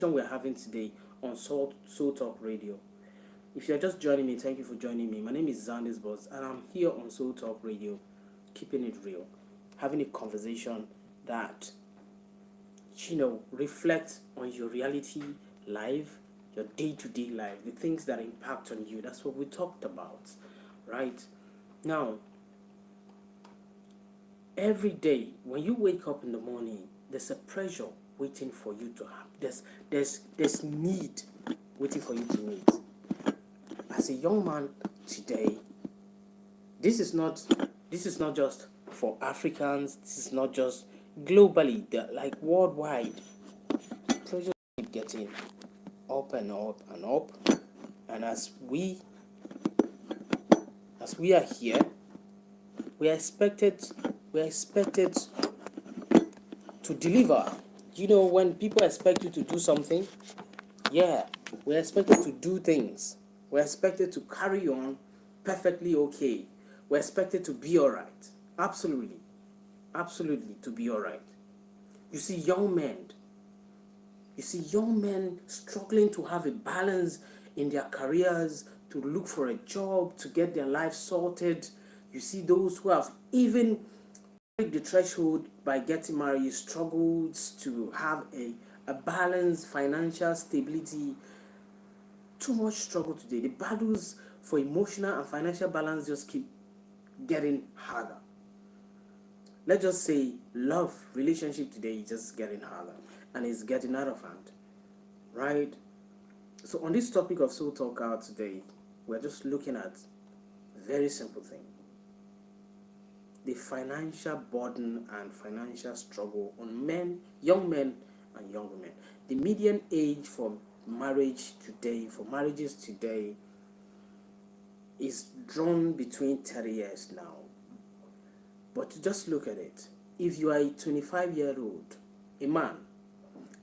we're having today on Soul Talk Radio. If you're just joining me, thank you for joining me. My name is Zandis Boss, and I'm here on Soul Talk Radio, keeping it real, having a conversation that reflect on your reality life, your day-to-day life, the things that impact on you. That's what we talked about, right? Now, every day when you wake up in the morning, there's a pressure waiting for you to have. There's need waiting for you to meet. As a young man today, this is not just for Africans. This is not just globally. Like worldwide. Pressure keep getting up and up and up, and as we are here, we are expected to deliver. When people expect you to do something, yeah, we're expected to do things. We're expected to carry on perfectly okay. We're expected to be all right. Absolutely. Absolutely to be all right. You see young men struggling to have a balance in their careers, to look for a job, to get their life sorted. You see those who have even break the threshold by getting married, struggles to have a balanced financial stability. Too much struggle today. The battles for emotional and financial balance just keep getting harder. Let's just say love relationship today is just getting harder and it's getting out of hand, right? So on this topic of Soul Talk Out today, we're just looking at a very simple thing: the financial burden and financial struggle on young men and young women. The median age for marriages today is drawn between 30 years now. But just look at it. If you are a 25-year-old, a man,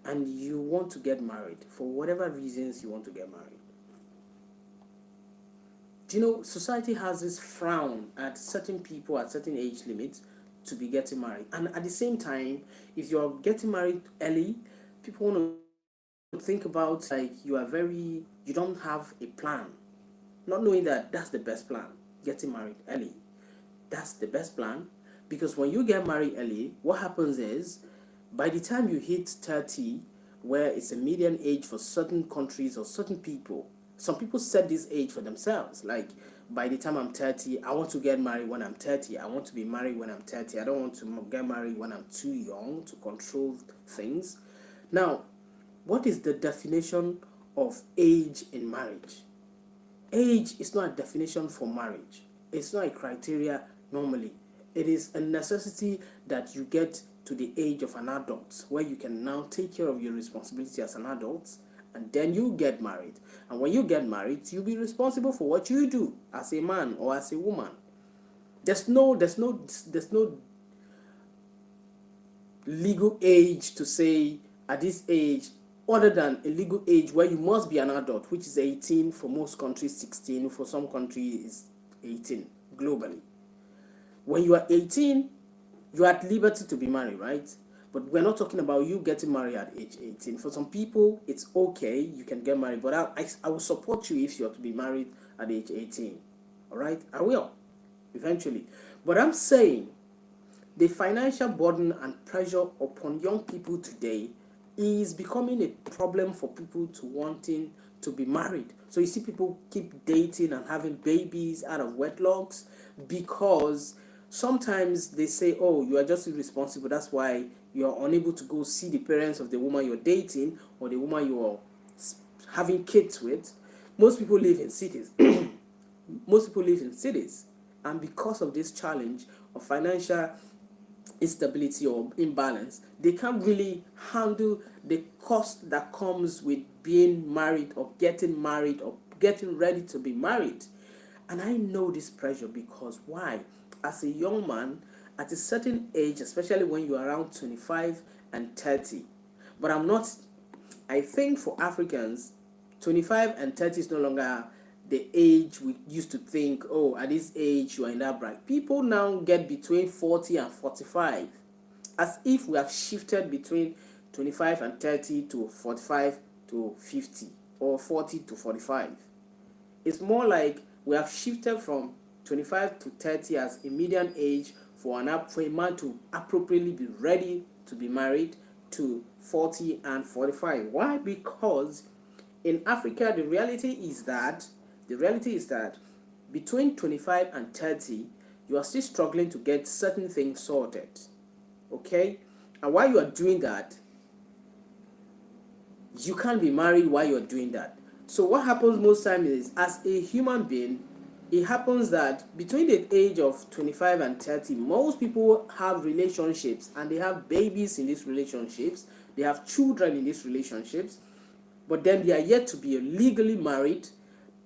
and you want to get married, for whatever reasons you want to get married, society has this frown at certain people at certain age limits to be getting married. And at the same time, if you're getting married early, people want to think about like you don't have a plan, not knowing that that's the best plan. Getting married early, that's the best plan, because when you get married early, what happens is by the time you hit 30, where it's a median age for certain countries or certain people, some people set this age for themselves. Like, by the time I'm 30, I want to get married when I'm 30. I want to be married when I'm 30. I don't want to get married when I'm too young to control things. Now, what is the definition of age in marriage? Age is not a definition for marriage. It's not a criteria normally. It is a necessity that you get to the age of an adult, where you can now take care of your responsibility as an adult, and then you get married. And when you get married, you'll be responsible for what you do as a man or as a woman. There's no legal age to say at this age, other than a legal age where you must be an adult, which is 18 for most countries, 16 for some countries is 18 globally. When you are 18, you are at liberty to be married, right? But we're not talking about you getting married at age 18. For some people, it's okay, you can get married, but I will support you if you're to be married at age 18. All right? I will, eventually. But I'm saying the financial burden and pressure upon young people today is becoming a problem for people to wanting to be married. So you see people keep dating and having babies out of wedlocks because sometimes they say, oh, you are just irresponsible. That's why you're unable to go see the parents of the woman you're dating or the woman you're having kids with. Most people live in cities. And because of this challenge of financial instability or imbalance, they can't really handle the cost that comes with being married or getting ready to be married. And I know this pressure because why? As a young man, at a certain age, especially when you're around 25 and 30, but I think for Africans, 25 and 30 is no longer the age we used to think, oh, at this age you are in that bracket. People now get between 40 and 45, as if we have shifted between 25 and 30 to 45 to 50 or 40 to 45. It's more like we have shifted from 25 to 30 as a median age for a man to appropriately be ready to be married, to 40 and 45. Why? Because in Africa the reality is that between 25 and 30 you are still struggling to get certain things sorted. Okay? And while you are doing that, you can't be married while you're doing that. So what happens most times is, as a human being, it happens that between the age of 25 and 30, most people have relationships and they have babies in these relationships, they have children in these relationships, but then they are yet to be legally married,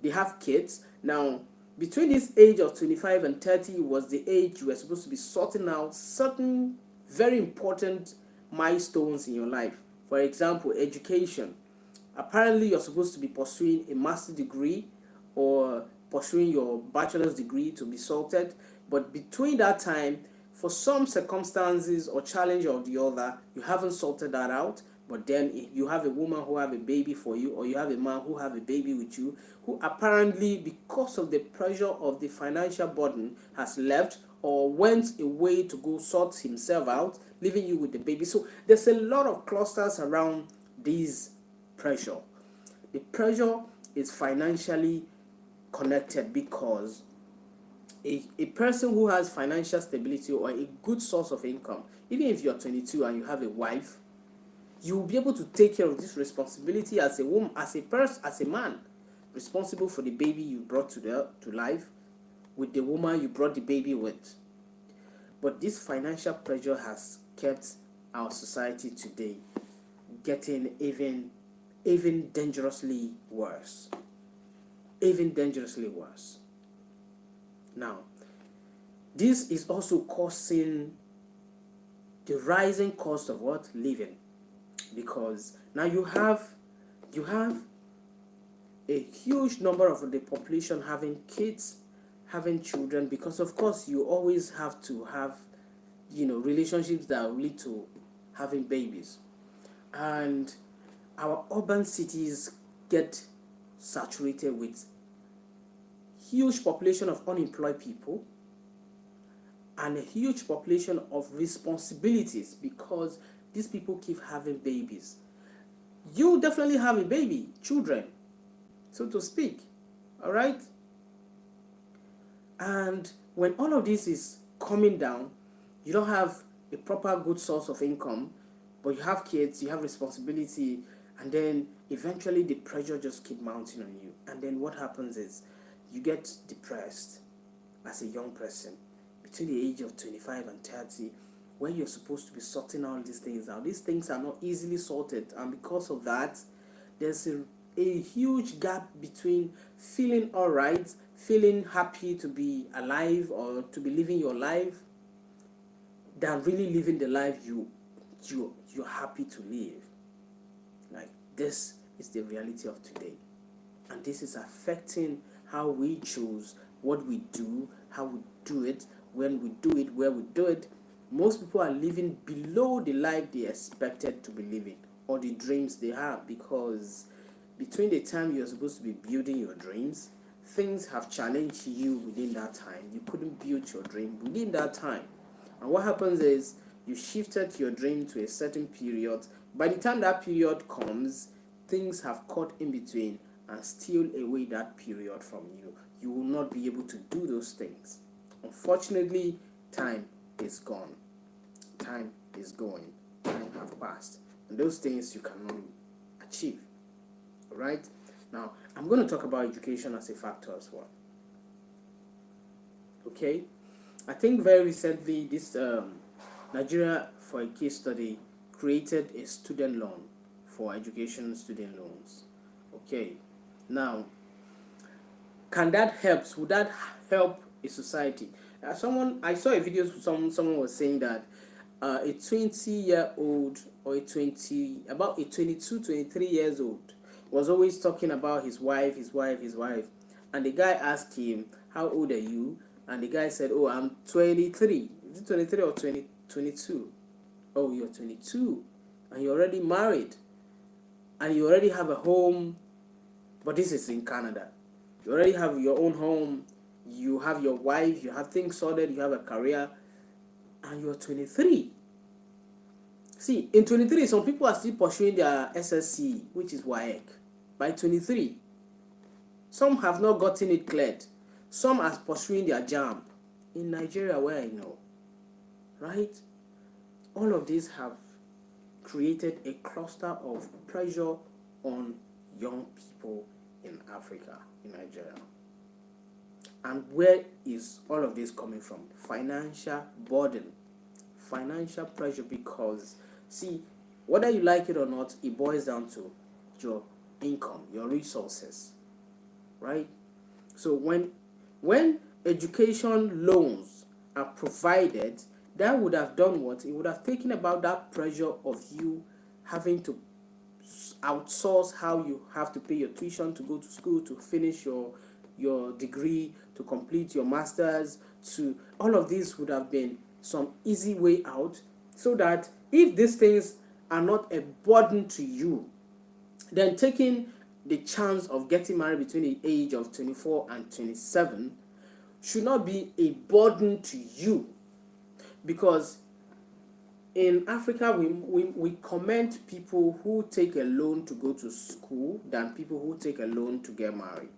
they have kids. Now, between this age of 25 and 30 was the age you were supposed to be sorting out certain very important milestones in your life. For example, education. Apparently, you're supposed to be pursuing a master's degree or pursuing your bachelor's degree to be sorted. But between that time, for some circumstances or challenge or the other, you haven't sorted that out. But then you have a woman who have a baby for you, or you have a man who have a baby with you, who apparently, because of the pressure of the financial burden, has left or went away to go sort himself out, leaving you with the baby. So there's a lot of clusters around this pressure. The pressure is financially connected because a person who has financial stability or a good source of income, even if you're 22 and you have a wife, you will be able to take care of this responsibility as a woman, as a person, as a man, responsible for the baby you brought to life with the woman you brought the baby with. But this financial pressure has kept our society today getting even dangerously worse. Even dangerously worse. Now, this is also causing the rising cost of what? Living. Because now you have a huge number of the population having kids, having children, because of course you always have to have relationships that lead to having babies. And our urban cities get saturated with huge population of unemployed people and a huge population of responsibilities, because these people keep having babies. You definitely have a baby, children, so to speak. All right? And when all of this is coming down, you don't have a proper good source of income, but you have kids, you have responsibility, and then eventually the pressure just keep mounting on you. And then what happens is you get depressed as a young person between the age of 25 and 30, when you're supposed to be sorting all these things out. These things are not easily sorted, and because of that, there's a huge gap between feeling all right, feeling happy to be alive or to be living your life, than really living the life you're happy to live. Like, this is the reality of today, and this is affecting how we choose what we do, how we do it, when we do it, where we do it. Most people are living below the life they expected to be living or the dreams they have, because between the time you're supposed to be building your dreams, things have challenged you within that time. You couldn't build your dream within that time. And what happens is you shifted your dream to a certain period. By the time that period comes, things have caught in between and steal away that period from you. You will not be able to do those things. Unfortunately, time is gone. Time is going. Time have passed. And those things you cannot achieve. Alright? Now, I'm going to talk about education as a factor as well. Okay? I think very recently, this Nigeria, for a case study, created a student loan for education student loans. Okay? Now, can that help? Would that help a society? I saw a video. Someone was saying that a 20-year-old or about a 22, 23 years old was always talking about his wife, and the guy asked him, "How old are you?" And the guy said, "Oh, I'm 23." Is it 23 or 22? Oh, you're 22, and you're already married. and you already have a home, but this is in Canada. You already have your own home, you have your wife, you have things sorted, you have a career, and you're 23. See, in 23, some people are still pursuing their SSC, which is WAEC, by 23. Some have not gotten it cleared. Some are pursuing their JAMB. In Nigeria, where I know, right? All of these have created a cluster of pressure on young people in Africa, in Nigeria. And where is all of this coming from? Financial burden, financial pressure, because see, whether you like it or not, it boils down to your income, your resources, right? So when education loans are provided, that would have done what? It would have taken about that pressure of you having to outsource how you have to pay your tuition to go to school, to finish your degree, to complete your masters, to all of these would have been some easy way out, so that if these things are not a burden to you, then taking the chance of getting married between the age of 24 and 27 should not be a burden to you. Because in Africa, we commend people who take a loan to go to school than people who take a loan to get married.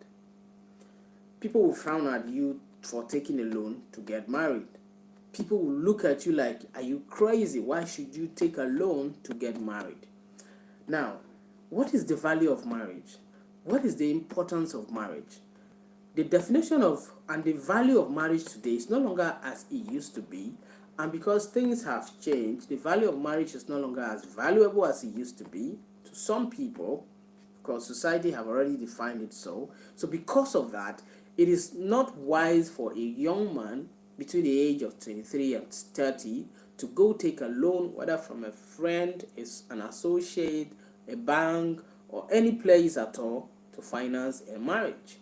People will frown at you for taking a loan to get married. People will look at you like, are you crazy? Why should you take a loan to get married? Now, what is the value of marriage? What is the importance of marriage? The definition of and the value of marriage today is no longer as it used to be. And because things have changed, the value of marriage is no longer as valuable as it used to be to some people, because society have already defined it so. So because of that, it is not wise for a young man between the age of 23 and 30 to go take a loan, whether from a friend, an associate, a bank, or any place at all, to finance a marriage.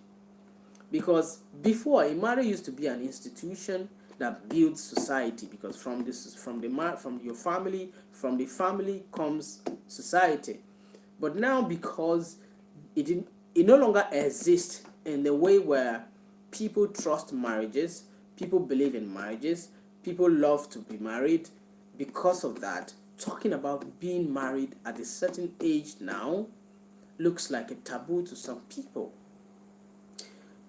Because before, a marriage used to be an institution that builds society, because from your family, from the family comes society. But now, because it no longer exists in the way where people trust marriages, people believe in marriages, people love to be married. Because of that, talking about being married at a certain age now looks like a taboo to some people.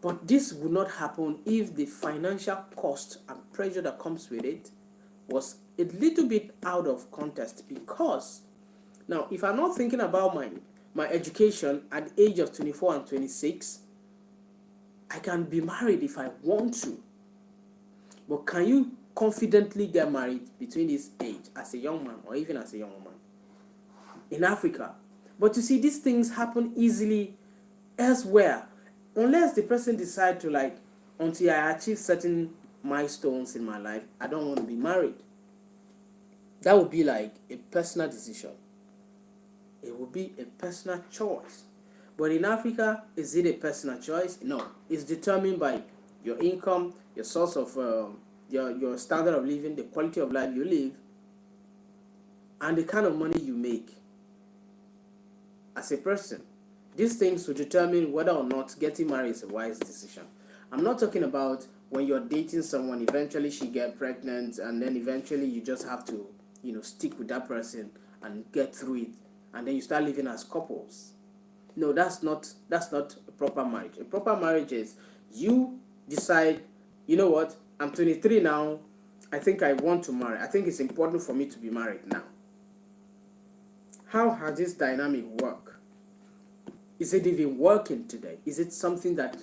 But this would not happen if the financial cost and pressure that comes with it was a little bit out of context. Because now, if I'm not thinking about my education at the age of 24 and 26, I can be married if I want to. But can you confidently get married between this age as a young man or even as a young woman in Africa? But you see, these things happen easily elsewhere, unless the person decide to, like, until I achieve certain milestones in my life, I don't want to be married. That would be like a personal decision. It would be a personal choice. But in Africa, is it a personal choice? No. It's determined by your income, your source of your standard of living, the quality of life you live, and the kind of money you make as a person. These things will determine whether or not getting married is a wise decision. I'm not talking about when you're dating someone, eventually she get pregnant, and then eventually you just have to, stick with that person and get through it, and then you start living as couples. No, that's not a proper marriage. A proper marriage is you decide, you know what, I'm 23 now, I think I want to marry. I think it's important for me to be married now. How has this dynamic worked? Is it even working today? Is it something that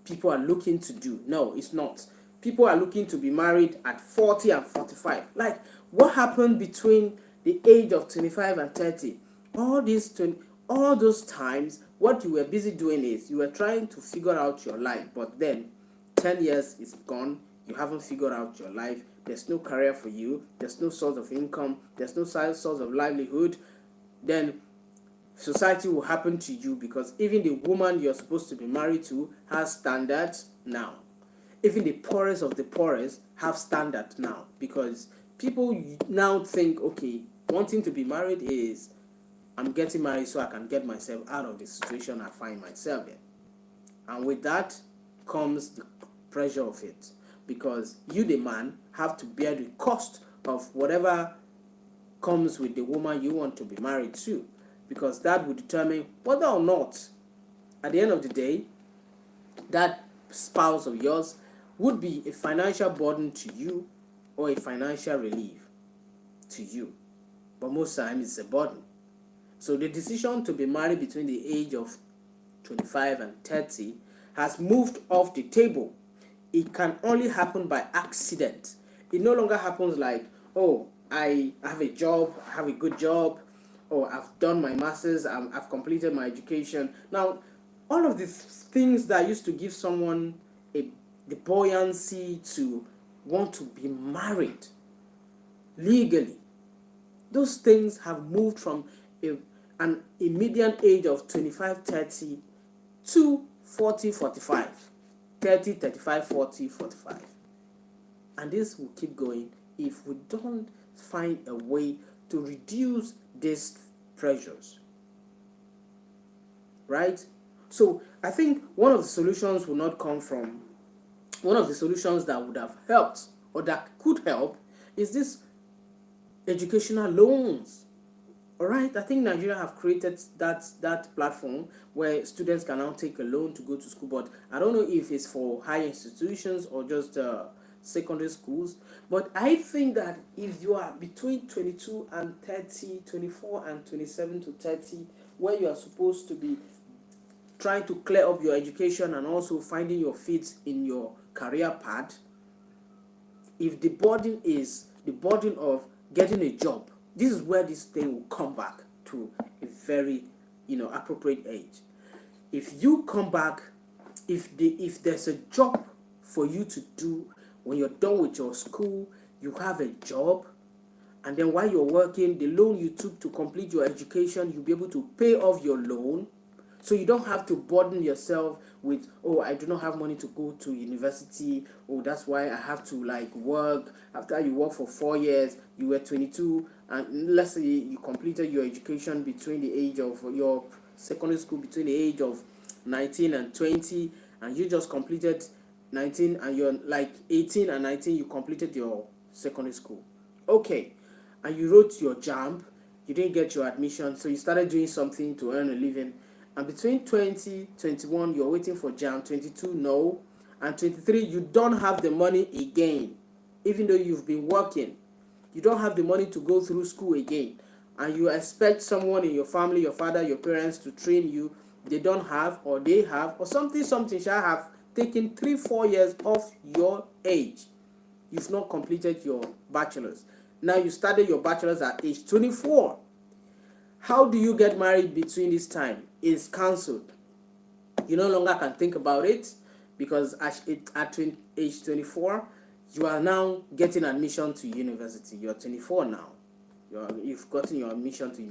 people are looking to do? No, it's not. People are looking to be married at 40 and 45. Like, what happened between the age of 25 and 30? All those times, what you were busy doing is you were trying to figure out your life. But then, 10 years is gone. You haven't figured out your life. There's no career for you. There's no source of income. There's no source of livelihood. Then society will happen to you, because even the woman you're supposed to be married to has standards now. Even the poorest of the poorest have standards now, because people now think, okay, wanting to be married is I'm getting married so I can get myself out of the situation I find myself in. And with that comes the pressure of it, because you, the man, have to bear the cost of whatever comes with the woman you want to be married to, because that will determine whether or not, at the end of the day, that spouse of yours would be a financial burden to you or a financial relief to you. But most times it's a burden. So the decision to be married between the age of 25 and 30 has moved off the table. It can only happen by accident. It no longer happens like, oh, I have a job, I have a good job, or I've done my master's, I've completed my education. Now, all of these things that used to give someone the buoyancy to want to be married legally, those things have moved from an median age of 25, 30 to 40, 45. 30, 35, 40, 45. And this will keep going if we don't find a way to reduce these pressures. Right? So I think one of the solutions will not come from, one of the solutions that would have helped or that could help is this educational loans. All right, I think Nigeria have created that platform where students can now take a loan to go to school, but I don't know if it's for higher institutions or just secondary schools. But I think that if you are between 22 and 30, 24 and 27 to 30, where you are supposed to be trying to clear up your education and also finding your feet in your career path, if the burden is the burden of getting a job, this is where this thing will come back to a very, appropriate age. If you come back, if there's a job for you to do when you're done with your school, you have a job, and then while you're working, the loan you took to complete your education, you'll be able to pay off your loan. So you don't have to burden yourself with, oh, I do not have money to go to university. Oh, that's why I have to work. After you work for 4 years, you were 22, and let's say you completed your education between the age of your secondary school between the age of 19 and 20, and you just completed 19, and you're 18 and 19, you completed your secondary school. Okay, and you wrote your JAMB, you didn't get your admission, so you started doing something to earn a living. And between 20, 21, you're waiting for JAMB, 22, no, and 23, you don't have the money again. Even though you've been working, you don't have the money to go through school again. And you expect someone in your family, your father, your parents, to train you. They don't have, or they have, or something shall have taken 3-4 years off your age. You've not completed your bachelor's. Now you started your bachelor's at age 24. How do you get married between this time? It's cancelled. You no longer can think about it, because at age 24, you are now getting admission to university. You're 24 now. You've gotten your admission to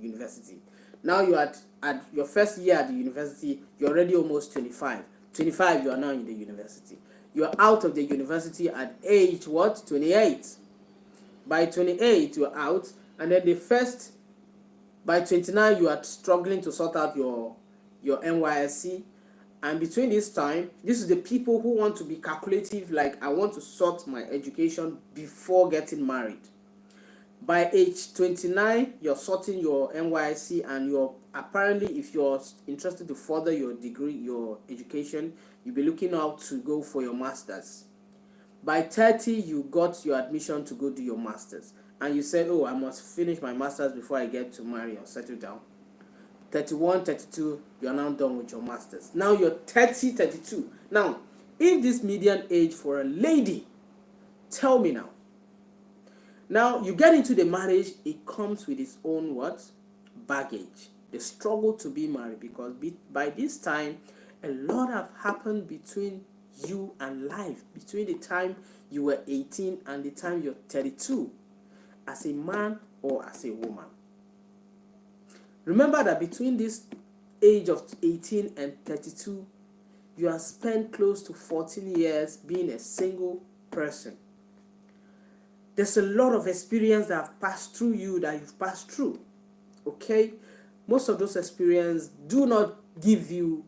university. Now you're at your first year at the university, you're already almost 25. 25, you are now in the university. You're out of the university at age what? 28. By 28, you're out, and then by 29, you are struggling to sort out your NYSC. And between this time, this is the people who want to be calculative, like, I want to sort my education before getting married. By age 29, you're sorting your NYSC, and you're apparently, if you're interested to further your degree, your education, you'll be looking out to go for your master's. By 30, you got your admission to go do your master's, and you said, oh, I must finish my master's before I get to marry or settle down. 31, 32, you're now done with your master's. Now you're 30, 32. Now, if this median age for a lady, tell me now. Now, you get into the marriage, it comes with its own what? Baggage. The struggle to be married, because by this time, a lot have happened between you and life, between the time you were 18 and the time you're 32, as a man or as a woman. Remember that between this age of 18 and 32, you have spent close to 14 years being a single person. There's a lot of experience that have passed through you, that you've passed through. Okay, most of those experiences do not give you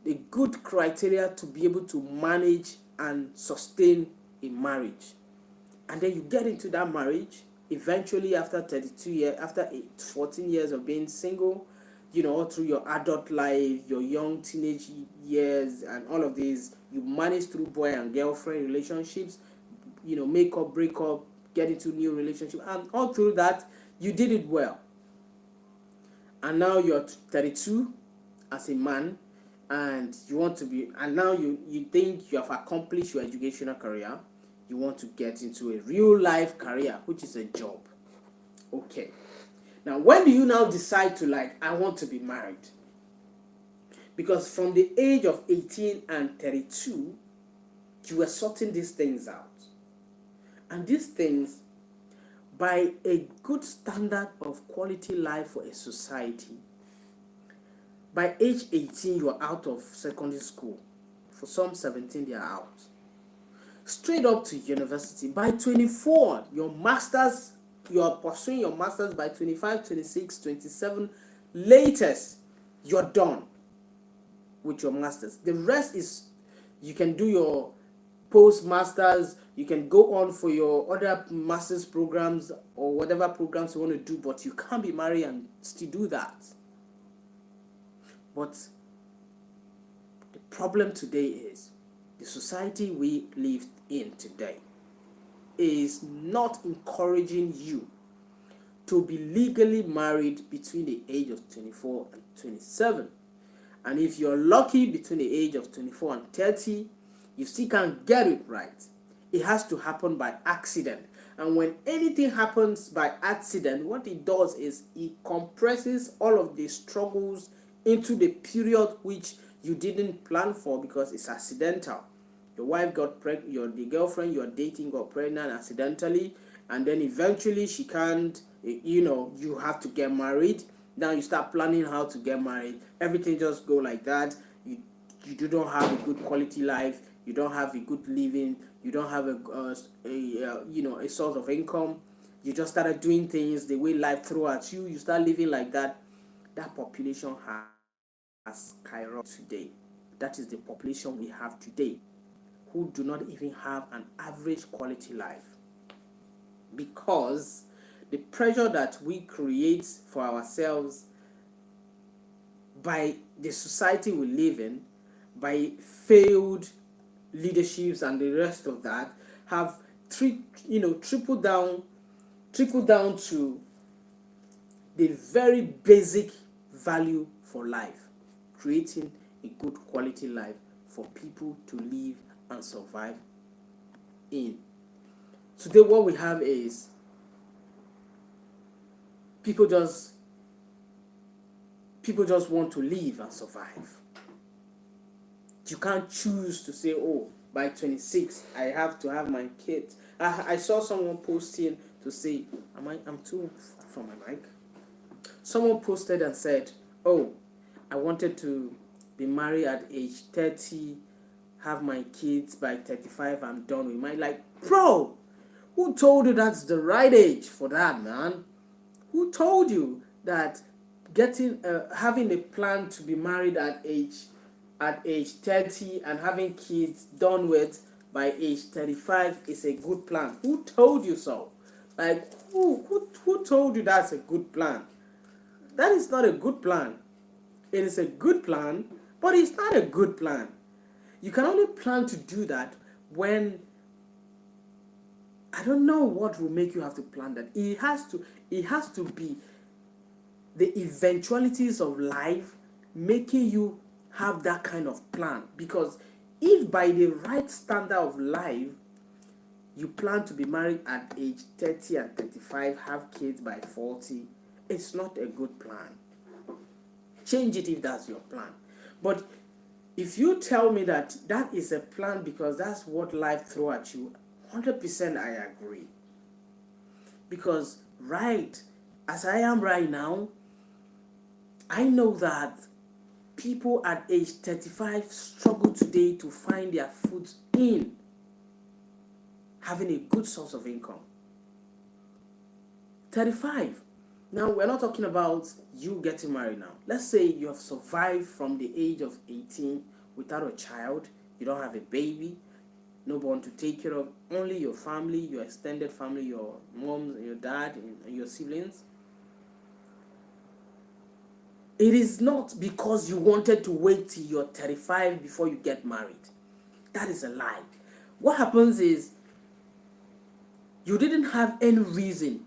a good criteria to be able to manage and sustain a marriage. And then you get into that marriage eventually after 32 years, after 14 years of being single, all through your adult life, your young teenage years, and all of these, you manage through boy and girlfriend relationships, make up, break up, get into new relationship, and all through that you did it well. And now you're 32 as a man, and you want to be, and now you think you have accomplished your educational career. You want to get into a real life career, which is a job. Okay, now when do you now decide to, like, I want to be married? Because from the age of 18 and 32, you were sorting these things out. And these things, by a good standard of quality life for a society, by age 18 you are out of secondary school. For some 17 they are out. Straight up to university. By 24, your masters, you are pursuing your masters. By 25, 26, 27, latest, you're done with your masters. The rest is, you can do your postmasters, you can go on for your other masters programs or whatever programs you want to do, but you can't be married and still do that. But the problem today is, the society we live in today is not encouraging you to be legally married between the age of 24 and 27. And if you're lucky, between the age of 24 and 30, you still can't get it right. It has to happen by accident. And when anything happens by accident, what it does is it compresses all of the struggles into the period which you didn't plan for, because it's accidental. Your wife got pregnant, the girlfriend you're dating got pregnant accidentally, and then eventually she can't, you have to get married. Now you start planning how to get married. Everything just go like that. You don't have a good quality life. You don't have a good living. You don't have a source of income. You just started doing things the way life threw at you. You start living like that. That population has skyrocketed today. That is the population we have today, who do not even have an average quality life, because the pressure that we create for ourselves by the society we live in, by failed leaderships and the rest of that, have trickled down to the very basic value for life, creating a good quality life for people to live and survive in. Today what we have is people just want to live and survive. You can't choose to say, oh, by 26 I have to have my kids. I saw someone posting to say, I'm too far from my mic. Someone posted and said, oh, I wanted to be married at age 30, have my kids by 35, I'm done with my, like, bro, who told you that's the right age for that, man? Who told you that having a plan to be married at age 30 and having kids done with by age 35 is a good plan? Who told you so? Like, who told you that's a good plan? That is not a good plan. It is a good plan, but it's not a good plan. You can only plan to do that when, I don't know what will make you have to plan that. It has to be the eventualities of life making you have that kind of plan. Because if by the right standard of life you plan to be married at age 30 and 35, have kids by 40, it's not a good plan. Change it if that's your plan. But if you tell me that is a plan because that's what life throw at you, 100% I agree. Because right as I am right now, I know that people at age 35 struggle today to find their foot in having a good source of income. 35. Now, we're not talking about you getting married now. Let's say you have survived from the age of 18 without a child, you don't have a baby, no one to take care of, only your family, your extended family, your mom, your dad, and your siblings. It is not because you wanted to wait till you're 35 before you get married. That is a lie. What happens is you didn't have any reason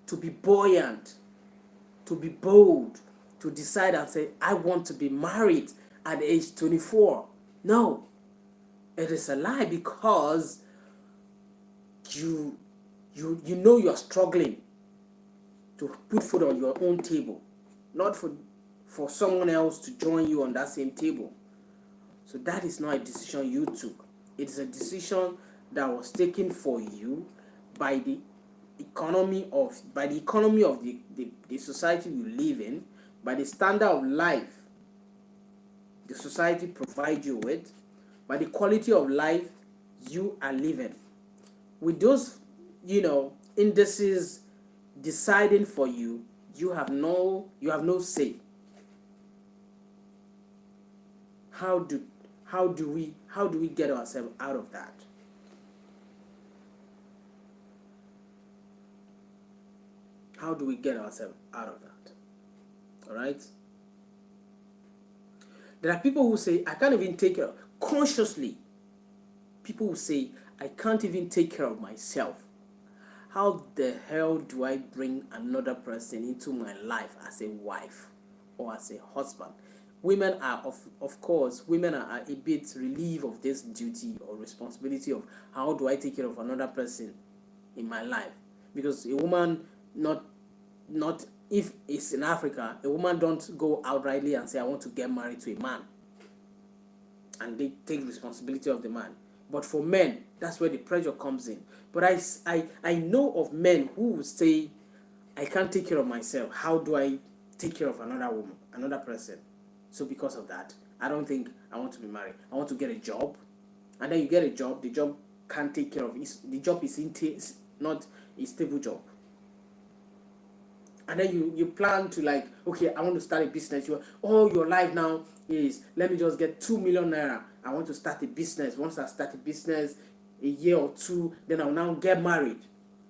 to be buoyant, to be bold, to decide and say, I want to be married at age 24. No, it is a lie because you know you're struggling to put food on your own table, not for someone else to join you on that same table. So that is not a decision you took. It is a decision that was taken for you by the economy of the society you live in, by the standard of life the society provides you with, by the quality of life you are living. With those, indices deciding for you, you have no say. How do we get ourselves out of that? How do we get ourselves out of that? All right. There are people who say, I can't even take care of, consciously, people who say, I can't even take care of myself. How the hell do I bring another person into my life as a wife or as a husband? Women are, of course, women are a bit relieved of this duty or responsibility of how do I take care of another person in my life. Because a woman, not if it's in Africa, a woman don't go outrightly and say, I want to get married to a man. And they take responsibility of the man. But for men, that's where the pressure comes in. But I know of men who would say, I can't take care of myself. How do I take care of another woman, another person? So because of that, I don't think I want to be married. I want to get a job. And then you get a job, the job can't take care of it. The job is not a stable job. And then you plan to, like, okay, I want to start a business. All your life now is, let me just get 2 million naira. I want to start a business. Once I start a business, a year or two, then I'll now get married.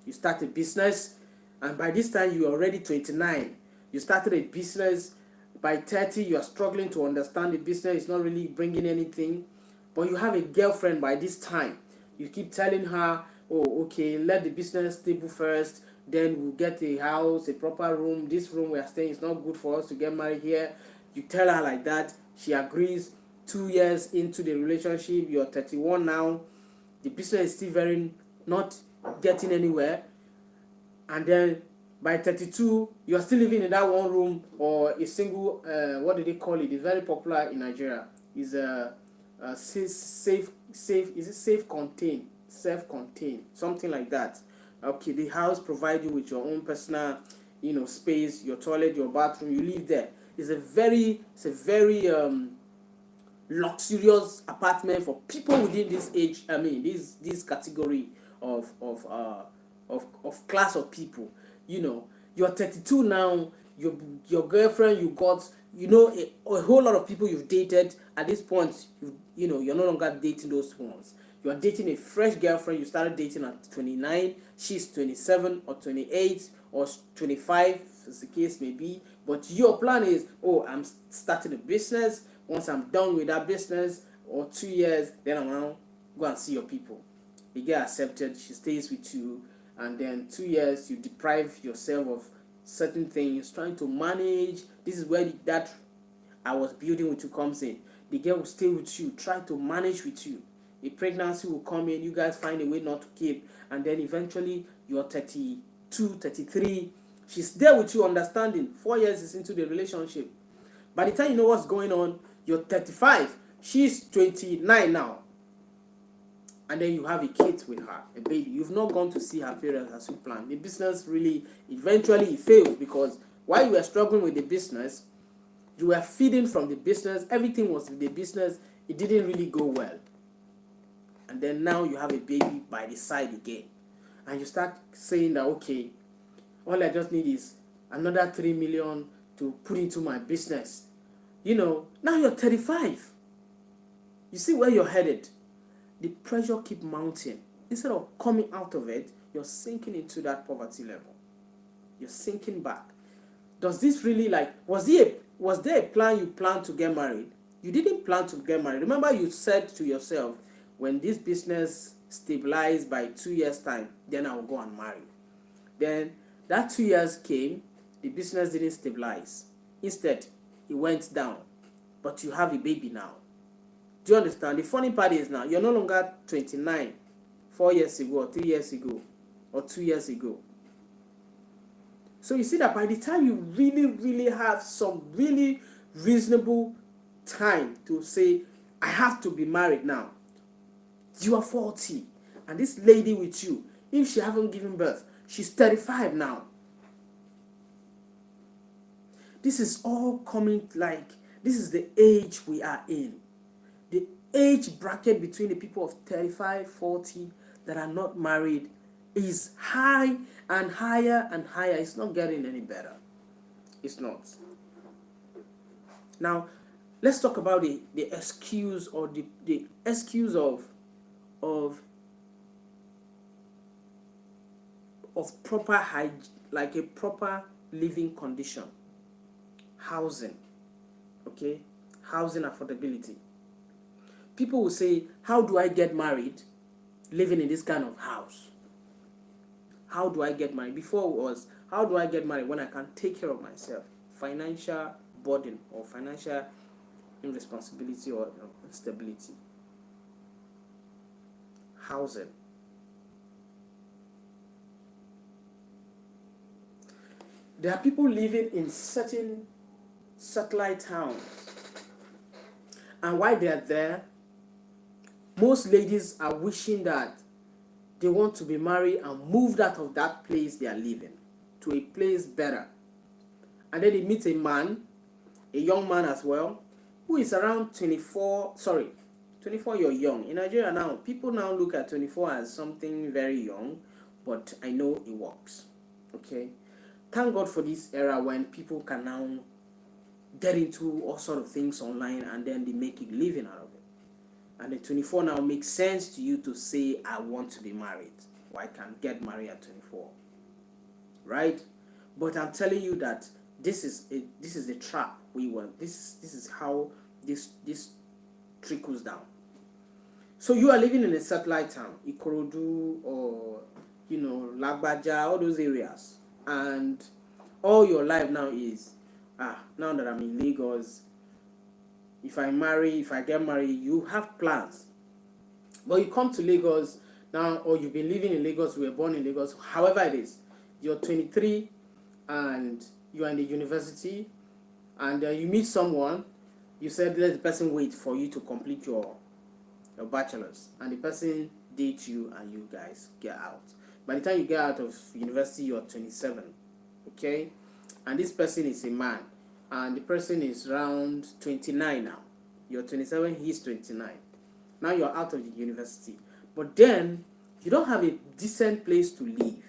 You start a business, and by this time you're already 29. You started a business. By 30, you're struggling to understand the business. It's not really bringing anything. But you have a girlfriend by this time. You keep telling her, oh, okay, let the business stable first. Then we'll get a house, a proper room. This room we are staying is not good for us to get married here. You tell her like that. She agrees. 2 years into the relationship, you're 31 now. The business is still very not getting anywhere. And then by 32, you're still living in that one room or a single, what do they call it? It's very popular in Nigeria. It's a safe, is it self-contained, something like that. Okay, the house provides you with your own personal, space, your toilet, your bathroom. You live there. It's a very luxurious apartment for people within this age. I mean, this category of class of people. You're 32 now. Your girlfriend you got. A whole lot of people you've dated at this point. You're no longer dating those ones. You are dating a fresh girlfriend you started dating at 29. She's 27 or 28 or 25, as the case may be. But your plan is, oh, I'm starting a business. Once I'm done with that business, or 2 years, then I'm now go and see your people. You get accepted. She stays with you, and then 2 years you deprive yourself of certain things, trying to manage. This is where that I was building with you comes in. The girl will stay with you, try to manage with you. A pregnancy will come in, you guys find a way not to keep, and then eventually you're 32, 33. She's there with you, understanding. 4 years is into the relationship. By the time you know what's going on, you're 35. She's 29 now. And then you have a kid with her, a baby. You've not gone to see her parents as you planned. The business really, eventually it fails because while you were struggling with the business, you were feeding from the business. Everything was with the business. It didn't really go well. And then now you have a baby by the side again. And you start saying that, okay, all I just need is another 3 million to put into my business. Now you're 35. You see where you're headed. The pressure keep mounting. Instead of coming out of it, you're sinking into that poverty level. You're sinking back. Does this really, was there a plan you planned to get married? You didn't plan to get married. Remember, you said to yourself, when this business stabilized by 2 years time, then I will go and marry. Then that 2 years came, the business didn't stabilize. Instead, it went down. But you have a baby now. Do you understand? The funny part is now, you're no longer 29, 4 years ago, or 3 years ago, or 2 years ago. So you see that by the time you really, really have some really reasonable time to say, I have to be married now, you are 40. And this lady with you, if she haven't given birth, she's 35 now. This is all coming, this is the age we are in. The age bracket between the people of 35, 40 that are not married is high and higher and higher. It's not getting any better. It's not. Now, let's talk about the excuse, or the excuse of proper hygiene, like a proper living condition. Housing. Okay? Housing affordability. People will say, how do I get married living in this kind of house? How do I get married? Before it was, how do I get married when I can take care of myself? Financial burden or financial irresponsibility or instability. Housing. There are people living in certain satellite towns. And while they are there, most ladies are wishing that they want to be married and moved out of that place they are living to a place better. And then they meet a man, a young man as well, who is around 24, 24 you're young. In Nigeria now, people now look at 24 as something very young, but I know it works. Okay? Thank God for this era when people can now get into all sort of things online and then they make a living out of it. And the 24 now makes sense to you to say, I want to be married, or I can get married at 24. Right? But I'm telling you that this is the trap we want. This is how this trickles down. So you are living in a satellite town, Ikorodu or Lagbaja, all those areas, and all your life now is now that I'm in Lagos, if I get married, you have plans. But you come to Lagos now, or you've been living in Lagos, you were born in Lagos, however it is, you're 23 and you're in the university, and you meet someone, you said let the person wait for you to complete your bachelor's, and the person dates you and you guys get out. By the time you get out of university, you're 27, okay? And this person is a man, and the person is around 29 now. You're 27, he's 29. Now you're out of the university. But then, you don't have a decent place to live.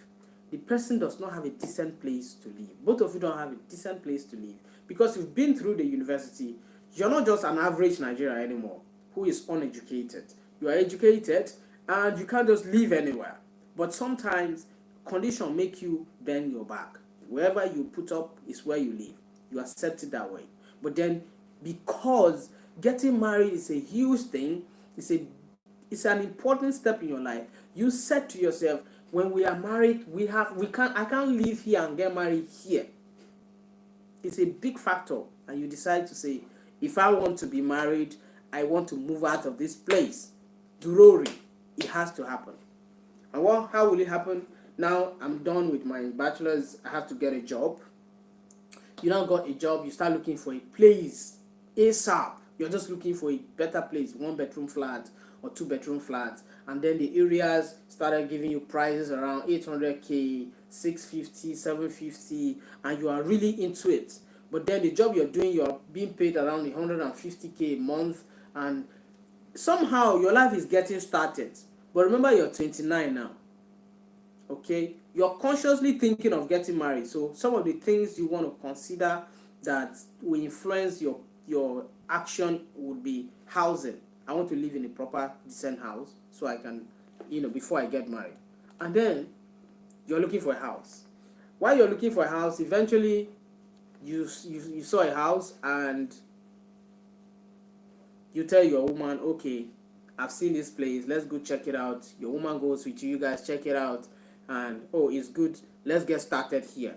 The person does not have a decent place to live. Both of you don't have a decent place to live. Because you've been through the university, you're not just an average Nigerian anymore who is uneducated. You are educated, and you can't just live anywhere. But sometimes, conditions make you bend your back. Wherever you put up is where you live. You accept it that way. But then, because getting married is a huge thing, it's an important step in your life, you said to yourself, when we are married, I can't live here and get married here. It's a big factor, and you decide to say, if I want to be married, I want to move out of this place. Durori, it has to happen. And how will it happen? Now I'm done with my bachelor's, I have to get a job. You now got a job, you start looking for a place ASAP. You're just looking for a better place, 1-bedroom flat or 2-bedroom flat. And then the areas started giving you prices around 800k, 650, 750, and you are really into it. But then the job you're doing, you're being paid around 150k a month, and somehow your life is getting started. But remember, you're 29 now. Okay? you're consciously thinking of getting married. So some of the things you want to consider that will influence your action would be housing. I want to live in a proper, decent house so I can, before I get married. And then you're looking for a house. While you're looking for a house, eventually you saw a house and you tell your woman, okay, I've seen this place, let's go check it out. Your woman goes with you, you guys check it out, and oh, it's good, let's get started here.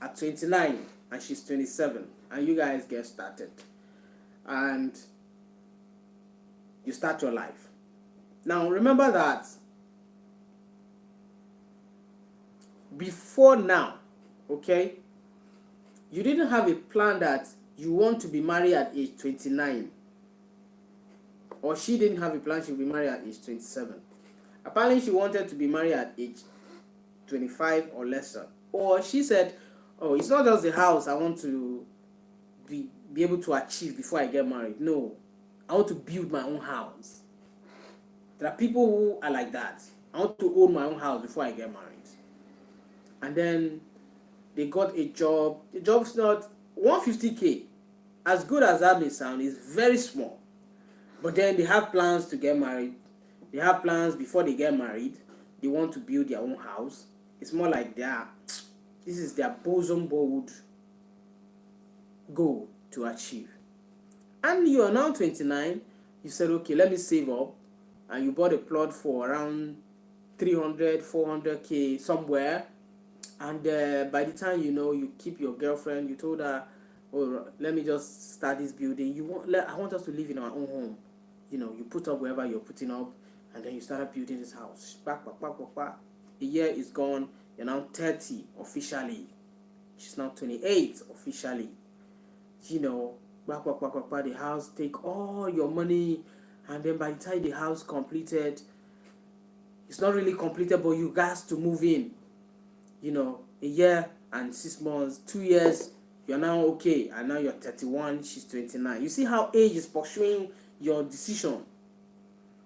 At 29 and she's 27, and you guys get started, and you start your life. Now remember that before now, okay, you didn't have a plan that you want to be married at age 29, or she didn't have a plan she would be married at age 27. Apparently she wanted to be married at age 25 or lesser, or she said, oh, it's not just the house I want to be able to achieve before I get married. No, I want to build my own house. There are people who are like that. I want to own my own house before I get married. And then they got a job. The job's not 150K. As good as that may sound, is very small. But then they have plans to get married. They have plans before they get married. They want to build their own house. It's more like this is their bosom bold goal to achieve. And you are now 29. You said, okay, let me save up. And you bought a plot for around 300, 400K somewhere. And by the time you keep your girlfriend, you told her, oh, let me just start this building. I want us to live in our own home. You put up wherever you're putting up, and then you started building this house. Back. A year is gone. You're now 30 officially. She's now 28 officially. Back. The house take all your money, and then by the time the house completed, it's not really completed, but you guys to move in. A year and 6 months, 2 years, you're now okay, and now you're 31, she's 29. You see how age is pursuing your decision.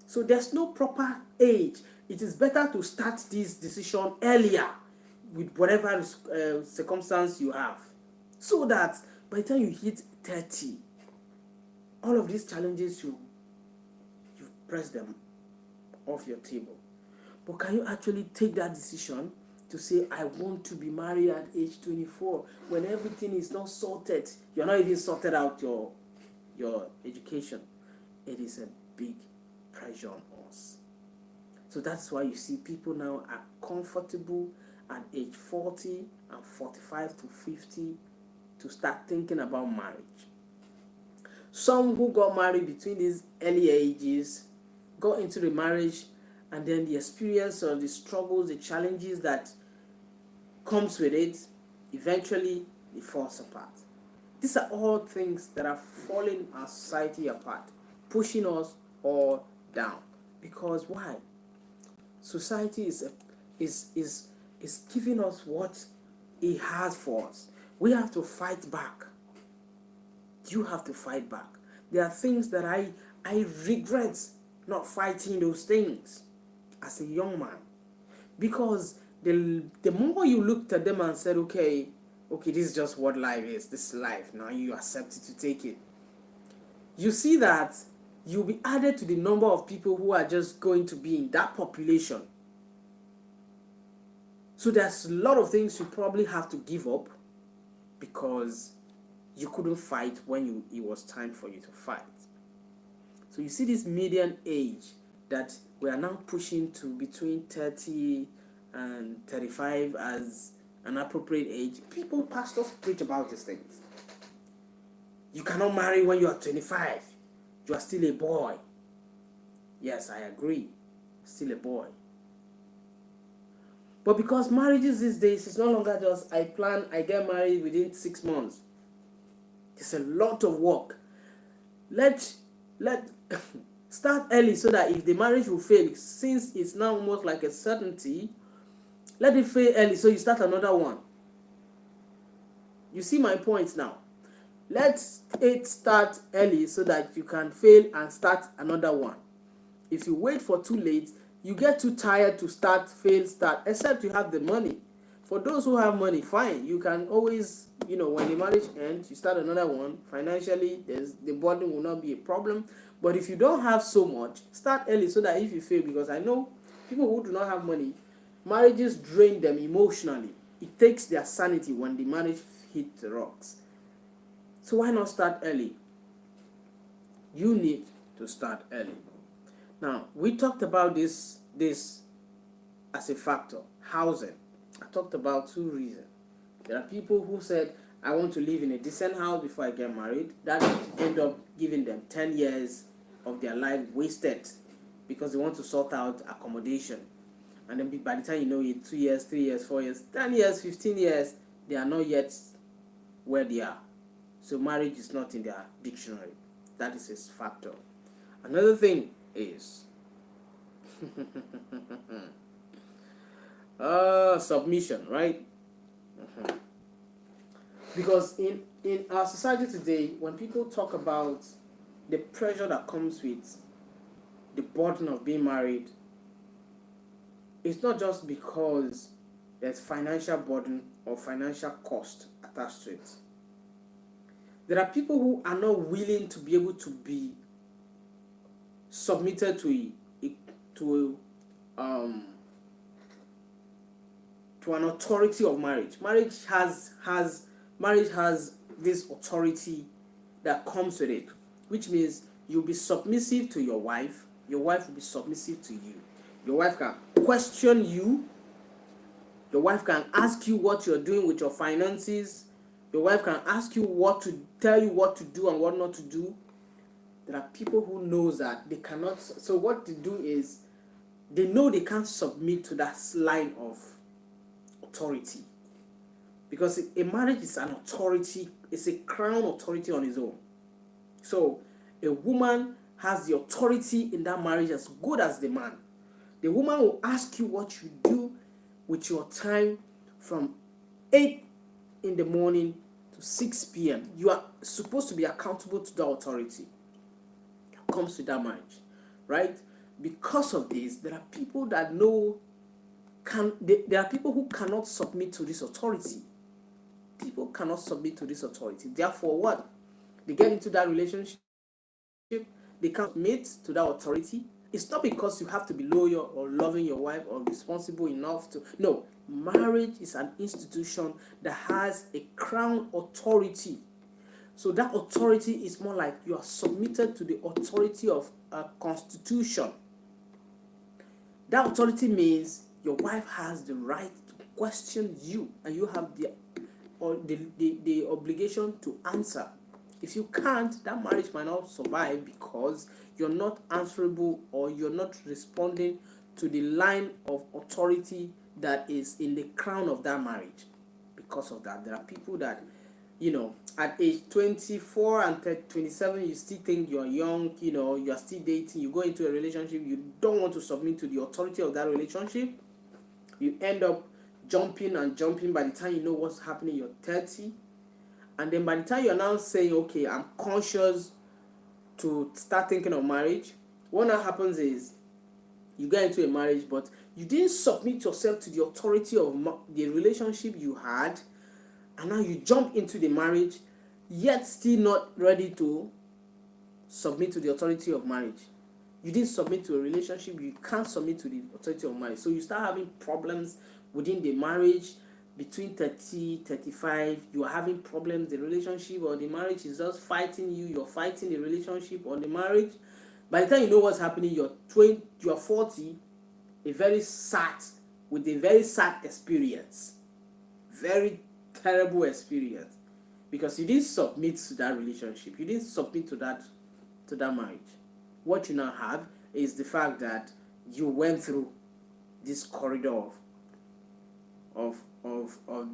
So there's no proper age. It is better to start this decision earlier with whatever circumstance you have, so that by the time you hit 30, all of these challenges, you press them off your table. But can you actually take that decision to say, I want to be married at age 24, when everything is not sorted? You're not even sorted out your education. It is a big pressure on us. So that's why you see people now are comfortable at age 40 and 45 to 50 to start thinking about marriage. Some who got married between these early ages got into the marriage, and then the experience or the struggles, the challenges that comes with it, eventually it falls apart. These are all things that are falling our society apart, pushing us all down. Because why? Society is giving us what it has for us. We have to fight back. You have to fight back. There are things that I regret not fighting those things as a young man, because the more you looked at them and said, okay, this is just what life is. This is life. Now you accept it to take it. You see that you'll be added to the number of people who are just going to be in that population. So there's a lot of things you probably have to give up because you couldn't fight when it was time for you to fight. So you see this median age that we are now pushing to between 30 and 35 as an appropriate age. Pastors preach about these things. You cannot marry when you are 25. You are still a boy. Yes, I agree. Still a boy. But because marriages these days is no longer just I get married within 6 months. It's a lot of work. Let start early so that if the marriage will fail, since it's now almost like a certainty, let it fail early so you start another one. You see my point now. Let it start early so that you can fail and start another one. If you wait for too late, You get too tired to start, fail, start, except you have the money. For those who have money, fine. You can always, when the marriage ends, you start another one. Financially, the burden will not be a problem. But if you don't have so much, start early so that if you fail, because I know people who do not have money, marriages drain them emotionally. It takes their sanity when the marriage hit the rocks. So why not start early? You need to start early. Now, we talked about this as a factor. Housing. I talked about 2 reasons. There are people who said, I want to live in a decent house before I get married. That end up giving them 10 years of their life wasted because they want to sort out accommodation. And then by the time you know it, 2 years, 3 years, 4 years, 10 years, 15 years, they are not yet where they are. So marriage is not in their dictionary. That is a factor. Another thing is submission, right? Because in our society today, when people talk about the pressure that comes with the burden of being married, it's not just because there's financial burden or financial cost attached to it. There are people who are not willing to be able to be submitted to an authority of marriage. Marriage has this authority that comes with it, which means you'll be submissive to your wife will be submissive to you. Your wife can question you. Your wife can ask you what you're doing with your finances. Your wife can ask you tell you what to do and what not to do. There are people who know that they cannot. So what they do is they know they can't submit to that line of authority, because a marriage is an authority. It's a crown authority on its own. So a woman has the authority in that marriage as good as the man. The woman will ask you what you do with your time from 8 in the morning to 6 p.m. You are supposed to be accountable to the authority that comes with that marriage, right? Because of this, there are people that there are people who cannot submit to this authority. People cannot submit to this authority. Therefore, what? They get into that relationship, they can't submit to that authority. It's not because you have to be loyal or loving your wife or responsible enough to. No, marriage is an institution that has a crown authority. So that authority is more like you are submitted to the authority of a constitution. That authority means your wife has the right to question you, and you have the obligation to answer. If you can't, that marriage might not survive because you're not answerable or you're not responding to the line of authority that is in the crown of that marriage. Because of that, there are people that, at age 24 and 27, you still think you're young, you're still dating, you go into a relationship, you don't want to submit to the authority of that relationship. You end up jumping and jumping. By the time you know what's happening, you're 30. And then by the time you're now saying, okay, I'm conscious to start thinking of marriage, what now happens is you get into a marriage, but you didn't submit yourself to the authority of the relationship you had, and now you jump into the marriage, yet still not ready to submit to the authority of marriage. You didn't submit to a relationship, you can't submit to the authority of marriage. So you start having problems within the marriage. Between 30, 35, you are having problems. The relationship or the marriage is just fighting you. You're fighting the relationship or the marriage. By the time you know what's happening, you're 40, with a very sad experience. Very terrible experience. Because you didn't submit to that relationship. You didn't submit to that marriage. What you now have is the fact that you went through this corridor of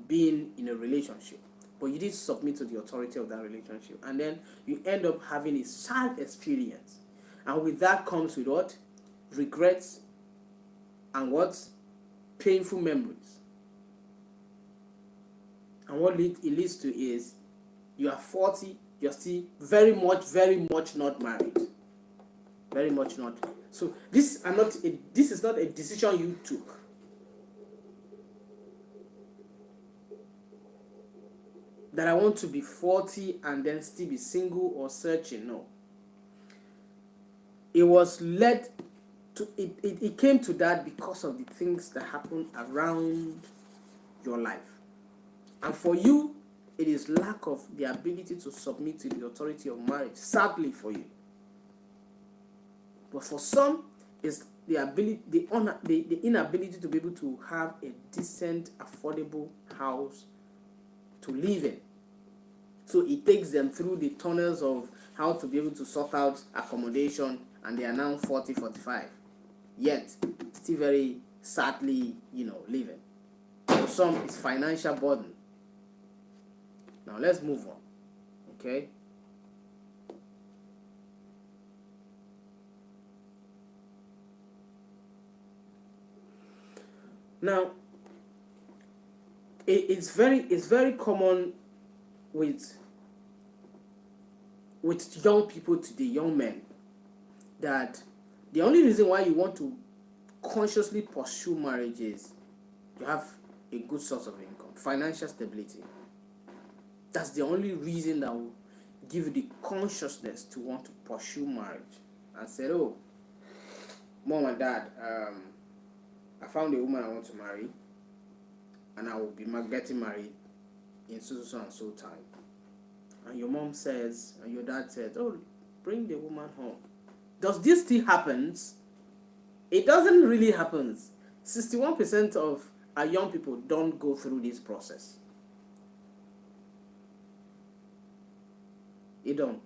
being in a relationship, but you didn't submit to the authority of that relationship, and then you end up having a sad experience, and with that comes with what? Regrets and what? Painful memories. And what it leads to is you are 40, you're still very much not married. Very much not. So this is not a decision you took. That I want to be 40 and then still be single or searching. No. It was led to it came to that because of the things that happen around your life. And for you, it is lack of the ability to submit to the authority of marriage, sadly for you. But for some, it's the inability to be able to have a decent, affordable house to live in. So it takes them through the tunnels of how to be able to sort out accommodation, and they are now 40, 45. Yet, still very sadly, living. For some, it's financial burden. Now, let's move on. Okay? Now, it's very common with young people today, young men, that the only reason why you want to consciously pursue marriage is you have a good source of income, financial stability. That's the only reason that will give you the consciousness to want to pursue marriage. And say, oh, mom and dad, I found a woman I want to marry, and I will be getting married in so and so time. And your mom says, and your dad says, oh, bring the woman home. Does this still happen? It doesn't really happen. 61% of our young people don't go through this process. They don't.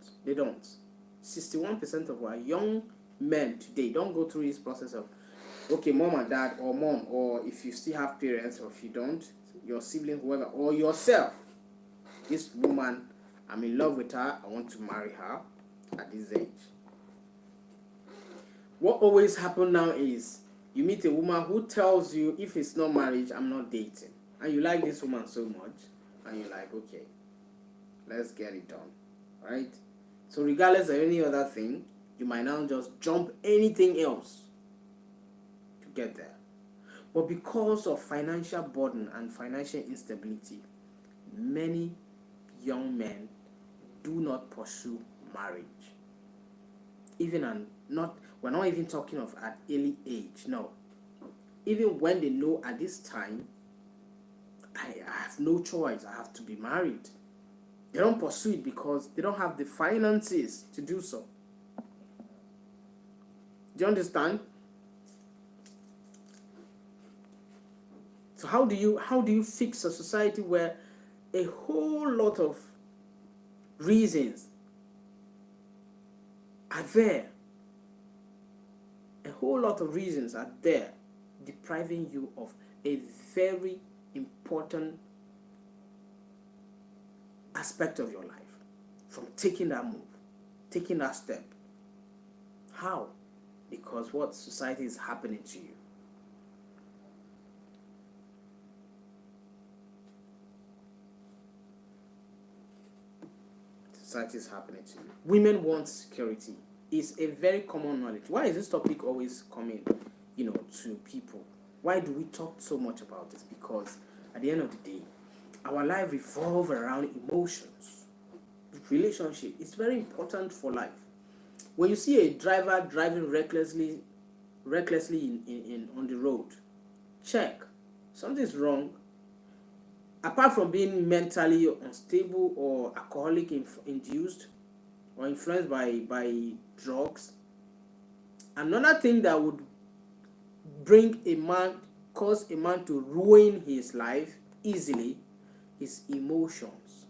61% of our young men today don't go through this process of, okay, mom and dad, or mom, or if you still have parents, or if you don't, your sibling, whoever, or yourself. This woman, I'm in love with her, I want to marry her at this age. What always happens now is you meet a woman who tells you, if it's not marriage, I'm not dating. And you like this woman so much, and you're like, okay, let's get it done. Right? So regardless of any other thing, you might now just jump anything else to get there. But because of financial burden and financial instability, many young men do not pursue marriage. We're not even talking of at early age, no. Even when they know at this time, I have no choice, I have to be married. They don't pursue it because they don't have the finances to do so. Do you understand? So how do you fix a society where a whole lot of reasons are there? A whole lot of reasons are there depriving you of a very important aspect of your life from taking that move, taking that step. How? Because what society is happening to you. Society is happening to you. Women want security. It's a very common knowledge. Why is this topic always coming, to people? Why do we talk so much about this? Because at the end of the day, our life revolves around emotions. Relationship is very important for life. When you see a driver driving recklessly in on the road, check, something's wrong. Apart from being mentally unstable or alcoholic induced or influenced by drugs, another thing that would cause a man to ruin his life easily is emotions.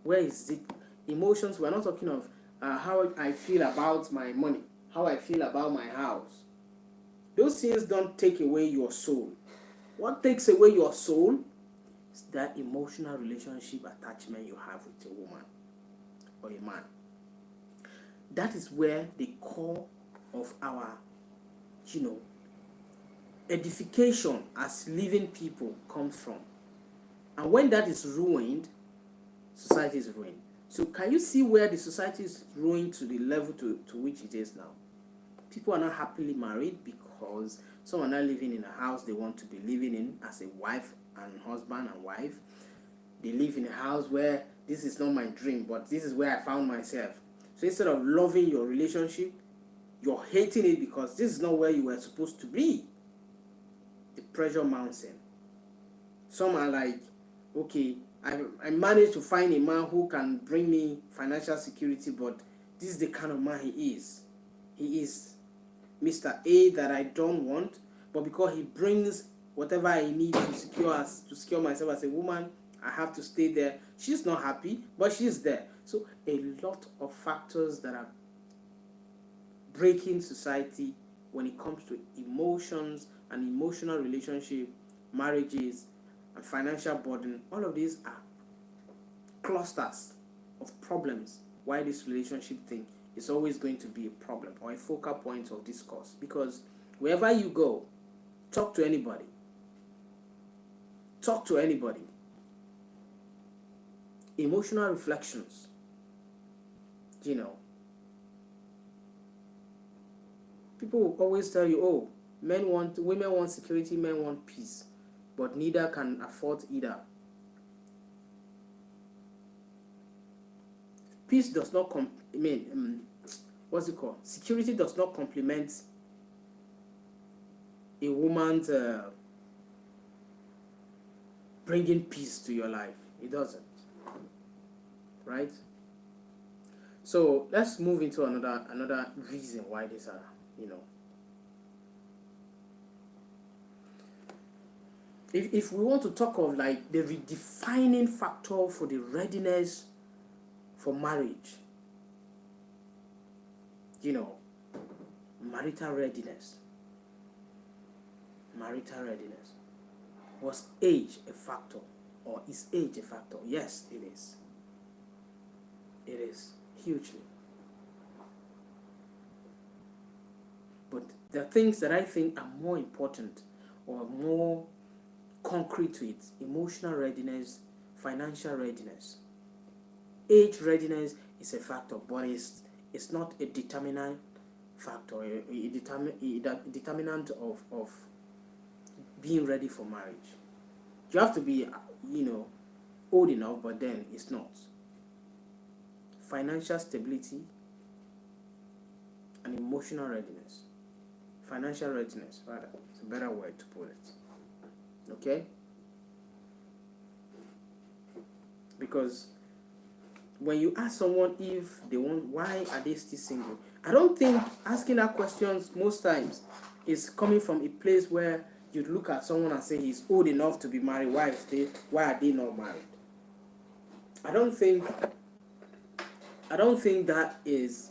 Where is it? Emotions, we're not talking of how I feel about my money, how I feel about my house. Those things don't take away your soul. What takes away your soul is that emotional relationship attachment you have with a woman or a man. That is where the core of our, edification as living people comes from. And when that is ruined, society is ruined. So can you see where the society is growing to the level to which it is now? People are not happily married because some are not living in a house they want to be living in as a wife and husband and wife. They live in a house where this is not my dream, but this is where I found myself. So instead of loving your relationship, you're hating it because this is not where you were supposed to be. The pressure mounts in. Some are like, okay, I managed to find a man who can bring me financial security, but this is the kind of man he is. He is Mr. A that I don't want, but because he brings whatever I need to secure myself as a woman, I have to stay there. She's not happy, but she's there. So a lot of factors that are breaking society when it comes to emotions and emotional relationship, marriages, and financial burden. All of these are clusters of problems why this relationship thing is always going to be a problem or a focal point of discourse. Because wherever you go, talk to anybody, emotional reflections, people will always tell you, oh, women want security, men want peace, but neither can afford either. Peace does not security does not complement a woman's bringing peace to your life. It doesn't, right? So let's move into another reason why these are, if we want to talk of like the redefining factor for the readiness for marriage, marital readiness. Was age a factor, or is age a factor? Yes, it is. It is hugely. But there are things that I think are more important or more concrete to it: emotional readiness, financial readiness. Age readiness is a factor, but it's not a determinant factor, a determinant of being ready for marriage. You have to be, old enough, but then it's not. Financial stability and emotional readiness. Financial readiness, rather. It's a better way to put it. Okay? Because when you ask someone if they want, why are they still single? I don't think asking that question most times is coming from a place where you'd look at someone and say he's old enough to be married. Why are they not married? I don't think that is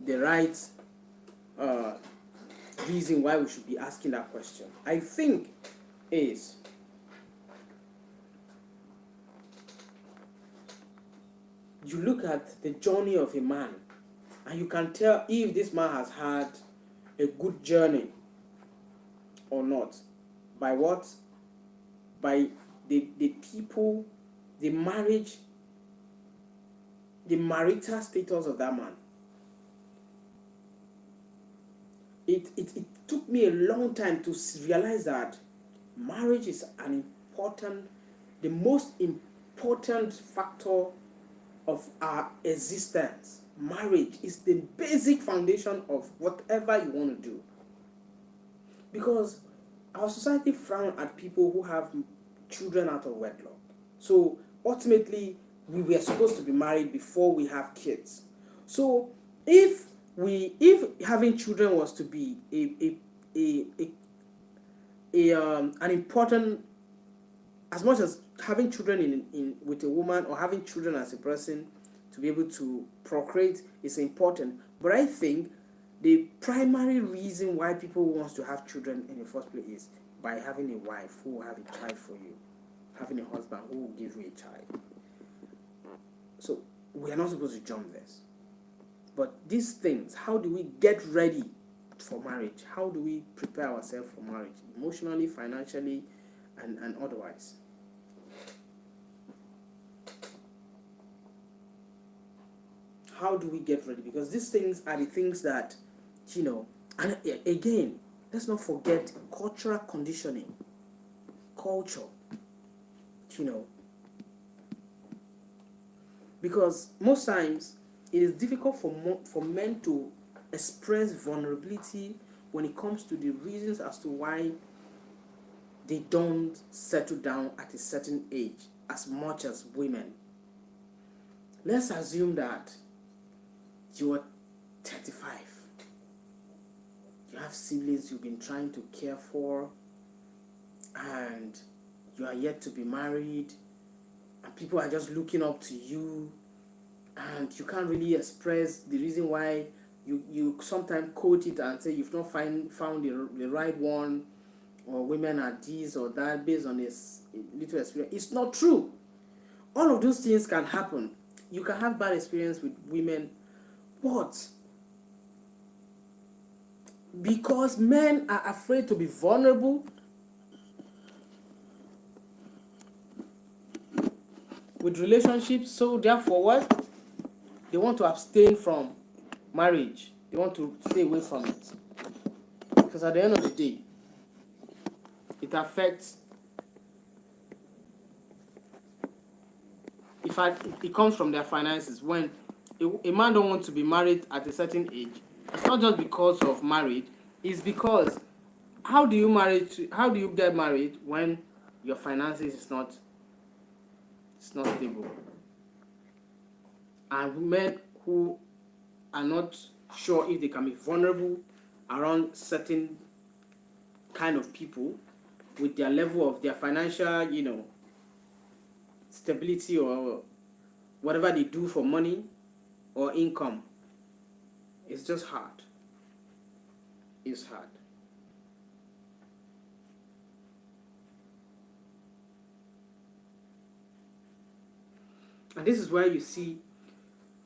the right reason why we should be asking that question. I think is you look at the journey of a man and you can tell if this man has had a good journey or not. By what? By the people, the marriage, the marital status of that man. It took me a long time to realize that marriage is the most important factor of our existence. Marriage is the basic foundation of whatever you want to do. Because our society frowns at people who have children out of wedlock. So ultimately, we were supposed to be married before we have kids. So if having children was to be an important, as much as having children in with a woman or having children as a person to be able to procreate is important, but I think the primary reason why people want to have children in the first place is by having a wife who will have a child for you, having a husband who will give you a child. So we are not supposed to jump this. But these things, how do we get ready for marriage? How do we prepare ourselves for marriage? Emotionally, financially, and otherwise. how do we get ready? Because these things are the things that, and again, let's not forget cultural conditioning. Culture, you know, because most times it is difficult for men to express vulnerability when it comes to the reasons as to why they don't settle down at a certain age as much as women. Let's assume that you are 35. You have siblings you've been trying to care for, and you are yet to be married, and people are just looking up to you, and you can't really express the reason why. You sometimes quote it and say you've not found the right one, or women are this or that based on this little experience. It's not true. All of those things can happen. You can have bad experience with women, but because men are afraid to be vulnerable with relationships, so therefore what? They want to abstain from marriage. They want to stay away from it. Because at the end of the day, it affects, in fact, it comes from their finances. When a man don't want to be married at a certain age, it's not just because of marriage, it's because how do you get married when your finances is not stable? And women who are not sure if they can be vulnerable around certain kind of people with their level of their financial, stability or whatever they do for money or income, it's just hard. It's hard. And this is where you see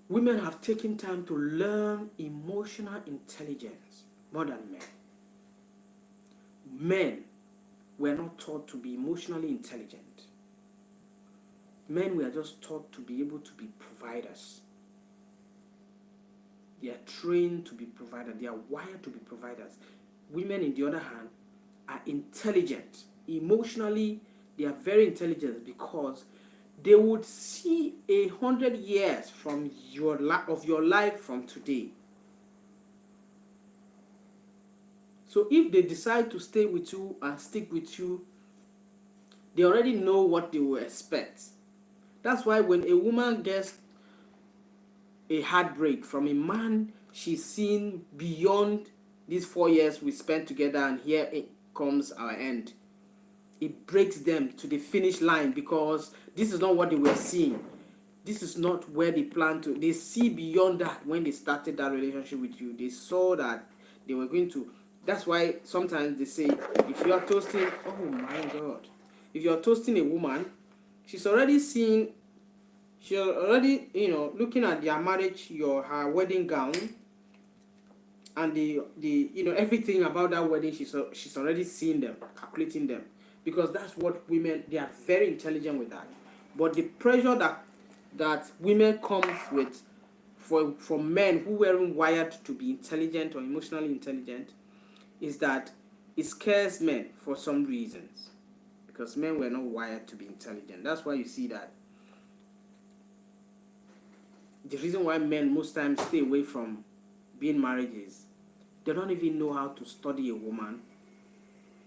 women have taken time to learn emotional intelligence more than men. Men were not taught to be emotionally intelligent. Men were just taught to be able to be providers. They are trained to be providers. They are wired to be providers. Women, on the other hand, are intelligent. Emotionally, they are very intelligent because they would see 100 years from your life from today. So if they decide to stay with you and stick with you, they already know what they will expect. That's why when a woman gets a heartbreak from a man she's seen beyond these 4 years we spent together, and here it comes our end, it breaks them to the finish line because this is not what they were seeing. This is not where they plan to. They see beyond that. When they started that relationship with you, they saw that they were going to. That's why sometimes they say, if you are toasting, oh my God, if you are toasting a woman, she's already seeing, looking at their marriage, her wedding gown, and the everything about that wedding. She's already seen them, calculating them, because that's what women, they are very intelligent with that. But the pressure that women comes with for men who weren't wired to be intelligent or emotionally intelligent is that it scares men for some reasons, because men were not wired to be intelligent. That's why you see that the reason why men most times stay away from being married is they don't even know how to study a woman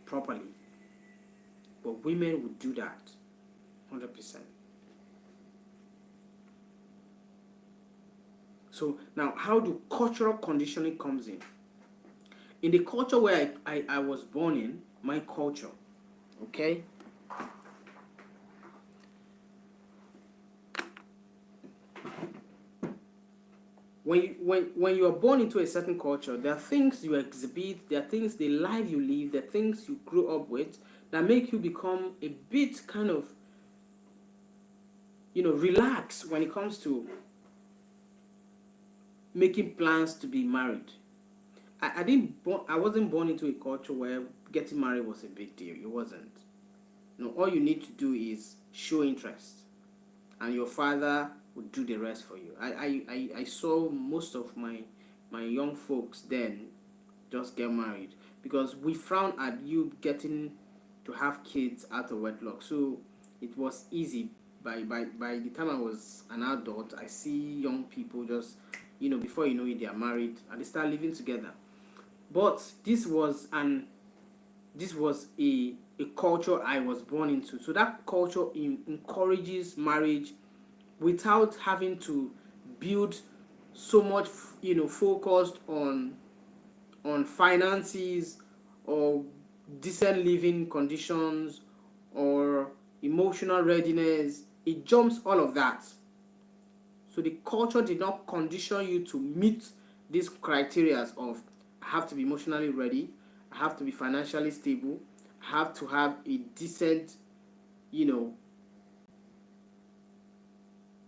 properly. But women would do that 100%. So now, how do cultural conditioning comes in? In the culture where I was born in, my culture, okay? When you are born into a certain culture, there are things you exhibit, there are things, the life you live, there are things you grew up with that make you become a bit kind of, relax when it comes to making plans to be married. I wasn't born into a culture where getting married was a big deal. It wasn't. All you need to do is show interest, and your father would do the rest for you. I saw most of my young folks then just get married because we frown at you getting to have kids out of wedlock. So it was easy. By the time I was an adult, I see young people just, before you know it, they are married and they start living together. But this was a culture I was born into. So that culture encourages marriage without having to build so much, focused on finances or decent living conditions or emotional readiness. It jumps all of that. So the culture did not condition you to meet these criteria of I have to be emotionally ready, I have to be financially stable, I have to have a decent, you know,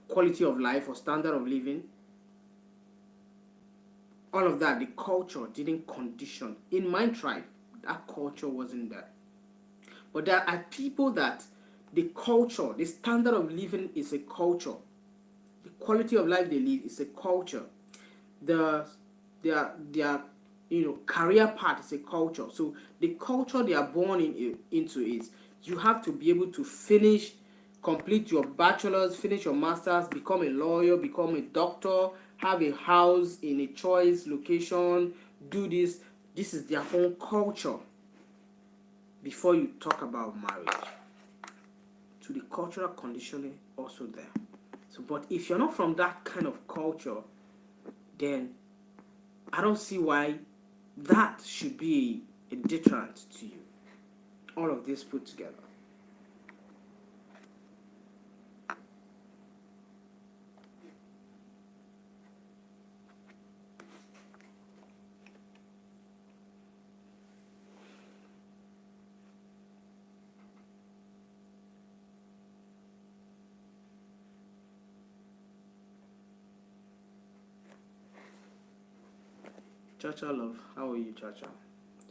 quality of life or standard of living. All of that, the culture didn't condition. In my tribe, that culture wasn't there. But there are people that the culture, the standard of living is a culture. The quality of life they live is a culture. The their career path is a culture. So the culture they are born into is you have to be able to complete your bachelor's, finish your master's, become a lawyer, become a doctor, have a house in a choice location, do this. This is their own culture before you talk about marriage. So the cultural conditioning also there. So, but if you're not from that kind of culture, then I don't see why that should be a deterrent to you. All of this put together. Chacha love, how are you, Chacha?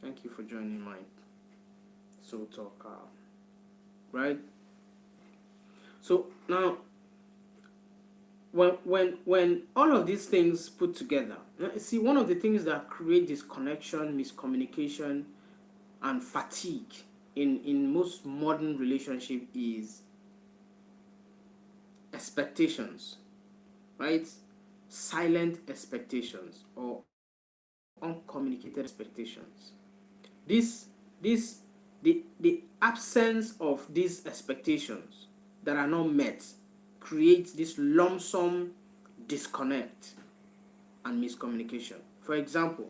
Thank you for joining my Soul Talk. Right? So now, when all of these things put together, see, one of the things that create disconnection, miscommunication, and fatigue in most modern relationship is expectations, right? Silent expectations or uncommunicated expectations. This this the absence of these expectations that are not met creates this lump sum disconnect and miscommunication. For example,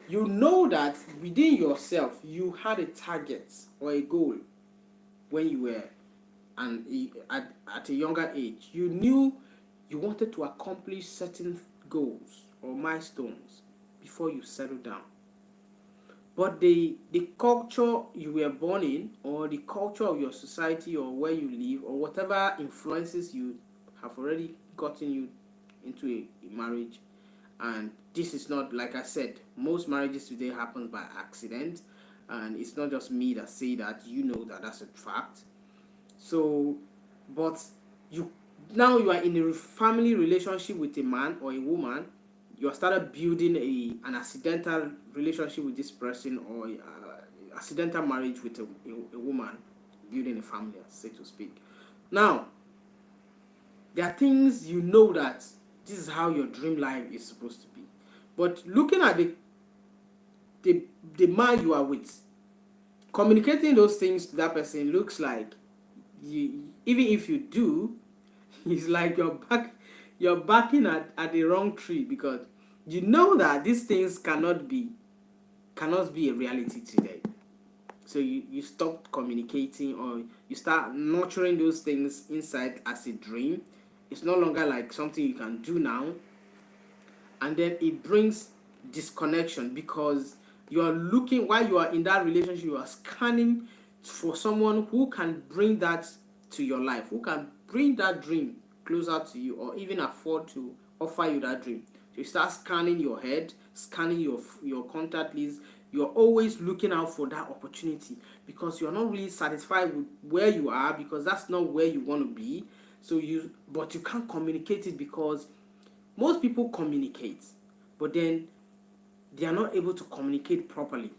you know that within yourself you had a target or a goal when you were at a younger age. You knew you wanted to accomplish certain goals or milestones before you settle down. But the culture you were born in, or the culture of your society, or where you live, or whatever influences you have already gotten you into a marriage. And this is not, like I said, most marriages today happen by accident, and it's not just me that say that, that that's a fact. So, but you now you are in a family relationship with a man or a woman. You have started building an accidental relationship with this person, or accidental marriage with a woman, building a family, so to speak. Now, there are things that this is how your dream life is supposed to be. But looking at the man you are with, communicating those things to that person looks like, even if you do, it's like you're backing at the wrong tree, because you know that these things cannot be a reality today. So you stop communicating, or you start nurturing those things inside as a dream. It's no longer like something you can do now. And then it brings disconnection, because you are looking, while you are in that relationship, you are scanning for someone who can bring that to your life, who can bring that dream closer to you, or even afford to offer you that dream. So you start scanning your head, scanning your contact list. You're always looking out for that opportunity, because you're not really satisfied with where you are, because that's not where you want to be. But you can't communicate it, because most people communicate, but then they are not able to communicate properly.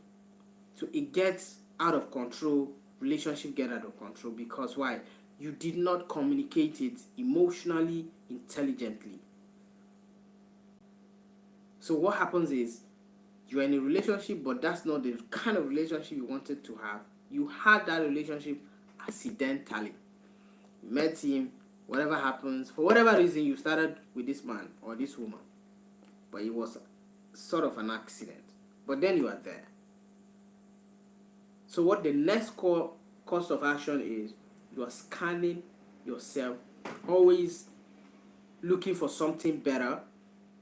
So it gets out of control, relationship get out of control, because why? You did not communicate it emotionally, intelligently. So what happens is, you're in a relationship, but that's not the kind of relationship you wanted to have. You had that relationship accidentally. You met him, whatever happens, for whatever reason, you started with this man or this woman, but it was sort of an accident. But then you are there. So what the next course of action is, you are scanning yourself, always looking for something better,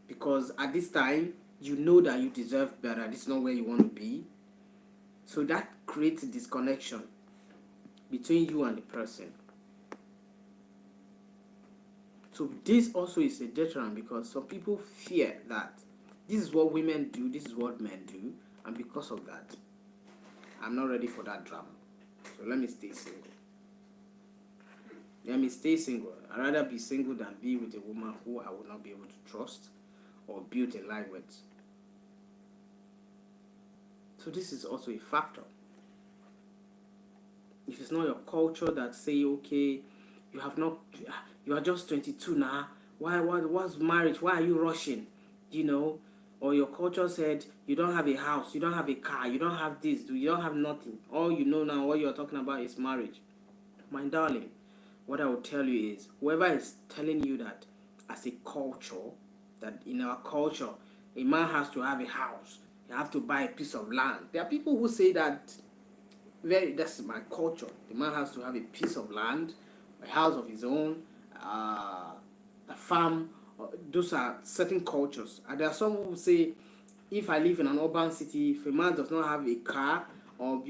because at this time you know that you deserve better. This is not where you want to be. So that creates a disconnection between you and the person. So this also is a deterrent, because some people fear that this is what women do, this is what men do, and because of that, I'm not ready for that drama. So let me stay single. Let me stay single. I'd rather be single than be with a woman who I will not be able to trust or build a life with. So this is also a factor. If it's not your culture that say, okay, you are just 22 now, what's marriage? Why are you rushing? Or your culture said you don't have a house, you don't have a car, you don't have this, you don't have nothing. All you know now, what you're talking about is marriage. My darling, what I will tell you is, whoever is telling you that as a culture, that in our culture, a man has to have a house, you have to buy a piece of land. There are people who say that, that's my culture. The man has to have a piece of land, a house of his own, a farm. Those are certain cultures. And there are some who say, if I live in an urban city, if a man does not have a car, or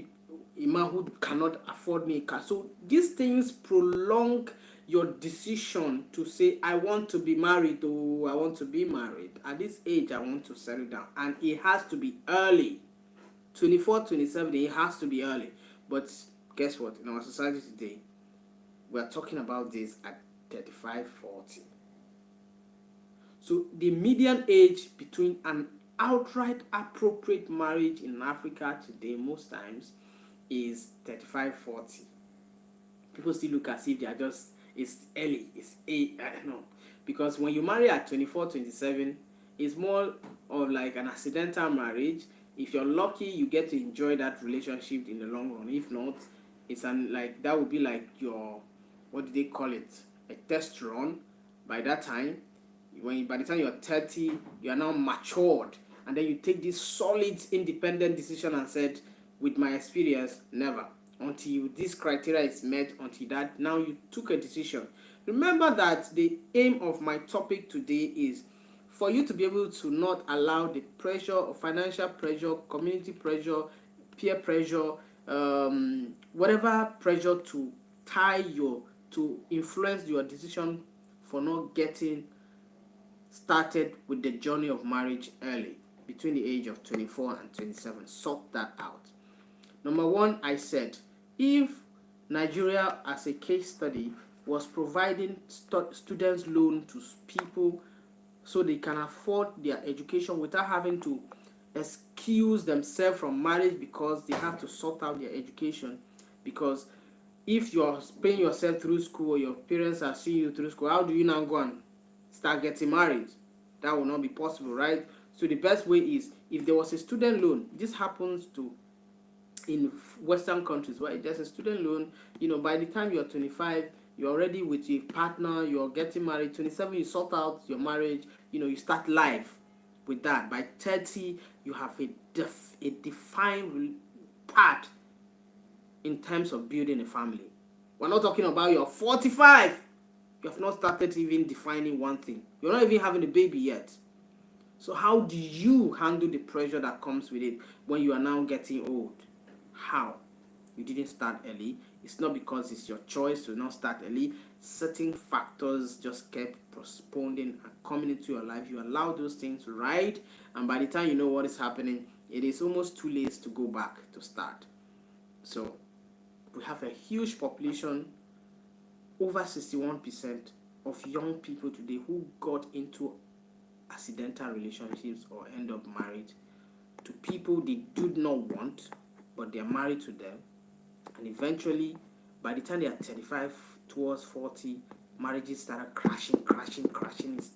a man who cannot afford me a car. So these things prolong your decision to say, I want to be married, or I want to be married. At this age, I want to settle down. And it has to be early. 24, 27, it has to be early. But guess what? In our society today, we are talking about this at 35, 40. So the median age between an outright appropriate marriage in Africa today, most times, is 35, 40. People still look as if they are just, it's early, it's no. Because when you marry at 24, 27, it's more of like an accidental marriage. If you're lucky, you get to enjoy that relationship in the long run. If not, it's like, that would be like your, what do they call it, a test run. By that time, by the time you're 30, you are now matured, and then you take this solid independent decision and said, with my experience, never, until this criteria is met, until that, now you took a decision. Remember that the aim of my topic today is for you to be able to not allow the pressure of financial pressure, community pressure, peer pressure, whatever pressure to to influence your decision for not getting started with the journey of marriage early, between the age of 24 and 27. Sort that out. Number one, I said, if Nigeria, as a case study, was providing students loan to people so they can afford their education without having to excuse themselves from marriage because they have to sort out their education. Because if you're paying yourself through school, or your parents are seeing you through school, how do you now go and start getting married? That will not be possible, right? So the best way is, if there was a student loan, this happens to in Western countries, where there's a student loan, by the time you're 25, you're already with your partner, you're getting married. 27, you sort out your marriage, you start life with that. By 30, you have a defined part in terms of building a family. We're not talking about you're 45. You have not started even defining one thing. You're not even having a baby yet. So how do you handle the pressure that comes with it when you are now getting old? How? You didn't start early. It's not because it's your choice to not start early. Certain factors just kept postponing and coming into your life. You allow those things to ride, and by the time you know what is happening, it is almost too late to go back to start. So we have a huge population over 61% of young people today who got into accidental relationships or end up married to people they do not want, but they are married to them, and eventually by the time they are 35 towards 40, marriages started crashing. It's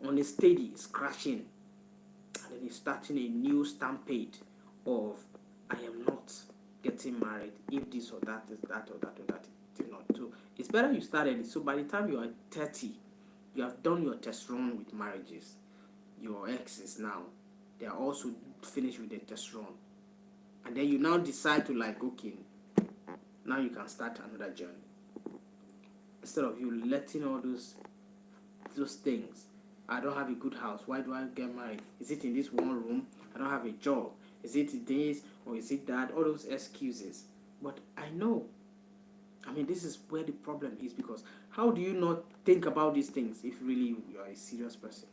on a steady, it's crashing, and then it's starting a new stampede of I am not getting married if this or that is that or that or that is not. So it's better you start early. So by the time you are 30, you have done your test run with marriages. Your exes now, they are also finished with their test run, and then you now decide to like, okay, now you can start another journey, instead of you letting all those things. I don't have a good house, why do I get married? Is it in this one room? I don't have a job. Is it this or is it that? All those excuses. But I know, I mean, this is where the problem is, because how do you not think about these things if really you are a serious person?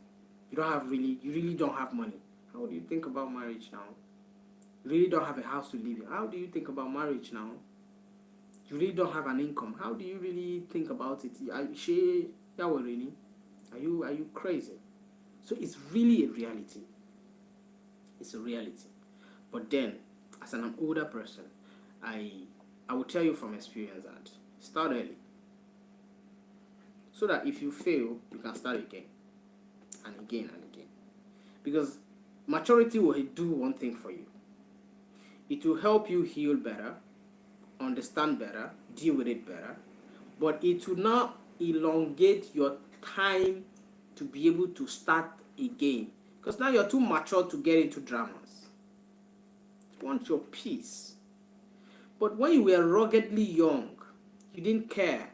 You really don't have money. How do you think about marriage now? You really don't have a house to live in. How do you think about marriage now? You really don't have an income. How do you really think about it? Are you crazy? So it's really a reality. It's a reality. But then, as an older person, I will tell you from experience that start early, so that if you fail, you can start again and again and again. Because maturity will do one thing for you. It will help you heal better, understand better, deal with it better, but it will not elongate your time to be able to start again, because now you're too mature to get into dramas. You want your peace. But when you were ruggedly young, you didn't care.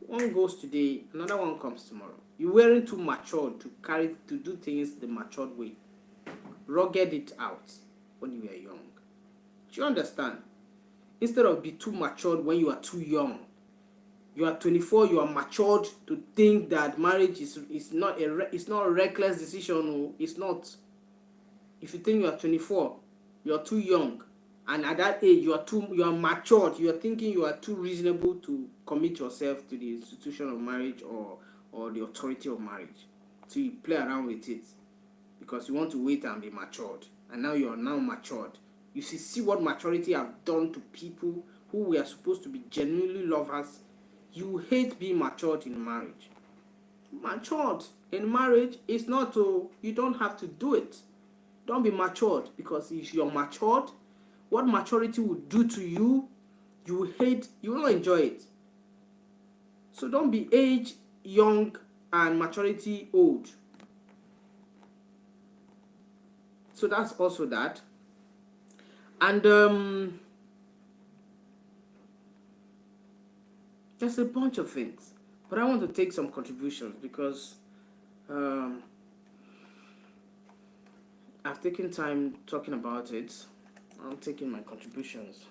One goes today, another one comes tomorrow. You weren't too mature to do things the matured way. Rugged it out when you were young. Do you understand? Instead of be too matured when you are too young. You are 24, you are matured to think that marriage is not a reckless decision. No, it's not. If you think you are 24, you are too young, and at that age you are matured, you are thinking you are too reasonable to commit yourself to the institution of marriage or the authority of marriage. So you play around with it because you want to wait and be matured, and now you are now matured. You see what maturity have done to people who were supposed to be genuinely lovers. You hate being matured in marriage. Matured in marriage is not to, you don't have to do it. Don't be matured, because if you're matured, what maturity will do to you, you will hate, you will not enjoy it. So don't be age young and maturity old. So that's also that. And there's a bunch of things, but I want to take some contributions because I've taken time talking about it. I'm taking my contributions,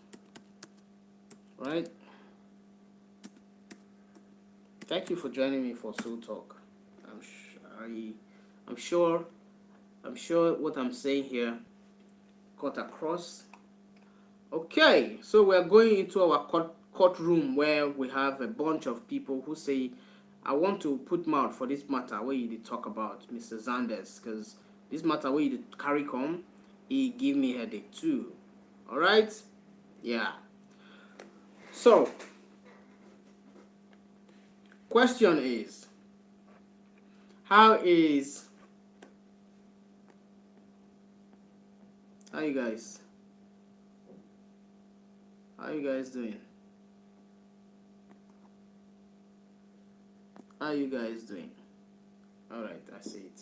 right? Thank you for joining me for Soul Talk. I'm sure what I'm saying here got across. Okay, so we're going into our courtroom where we have a bunch of people who say, I want to put mouth for this matter where you did talk about Mr. Zanders, because this matter where you did carry come, he give me headache too. Alright? Yeah. So, question is, how you guys? How you guys doing? How you guys doing? Alright, I see it.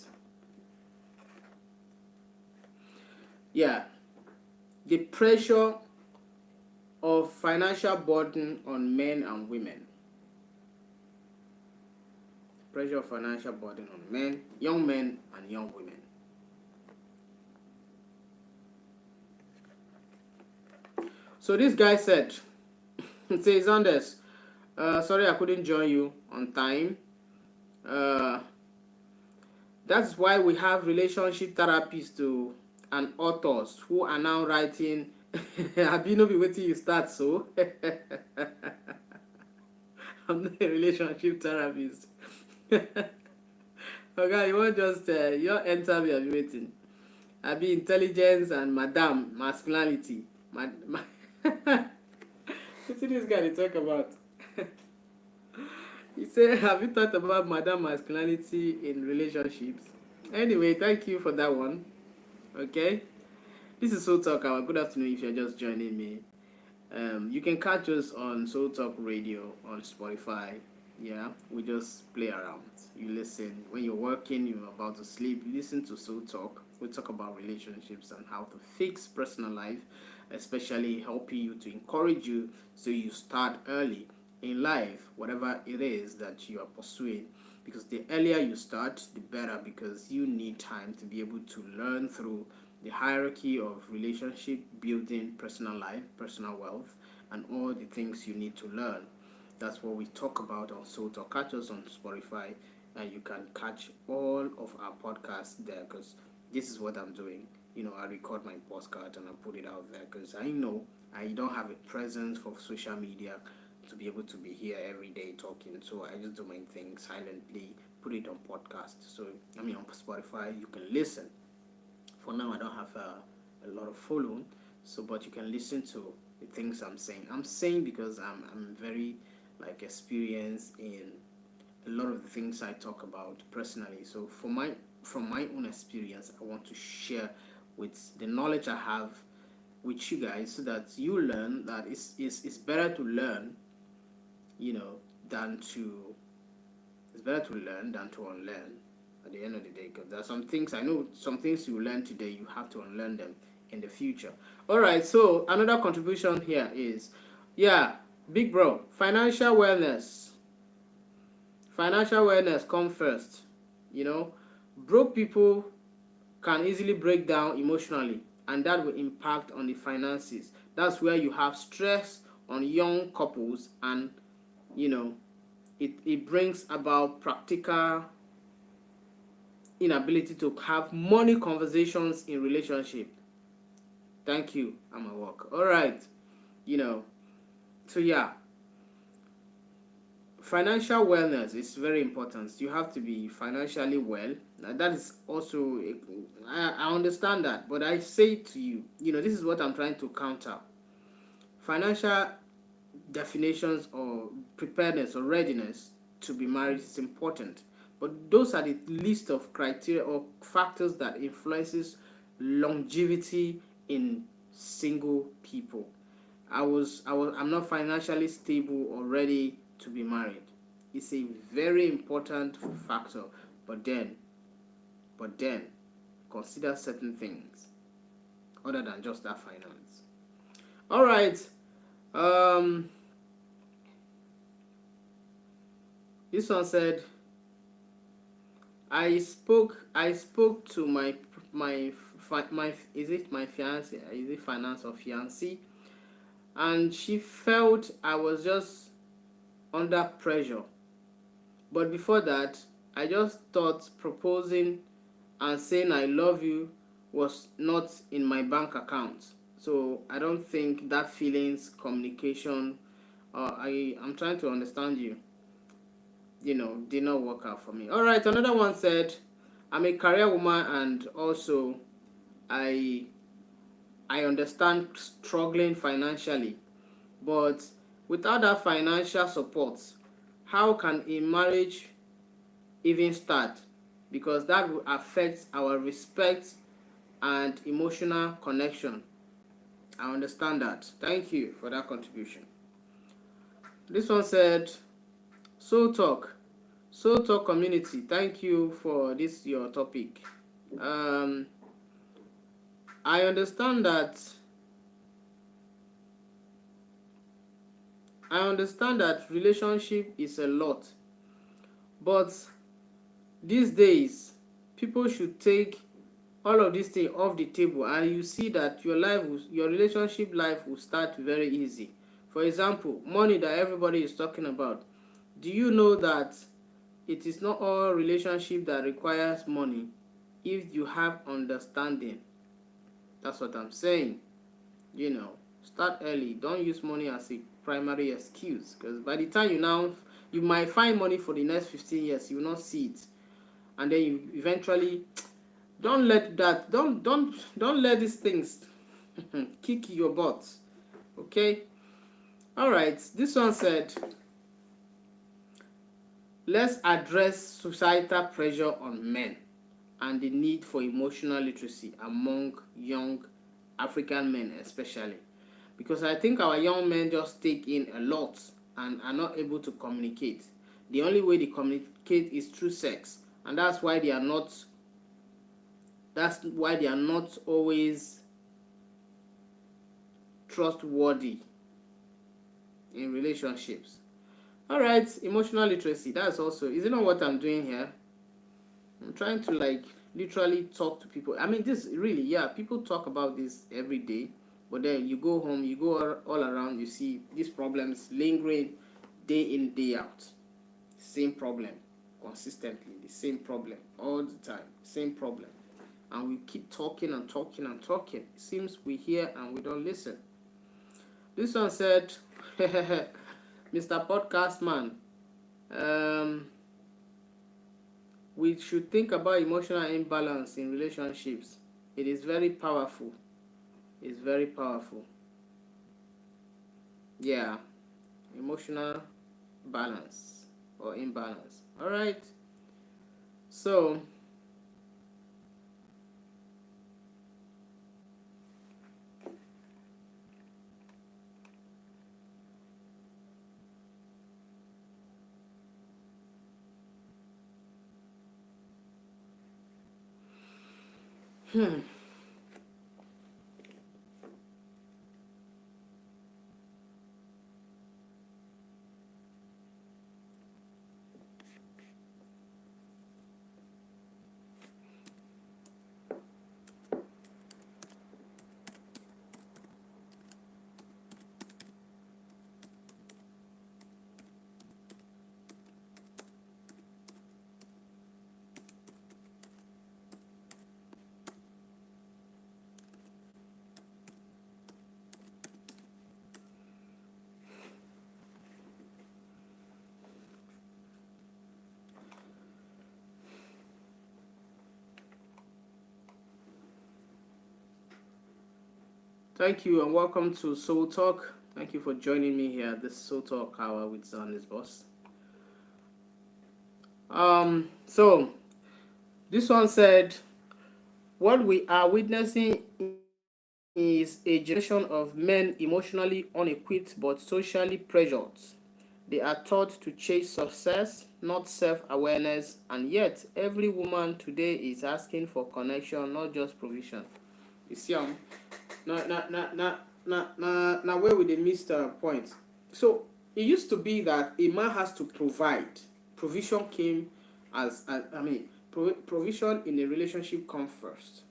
Yeah. The pressure of financial burden on men and women. Pressure of financial burden on men, young men and young women. So this guy said, says Anders, sorry I couldn't join you on time. That's why we have relationship therapists and authors who are now writing. Have you not been waiting you start so? I'm not a relationship therapist. Okay, you want just you want enter me, I'll be waiting. I be intelligence and madam masculinity. You see this guy they talk about. He said, have you thought about madam masculinity in relationships? Anyway, thank you for that one. Okay. This is Soul Talk Hour. Good afternoon if you're just joining me. You can catch us on Soul Talk Radio on Spotify. Yeah, we just play around. You listen when you're working, you're about to sleep. You listen to Soul Talk. We talk about relationships and how to fix personal life, especially helping you to encourage you so you start early in life, whatever it is that you are pursuing. Because the earlier you start, the better. Because you need time to be able to learn through the hierarchy of relationship building, personal life, personal wealth, and all the things you need to learn. That's what we talk about on Soul Talk. Catch us on Spotify, and you can catch all of our podcasts there because this is what I'm doing. I record my podcast and I put it out there because I know I don't have a presence for social media to be able to be here every day talking. So I just do my thing silently, put it on podcast. So, on Spotify, you can listen. For now, I don't have a lot of following, so but you can listen to the things I'm saying. I'm saying because I'm very experienced in a lot of the things I talk about personally. So from my own experience, I want to share with the knowledge I have with you guys so that you learn that it's better to learn, than to it's better to learn than to unlearn at the end of the day, because there are some things I know, some things you learn today, you have to unlearn them in the future. All right, so another contribution here is, yeah, big bro, financial wellness. Financial wellness come first. Broke people can easily break down emotionally, and that will impact on the finances. That's where you have stress on young couples, and it brings about practical inability to have money conversations in relationship. Thank you. I'm at work. All right. So yeah, financial wellness is very important. You have to be financially well. Now, that is also I understand that, but I say to you, this is what I'm trying to counter. Financial definitions or preparedness or readiness to be married is important, but those are the list of criteria or factors that influences longevity in single people. I'm not financially stable or ready to be married. It's a very important factor, but then consider certain things other than just that finance. All right. This one said, I spoke to my is it my fiance? Is it finance or fiancé? And she felt I was just under pressure. But before that, I just thought proposing and saying I love you was not in my bank account. So I don't think that feelings, communication, I'm trying to understand you, did not work out for me. All right, another one said, I'm a career woman and also I understand struggling financially, but without that financial support, how can a marriage even start? Because that will affect our respect and emotional connection. I understand that. Thank you for that contribution. This one said, Soul Talk community, thank you for this your topic. I understand that relationship is a lot, but these days people should take all of these things off the table, and you see that your relationship life will start very easy. For example, money that everybody is talking about. Do you know that it is not all relationship that requires money if you have understanding? That's what I'm saying. Start early. Don't use money as a primary excuse, because by the time you now You might find money for the next 15 years, you will not see it, and then you eventually don't let that don't let these things kick your butt. Okay. All right, this one said, let's address societal pressure on men and the need for emotional literacy among young African men especially, because I think our young men just take in a lot and are not able to communicate. The only way they communicate is through sex, and that's why they are not always trustworthy in relationships. All right, emotional literacy, that's also, is it not what I'm doing here? I'm trying to like literally talk to people. I mean, this really, yeah, people talk about this every day, but then you go home, you go all around, you see these problems lingering day in, day out. Same problem, consistently, the same problem, all the time, same problem. And we keep talking and talking and talking. It seems we hear and we don't listen. This one said, Mr. Podcast Man, we should think about emotional imbalance in relationships. It is very powerful. It's very powerful. Yeah, emotional balance or imbalance. All right. So, thank you and welcome to Soul Talk. Thank you for joining me here at this Soul Talk hour with Zan's boss. So this one said, what we are witnessing is a generation of men emotionally unequipped but socially pressured. They are taught to chase success, not self-awareness, and yet every woman today is asking for connection, not just provision. You see, now where we they missed point. So it used to be that a man has to provide. Provision came provision in a relationship comes first.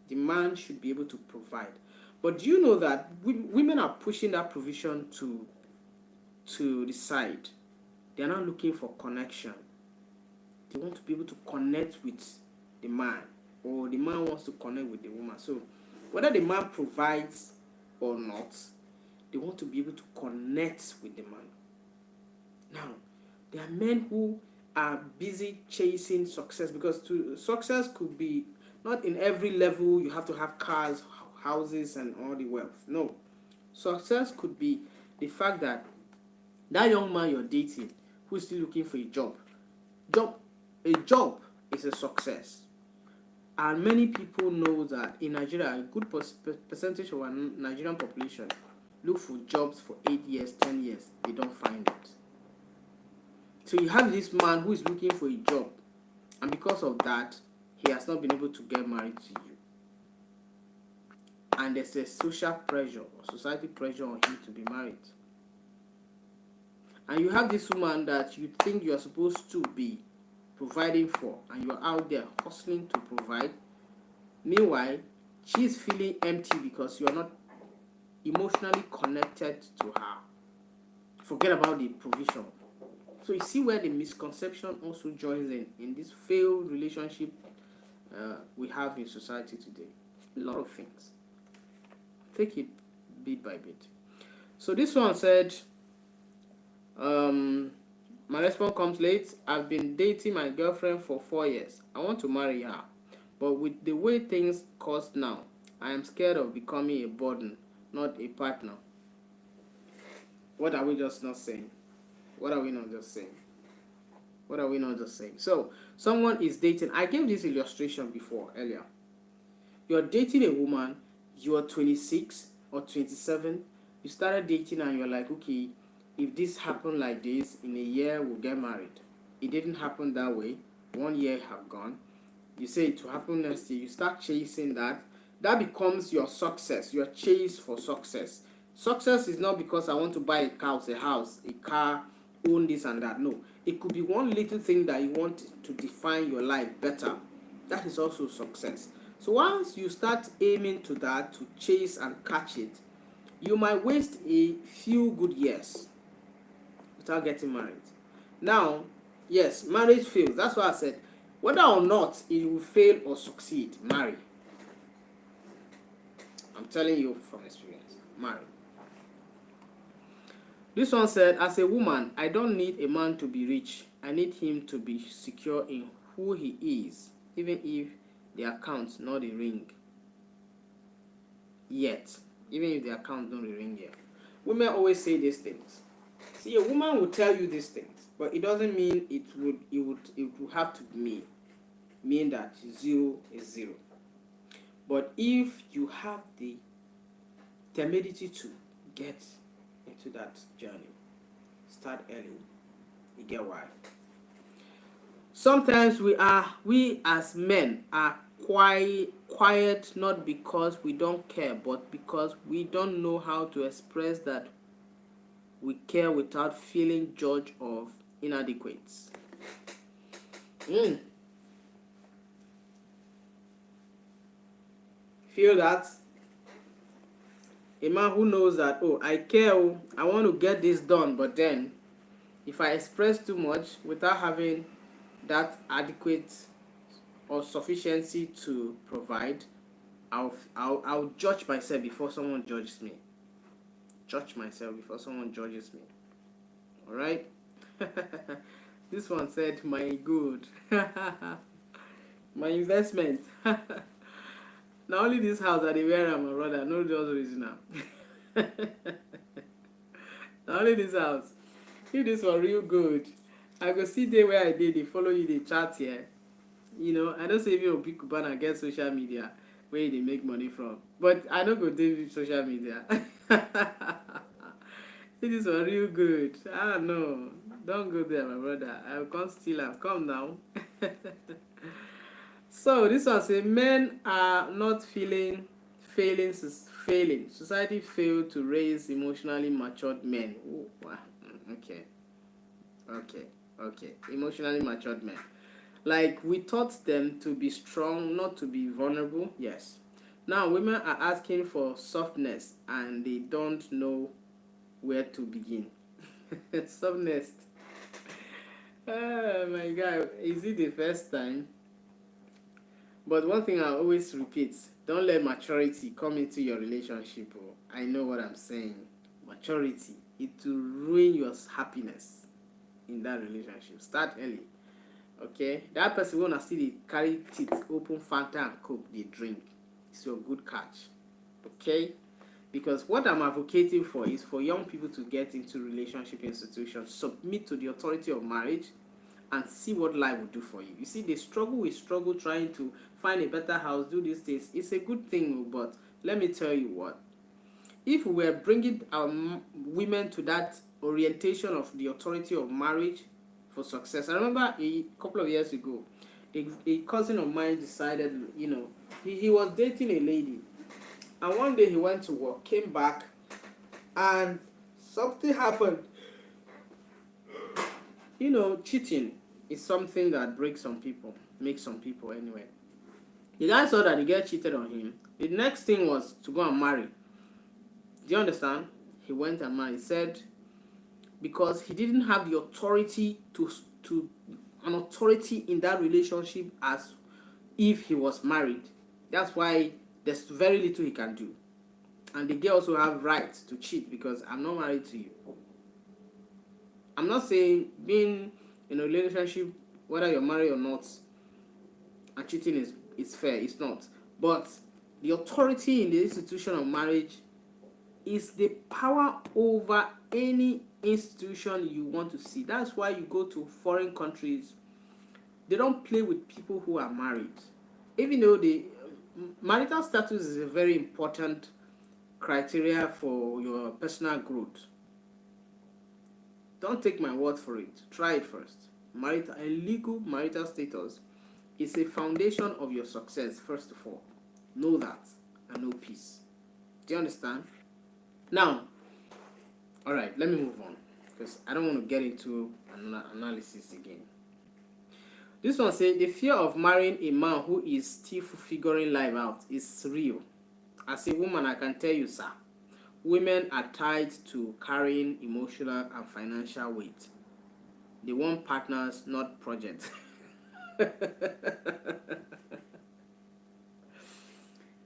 The man should be able to provide. But do you know that women are pushing that provision to the side? They are not looking for connection. They want to be able to connect with the man, or the man wants to connect with the woman. So whether the man provides or not, they want to be able to connect with the man. Now, there are men who are busy chasing success, because success could be not in every level. You have to have cars, houses, and all the wealth. No, success could be the fact that young man you're dating who is still looking for a job is a success. And many people know that in Nigeria, a good percentage of our Nigerian population look for jobs for 8 years, 10 years. They don't find it. So you have this man who is looking for a job, and because of that, he has not been able to get married to you. And there's a social pressure or society pressure on him to be married. And you have this woman that you think you are supposed to be providing for, and you're out there hustling to provide. Meanwhile, she's feeling empty because you are not emotionally connected to her. Forget about the provision. So you see where the misconception also joins in this failed relationship we have in society today. A lot of things. Take it bit by bit. So this one said, My response comes late. I've been dating my girlfriend for 4 years. I want to marry her. But with the way things cost now, I am scared of becoming a burden, not a partner. What are we just not saying? What are we not just saying? What are we not just saying? So, someone is dating. I gave this illustration before earlier. You're dating a woman, you're 26 or 27, you started dating and you're like, okay, if this happened like this, in a year we'll get married. It didn't happen that way. 1 year have gone. You say it will happen next year. You start chasing that. That becomes your success, your chase for success. Success is not because I want to buy a house, a car, own this and that. No. It could be one little thing that you want to define your life better. That is also success. So once you start aiming to that, to chase and catch it, you might waste a few good years without getting married. Now, yes, marriage fails. That's why I said, whether or not it will fail or succeed, marry. I'm telling you from experience, marry. This one said, as a woman, I don't need a man to be rich. I need him to be secure in who he is, even if the account not a ring yet. Even if the account not a ring yet. Women always say these things. See, a woman will tell you these things, but it doesn't mean it would have to mean that 0 is 0. But if you have the timidity to get into that journey, start early. You get why? Sometimes we as men are quiet not because we don't care, but because we don't know how to express that we care without feeling judged or inadequate. Feel that? A man who knows that, oh, I care, I want to get this done, but then if I express too much without having that adequate or sufficiency to provide, I'll judge myself before someone judges me. Judge myself before someone judges me. All right. This one said, my good. My investment. Now only this house that they wear my brother, no just reason now. Now only this house. If this was real good, I go see day where I did, they follow you, they chat here. You know, I don't say if you're a big Cubana get social media where they make money from. But I don't go do social media. If this was real good. Ah no. Don't go there, my brother. I'll come steal and come now. So this one say men are not failing. Society failed to raise emotionally matured men. Ooh, wow. Okay. Emotionally matured men. Like we taught them to be strong, not to be vulnerable. Yes. Now women are asking for softness and they don't know where to begin. Softness. Oh my God. Is it the first time? But one thing I always repeat, don't let maturity come into your relationship. Oh. I know what I'm saying. Maturity, it will ruin your happiness in that relationship. Start early. Okay? That person wanna see the carry teeth, open Fanta and Coke, they drink. It's your good catch. Okay? Because what I'm advocating for is for young people to get into relationship institutions, submit to the authority of marriage, and see what life will do for you. You see, we struggle trying to find a better house, do these things. It's a good thing, but let me tell you what. If we were bringing our women to that orientation of the authority of marriage for success. I remember a couple of years ago, a cousin of mine decided, he was dating a lady. And one day he went to work, came back, and something happened. Cheating is something that breaks some people, makes some people anyway. The guy saw that the girl cheated on him. The next thing was to go and marry. Do you understand? He went and married. He said because he didn't have the authority to an authority in that relationship as if he was married. That's why there's very little he can do. And the girl also have rights to cheat because I'm not married to you. I'm not saying being in a relationship, whether you're married or not, and cheating is fair. It's not. But the authority in the institution of marriage is the power over any institution you want to see. That's why you go to foreign countries. They don't play with people who are married. Even though the marital status is a very important criteria for your personal growth. Don't take my word for it. Try it first. A legal marital status is a foundation of your success, first of all. Know that and know peace. Do you understand? Now, all right, let me move on because I don't want to get into analysis again. This one says the fear of marrying a man who is still figuring life out is real. As a woman, I can tell you, sir, women are tied to carrying emotional and financial weight. They want partners, not projects.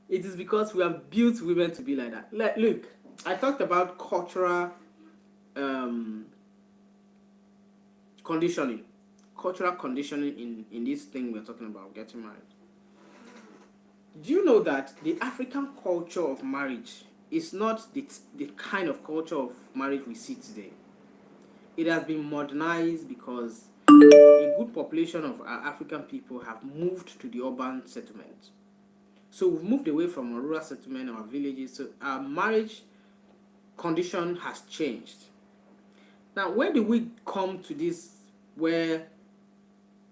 It is because we have built women to be like that. Look, I talked about cultural conditioning. Cultural conditioning in this thing we're talking about, getting married. Do you know that the African culture of marriage is not the kind of culture of marriage we see today? It has been modernized because a good population of our African people have moved to the urban settlement. So we've moved away from a rural settlement, our villages, so our marriage condition has changed. Now, when do we come to this where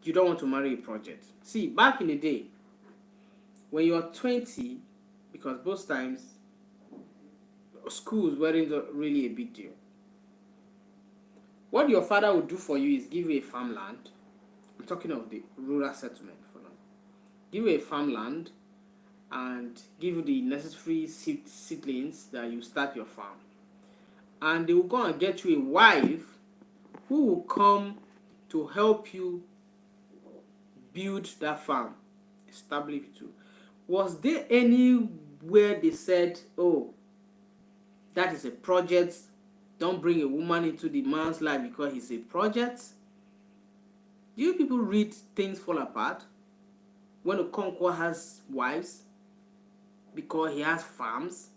you don't want to marry a project? See, back in the day, when you're 20, because both times schools weren't really a big deal, what your father would do for you is give you a farmland. I'm talking of the rural settlement for now. Give you a farmland and give you the necessary seedlings that you start your farm. And they will go and get you a wife who will come to help you build that farm, establish it too. Was there anywhere they said, oh, that is a project, don't bring a woman into the man's life because he's a project? Do you people read things fall apart? When Okonkwo has wives because he has farms,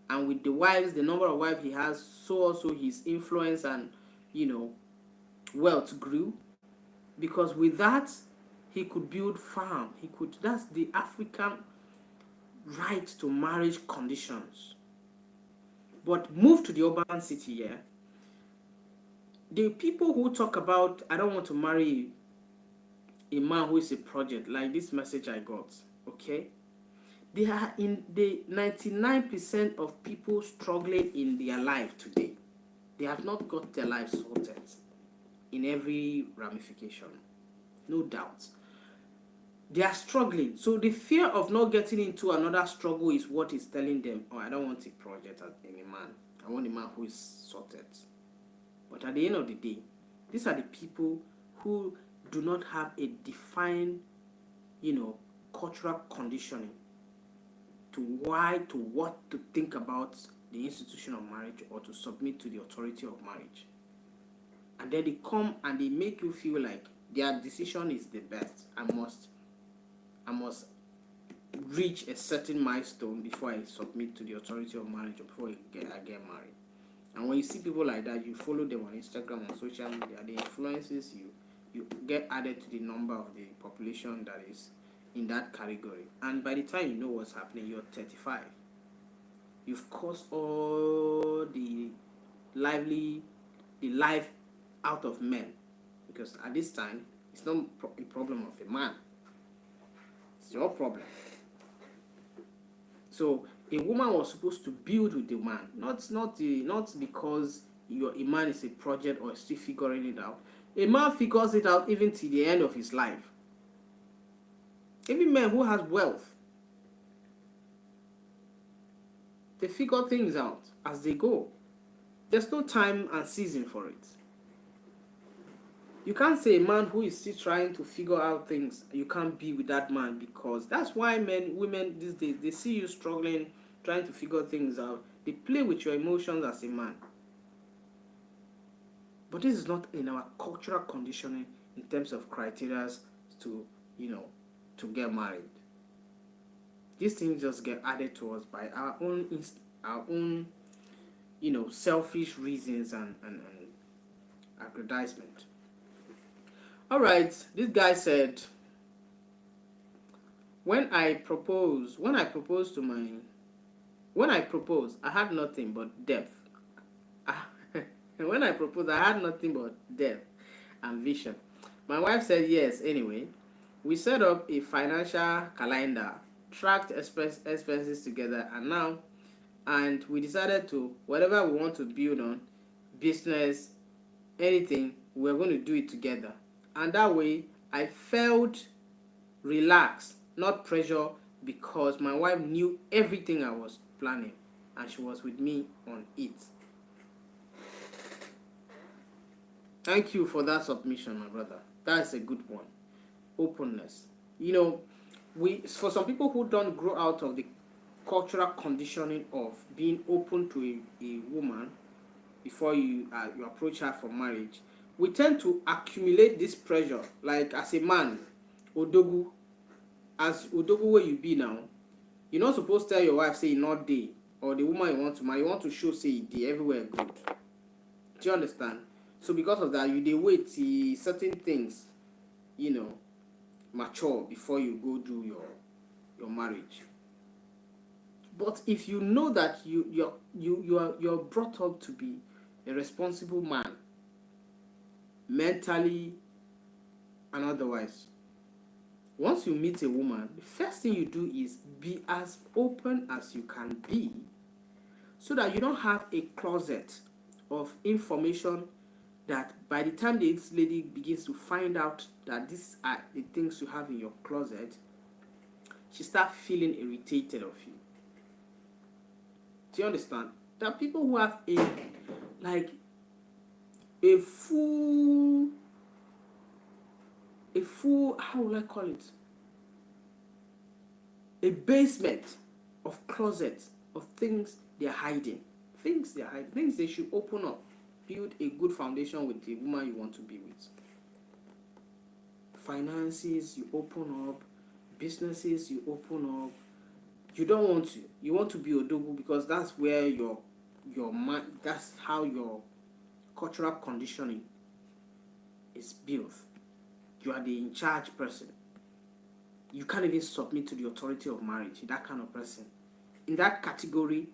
and with the wives, the number of wives he has, so also his influence and wealth grew, because with that he could build farm. That's the African right to marriage conditions. But move to the urban city here. The people who talk about, I don't want to marry a man who is a project, like this message I got, okay? They are in the 99% of people struggling in their life today. They have not got their life sorted in every ramification, no doubt. They are struggling. So the fear of not getting into another struggle is what is telling them, oh, I don't want a project in a man. I want a man who is sorted. But at the end of the day, these are the people who do not have a defined, cultural conditioning to what to think about the institution of marriage or to submit to the authority of marriage. And then they come and they make you feel like their decision is the best. I must reach a certain milestone before I submit to the authority of marriage or before I get married. And when you see people like that, you follow them on Instagram, on social media, the influences you get added to the number of the population that is in that category. And by the time you know what's happening, you're 35. You've caused all the life out of men, because at this time it's not a problem of a man, it's your problem. So a woman was supposed to build with a man, not because a man is a project or still figuring it out. A man figures it out even till the end of his life. Even men who has wealth, they figure things out as they go. There's no time and season for it. You can't say a man who is still trying to figure out things, you can't be with that man, because that's why women these days, they see you struggling, trying to figure things out. They play with your emotions as a man. But this is not in our cultural conditioning in terms of criteria to, to get married. These things just get added to us by our own, selfish reasons and aggrandizement. All right, this guy said, when I proposed to my when I proposed, I had nothing but depth. When I proposed, I had nothing but depth and vision. My wife said yes anyway. We set up a financial calendar, tracked expenses together, and we decided to, whatever we want to build on, business, anything, we're going to do it together. And that way, I felt relaxed, not pressure, because my wife knew everything I was planning and she was with me on it. Thank you for that submission, my brother. That's a good one. Openness. For some people who don't grow out of the cultural conditioning of being open to a woman before you approach her for marriage, we tend to accumulate this pressure. Like as a man, odogu, where you be now, you're not supposed to tell your wife say not day, or the woman you want to marry, you want to show say day everywhere good. Do you understand? So because of that, you wait till certain things, mature before you go do your marriage. But if you know that you're brought up to be a responsible man, mentally and otherwise, once you meet a woman, the first thing you do is be as open as you can be, so that you don't have a closet of information that by the time this lady begins to find out that these are the things you have in your closet, she starts feeling irritated of you. Do you understand? There are people who have a full, how will I call it? A basement of closets of things they're hiding. Things they should open up. Build a good foundation with the woman you want to be with. Finances, you open up. Businesses, you open up. You don't want to. You want to be odogu because that's where your mind, that's how your cultural conditioning is built. You are the in charge person. You can't even submit to the authority of marriage. That kind of person. In that category,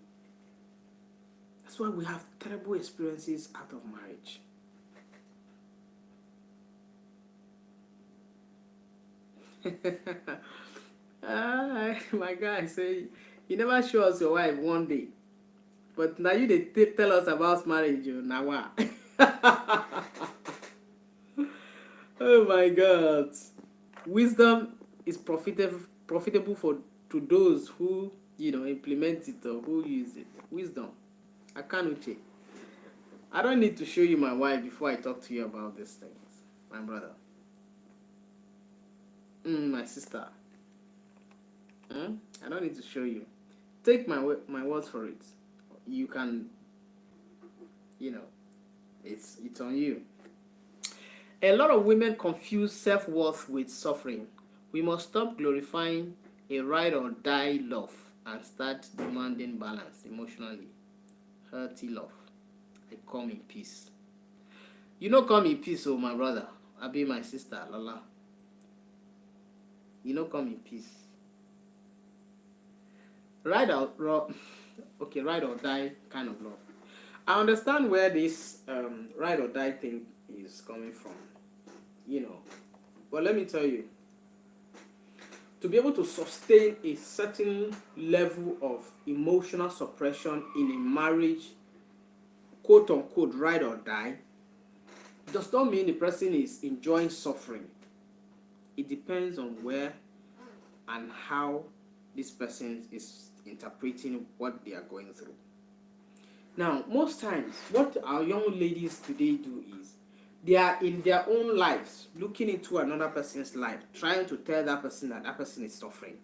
that's why we have terrible experiences out of marriage. My guy say, you never show us your wife one day. But now you they tell us about marriage, now. Oh my God. Wisdom is profitable to those who implement it or who use it. Wisdom. I can't. I don't need to show you my wife before I talk to you about these things, my brother. My sister. I don't need to show you. Take my words for it. You can, it's on you. A lot of women confuse self-worth with suffering. We must stop glorifying a ride or die love and start demanding balance emotionally. Healthy love. I come in peace. You know come in peace, oh my brother. I be my sister, Lola. You know come in peace. Ride or die kind of love. I understand where this ride or die thing is coming from. But let me tell you, to be able to sustain a certain level of emotional suppression in a marriage, quote unquote, ride or die, does not mean the person is enjoying suffering. It depends on where and how this person is interpreting what they are going through. Now, most times, what our young ladies today do is they are in their own lives looking into another person's life, trying to tell that person that person is suffering,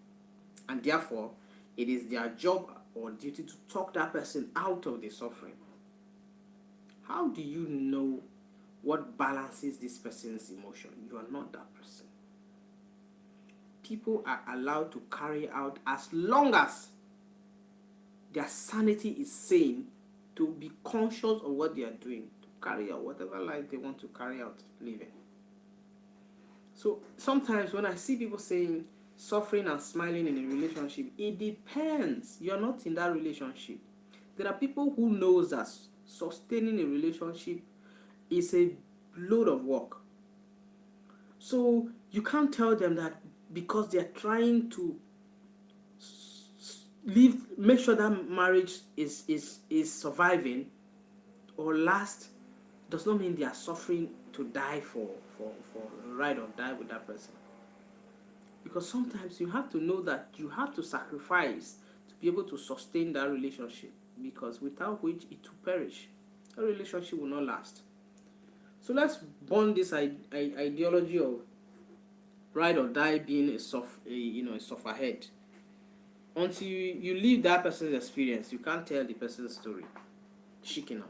and therefore it is their job or duty to talk that person out of the suffering. How do you know what balances this person's emotion. You are not that person. People are allowed to carry out as long as their sanity is sane, to be conscious of what they are doing, to carry out whatever life they want to carry out living. So sometimes when I see people saying suffering and smiling in a relationship, it depends. You're not in that relationship. There are people who knows that sustaining a relationship is a load of work. So you can't tell them that because they're trying to make sure that marriage is surviving or last, does not mean they are suffering to die for ride or die with that person. Because sometimes you have to know that you have to sacrifice to be able to sustain that relationship, because without which it will perish. A relationship will not last. So let's burn this ideology of ride or die being a sufferhead. Until you live that person's experience, you can't tell the person's story. Chicken up.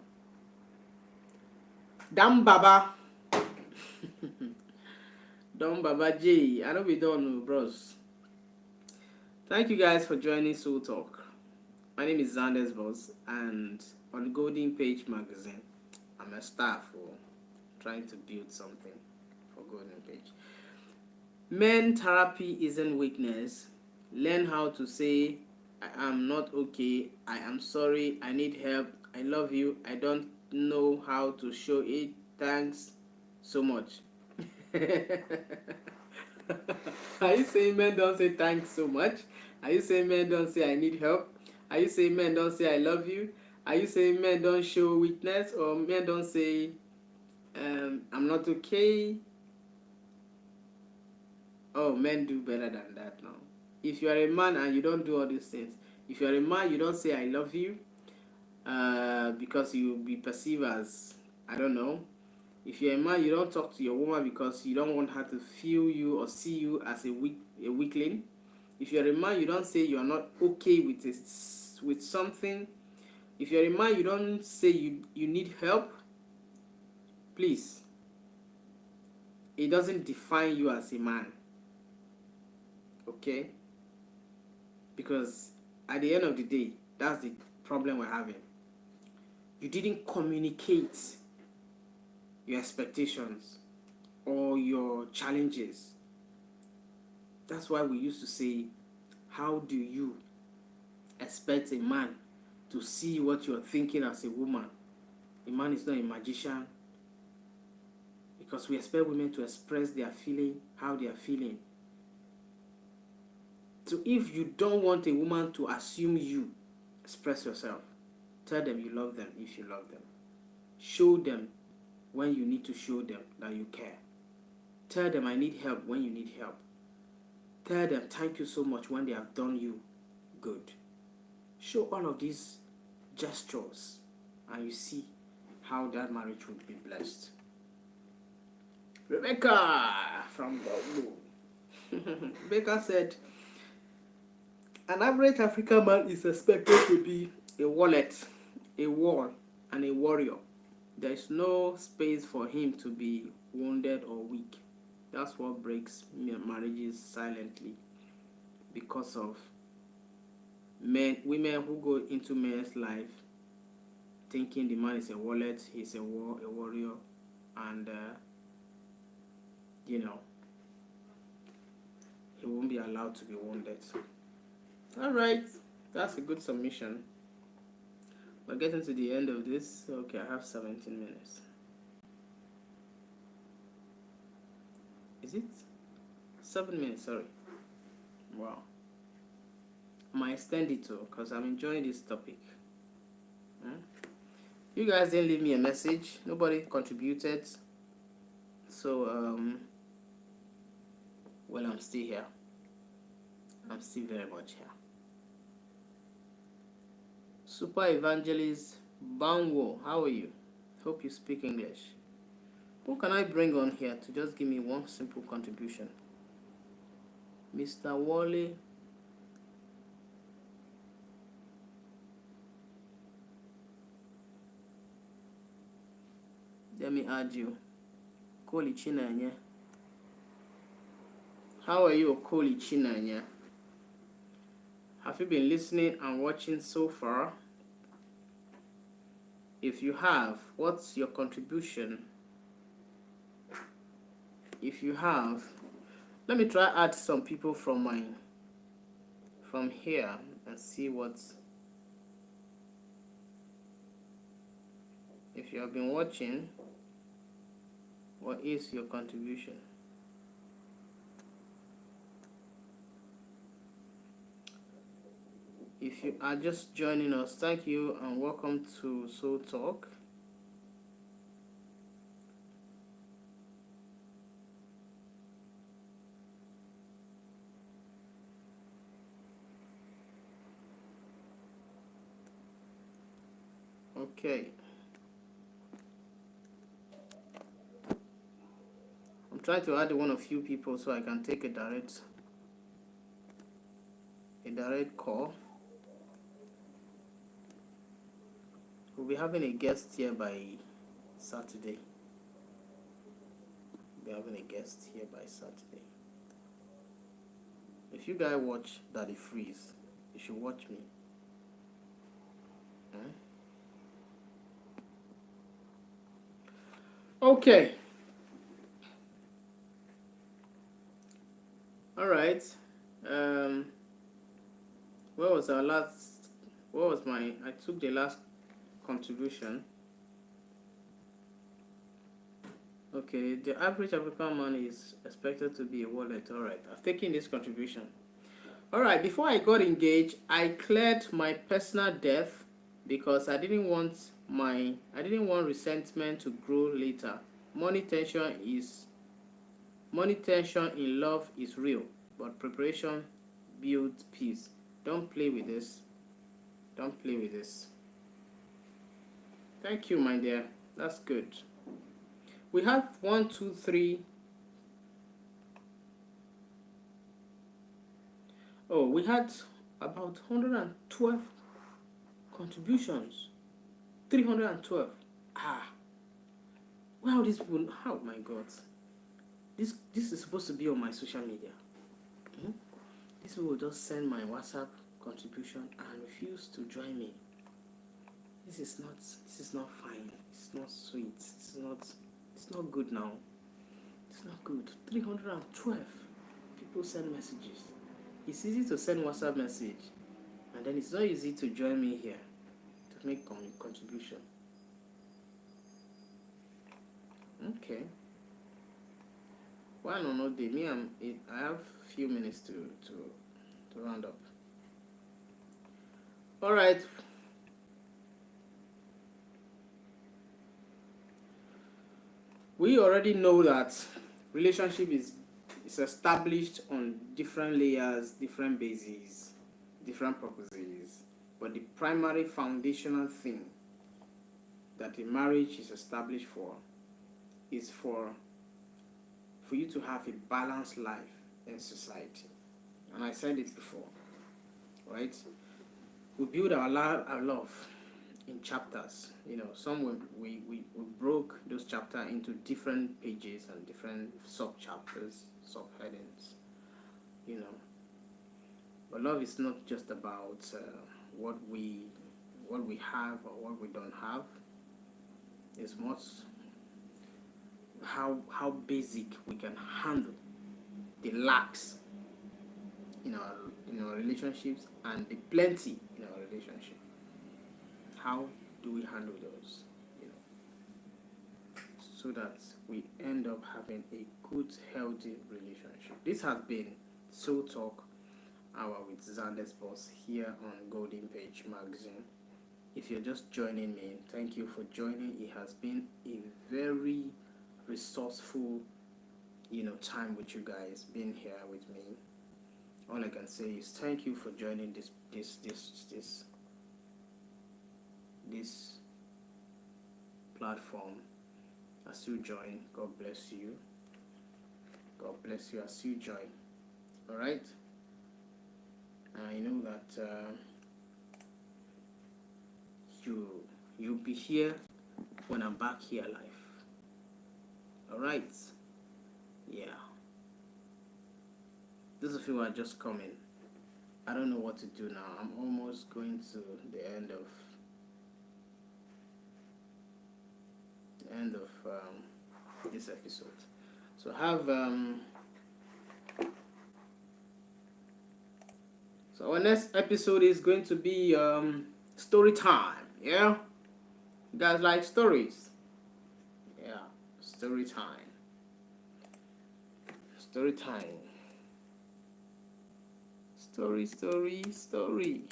Damn Baba. Don Baba J. I know we don't, bros. Thank you guys for joining Soul Talk. My name is Xander's Boss, and on Golden Page Magazine, I'm a star for trying to build something for Golden Page. Men therapy isn't weakness. Learn how to say, I am not okay, I am sorry, I need help, I love you, I don't know how to show it, thanks so much. Are you saying men don't say thanks so much? Are you saying men don't say I need help? Are you saying men don't say I love you? Are you saying men don't show weakness? Or men don't say I'm not okay? Oh, men do better than that now. If you are a man and you don't do all these things, if you are a man, you don't say I love you because you will be perceived as, I don't know. If you're a man, you don't talk to your woman because you don't want her to feel you or see you as a weakling. If you're a man, you don't say you're not okay with something. If you're a man, you don't say you need help. Please. It doesn't define you as a man. Okay? Because at the end of the day, that's the problem we're having. You didn't communicate your expectations or your challenges. That's why we used to say, how do you expect a man to see what you're thinking as a woman? A man is not a magician, because we expect women to express their feeling, how they are feeling. So if you don't want a woman to assume you, express yourself. Tell them you love them if you love them. Show them when you need to show them that you care. Tell them I need help when you need help. Tell them thank you so much when they have done you good. Show all of these gestures and you see how that marriage would be blessed. Rebecca from Bordeaux. Rebecca said, an average African man is expected to be a wallet, a wall, and a warrior. There is no space for him to be wounded or weak. That's what breaks marriages silently, because of women who go into men's life thinking the man is a wallet, he's a warrior, and he won't be allowed to be wounded. All right, that's a good submission. We're getting to the end of this. Okay, I have 17 minutes. Is it? 7 minutes, sorry. Wow. I might extend it too, because I'm enjoying this topic. You guys didn't leave me a message. Nobody contributed. So, well, I'm still here. I'm still very much here. Super Evangelist Bangwo, how are you? Hope you speak English. Who can I bring on here to just give me one simple contribution? Mr. Wally. Let me add you. Okoli Chinanya. How are you, Okoli Chinanya? Have you been listening and watching so far? If you have, what's your contribution? If you have, let me try add some people from here and see what's. If you have been watching, what is your contribution? If you are just joining us, thank you and welcome to Soul Talk. Okay. I'm trying to add one of few people so I can take a direct call. We'll be having a guest here by Saturday. If you guys watch Daddy Freeze, you should watch me. Okay. All right. What was our last? What was my? I took the last contribution. Okay, the average African man is expected to be a wallet. All right, I've taken this contribution. All right, before I got engaged, I cleared my personal debt because I didn't want resentment to grow later. Money tension in love is real, but preparation builds peace. Don't play with this. Don't play with this. Thank you, my dear. That's good. We have 1, 2, 3. Oh, we had about 112 contributions. 312. Wow, these people. Oh my God. This is supposed to be on my social media. These people just send my WhatsApp contribution and refuse to join me. This is not fine. It's not sweet. It's not good now. It's not good. 312 people send messages. It's easy to send WhatsApp message, and then it's not easy to join me here to make contribution. Okay. Why not day? I have a few minutes to round up. All right. We already know that relationship is established on different layers, different bases, different purposes. But the primary foundational thing that a marriage is established for is for you to have a balanced life in society. And I said it before, right? We build our love in chapters. Some we broke those chapters into different pages and different sub-chapters, subheadings. But love is not just about what we have or what we don't have. It's much how basic we can handle the lacks in our relationships and the plenty in our relationship. How do we handle those? So that we end up having a good, healthy relationship. This has been Soul Talk Hour with Zandes Boss here on Golden Page Magazine. If you're just joining me, thank you for joining. It has been a very resourceful, time with you guys, being here with me. All I can say is thank you for joining this platform. As you join, God bless you. God bless you as you join. All right. I know that you'll be here when I'm back here live. All right. Yeah. Those of you who are just coming, I don't know what to do now. I'm almost going to the end of this episode. So have so our next episode is going to be story time. Yeah, you guys like stories? Yeah, story time. Story time. Story, story, story.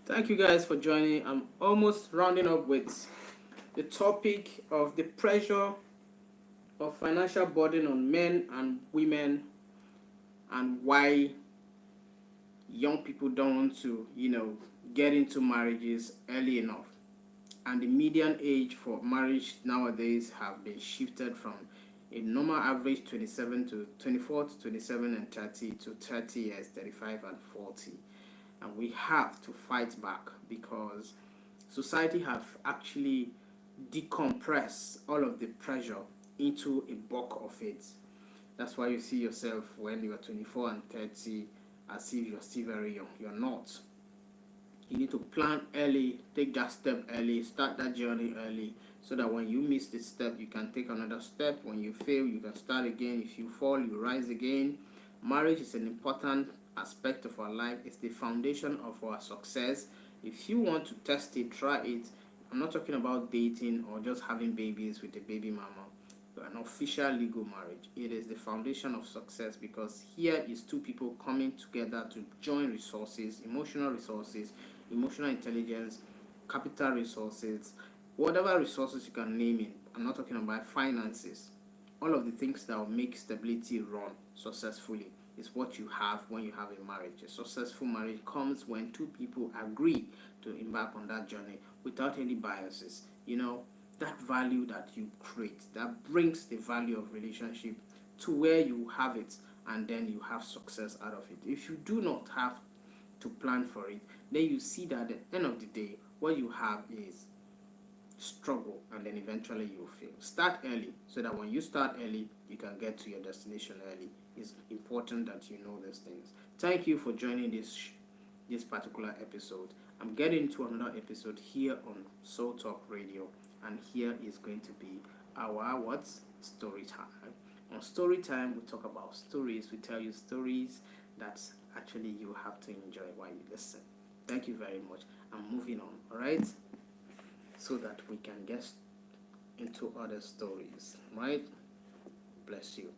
Thank you guys for joining. I'm almost rounding up with the topic of the pressure of financial burden on men and women, and why young people don't want to, get into marriages early enough. And the median age for marriage nowadays have been shifted from a normal average 27 to 24 to 27 and 30 to 30 years, 35 and 40. And we have to fight back because society have actually decompressed all of the pressure into a bulk of it. That's why you see yourself when you are 24 and 30 as if you're still very young. You're not. You need to plan early, take that step early, start that journey early, so that when you miss the step, you can take another step. When you fail, you can start again. If you fall, you rise again. Marriage is an important aspect of our life. It's the foundation of our success. If you want to test it, try it. I'm not talking about dating or just having babies with a baby mama. An official legal marriage. It is the foundation of success, because here is two people coming together to join resources, emotional intelligence, capital resources, whatever resources you can name it. I'm not talking about finances. All of the things that will make stability run successfully is what you have when you have a marriage. A successful marriage comes when two people agree to embark on that journey without any biases. That value that you create, that brings the value of relationship to where you have it, and then you have success out of it. If you do not have to plan for it, then you see that at the end of the day, what you have is struggle, and then eventually you'll fail. Start early, so that when you start early, you can get to your destination early. It's important that you know these things. Thank you for joining this particular episode. I'm getting to another episode here on Soul Talk Radio, and here is going to be our story time. On story time, we talk about stories. We tell you stories that actually you have to enjoy while you listen. Thank you very much. I'm moving on, all right, so that we can get into other stories, right? Bless you.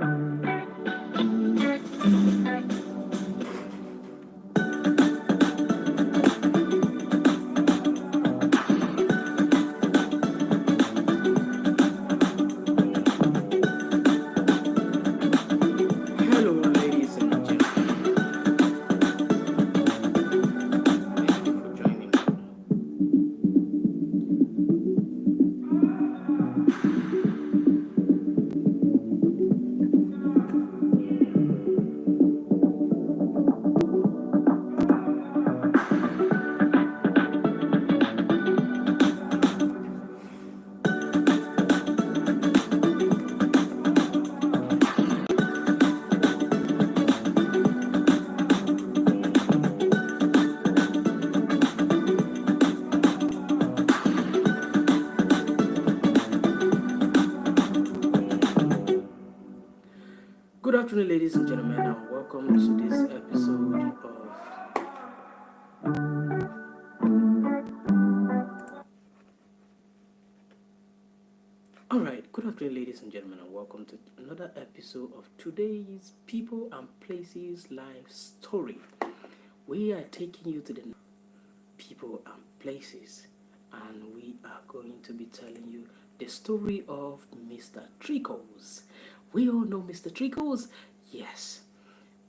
Hello, ladies and gentlemen. Thank you for joining me. Good afternoon, ladies and gentlemen, and welcome to this episode of. All right, good afternoon, ladies and gentlemen, and welcome to another episode of today's People and Places Life Story. We are taking you to the people and places, and we are going to be telling you the story of Mr. Trickles. We all know Mr. Trickles. Yes,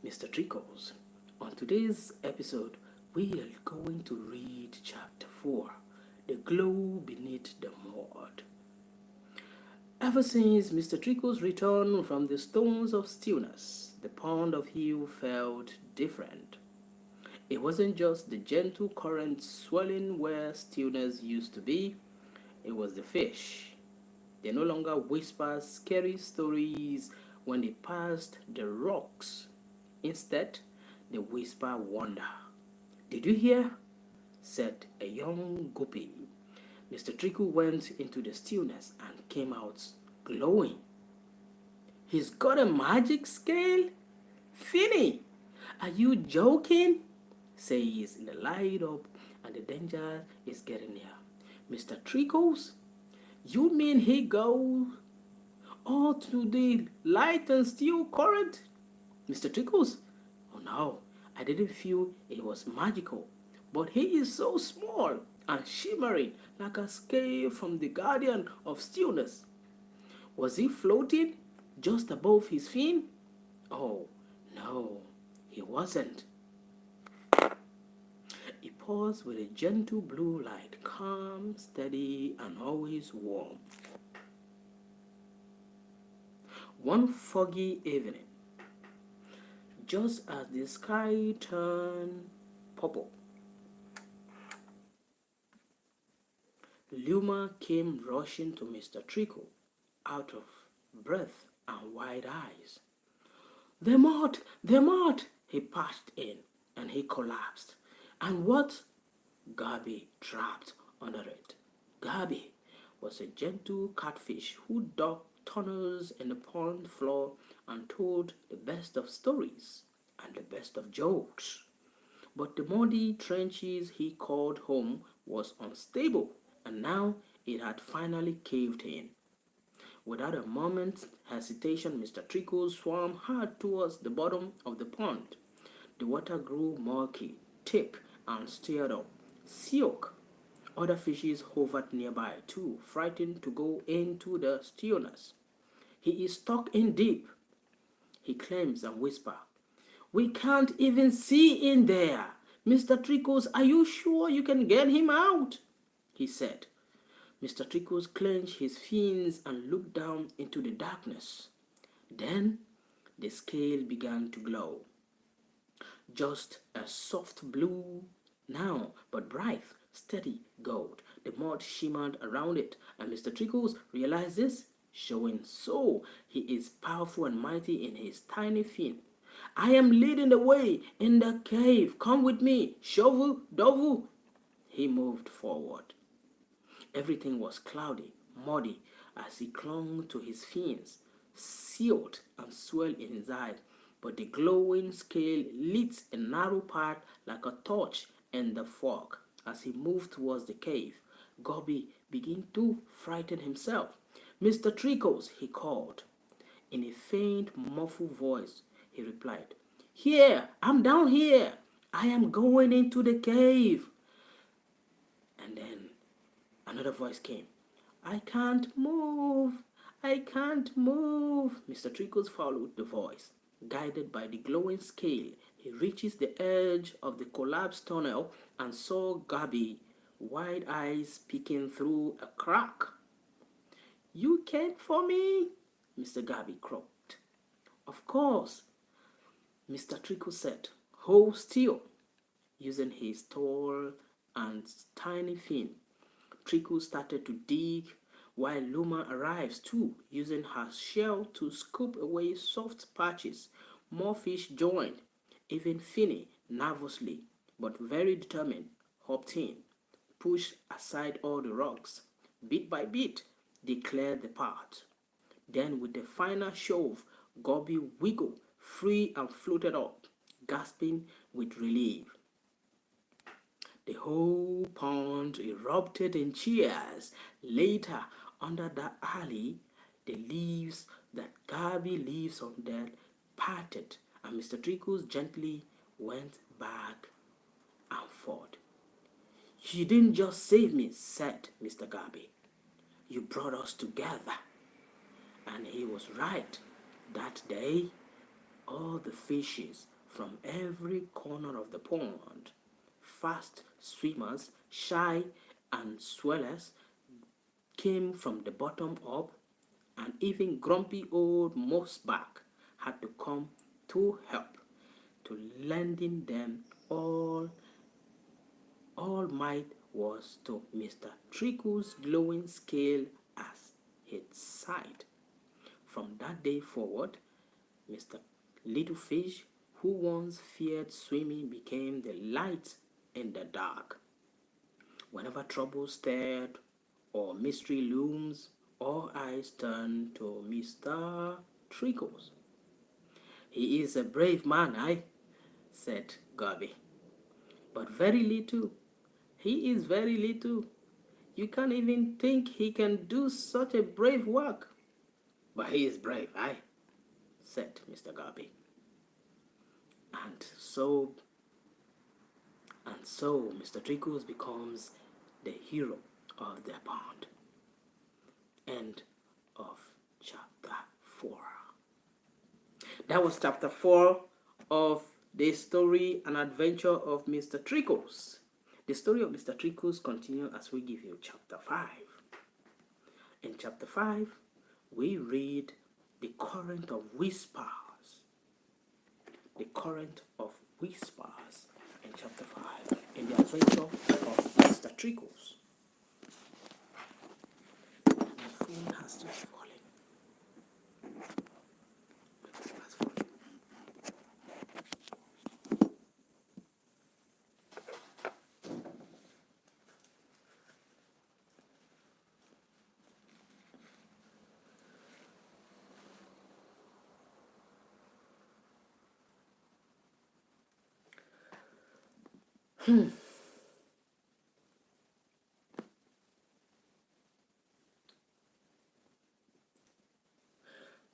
Mr. Trickles. On today's episode, we are going to read chapter 4, The Glow Beneath the Mud. Ever since Mr. Trickles returned from the Stones of Stillness, the Pond of Hill felt different. It wasn't just the gentle current swirling where stillness used to be, it was the fish. They no longer whispered scary stories when they passed the rocks. Instead, they whispered wonder. Did you hear? Said a young guppy. Mr. Trickle went into the stillness and came out glowing. He's got a magic scale? Finny, are you joking? Says in the light up and the danger is getting near. Mr. Trickles, you mean he goes all to the light and still current? Mr. Trickles, oh no, I didn't feel it was magical, but he is so small and shimmering like a scale from the guardian of stillness. Was he floating just above his fin? Oh, no, he wasn't. He paused with a gentle blue light, calm, steady, and always warm. One foggy evening, just as the sky turned purple, Luma came rushing to Mr. Trickle, out of breath and wide eyes. The mud! The mud! He passed in, and he collapsed. And what? Gabi trapped under it. Gabi was a gentle catfish who dug tunnels in the pond floor and told the best of stories and the best of jokes. But the muddy trenches he called home was unstable, and now it had finally caved in. Without a moment's hesitation, Mr. Trickle swam hard towards the bottom of the pond. The water grew murky, thick, and stirred up. Silk. Other fishes hovered nearby too, frightened to go into the stillness. He is stuck in deep, he claims and whispers. We can't even see in there. Mr. Trickles, are you sure you can get him out? He said. Mr. Trickles clenched his fins and looked down into the darkness. Then the scale began to glow. Just a soft blue now, but bright, steady gold. The mud shimmered around it, and Mr. Trickles realized this, showing so he is powerful and mighty in his tiny fin. I am leading the way in the cave. Come with me, shovel, double. He moved forward. Everything was cloudy, muddy, as he clung to his fins, sealed and swelled in his eyes. But the glowing scale lit a narrow path like a torch in the fog. As he moved towards the cave, Gobby began to frighten himself. Mr. Trickles, he called. In a faint, muffled voice, he replied, "Here, I'm down here. I am going into the cave." And then another voice came. "I can't move. I can't move." Mr. Trickles followed the voice. Guided by the glowing scale, he reaches the edge of the collapsed tunnel and saw Gabby, wide eyes peeking through a crack. "You came for me?" Mr. Gabby croaked. "Of course," Mr. Trickles said. "Hold still." Using his tall and tiny fin, Trickle started to dig while Luma arrives too, using her shell to scoop away soft patches. More fish joined. Even Finny, nervously but very determined, hopped in, pushed aside all the rocks. Bit by bit, they cleared the path. Then, with the final shove, Gobby wiggled free and floated up, gasping with relief. The whole pond erupted in cheers. Later, under the alley, the leaves that Gabby leaves on that parted, and Mr. Trickles gently went back and forth. "You didn't just save me," said Mr. Gabby. "You brought us together." And he was right. That day, all the fishes from every corner of the pond, fast swimmers, shy and swellers, came from the bottom up, and even grumpy old Mossback had to come to help, to lending them all might was to Mr. Trickle's glowing scale as its side. From that day forward, Mr. Littlefish, who once feared swimming, became the light in the dark. Whenever trouble stirred or mystery looms, all eyes turn to Mr. Trickles. "He is a brave man, said Gabby. "But very little. He is very little. You can't even think he can do such a brave work." "But he is brave, said Mr. Gabby. And so Mr. Trickles becomes the hero of the pond. End of chapter 4. That was chapter 4 of the story and adventure of Mr. Trickles. The story of Mr. Trickles continues as we give you chapter 5. In chapter 5, we read the current of whispers. The current of whispers in chapter 5 in the adventure of Mr. Trickles. My phone has just fallen.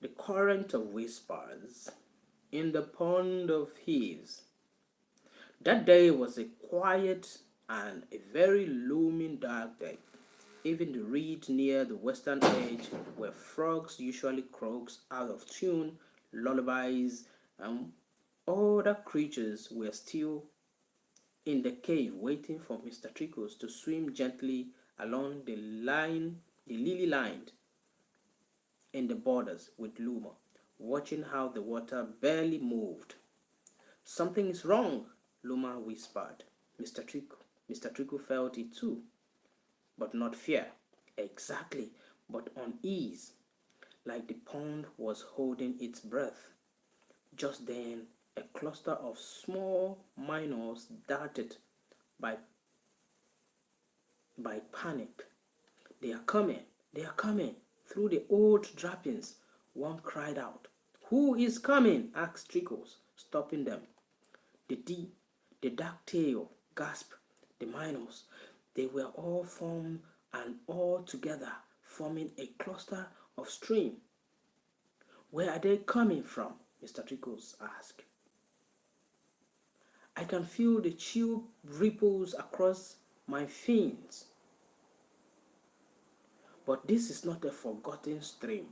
The current of whispers in the pond of Heaves. That day was a quiet and a very looming dark day. Even the reeds near the western edge, where frogs usually croak out of tune, lullabies, and other creatures were still in the cave waiting for Mr. Trickles to swim gently along the lily lined in the borders with Luma, watching how the water barely moved. "Something is wrong," Luma whispered. Mr. Trickle felt it too, but not fear. Exactly, but unease, like the pond was holding its breath. Just then, a cluster of small minnows darted by panic. "They are coming! They are coming!" Through the old trappings, one cried out. "Who is coming?" asked Trickles, stopping them. The dark tail, gasped the minnows. They were all formed and all together, forming a cluster of stream. Where are they coming from? Mr. Trickles asked. I can feel the chill ripples across my fins. But this is not a forgotten stream.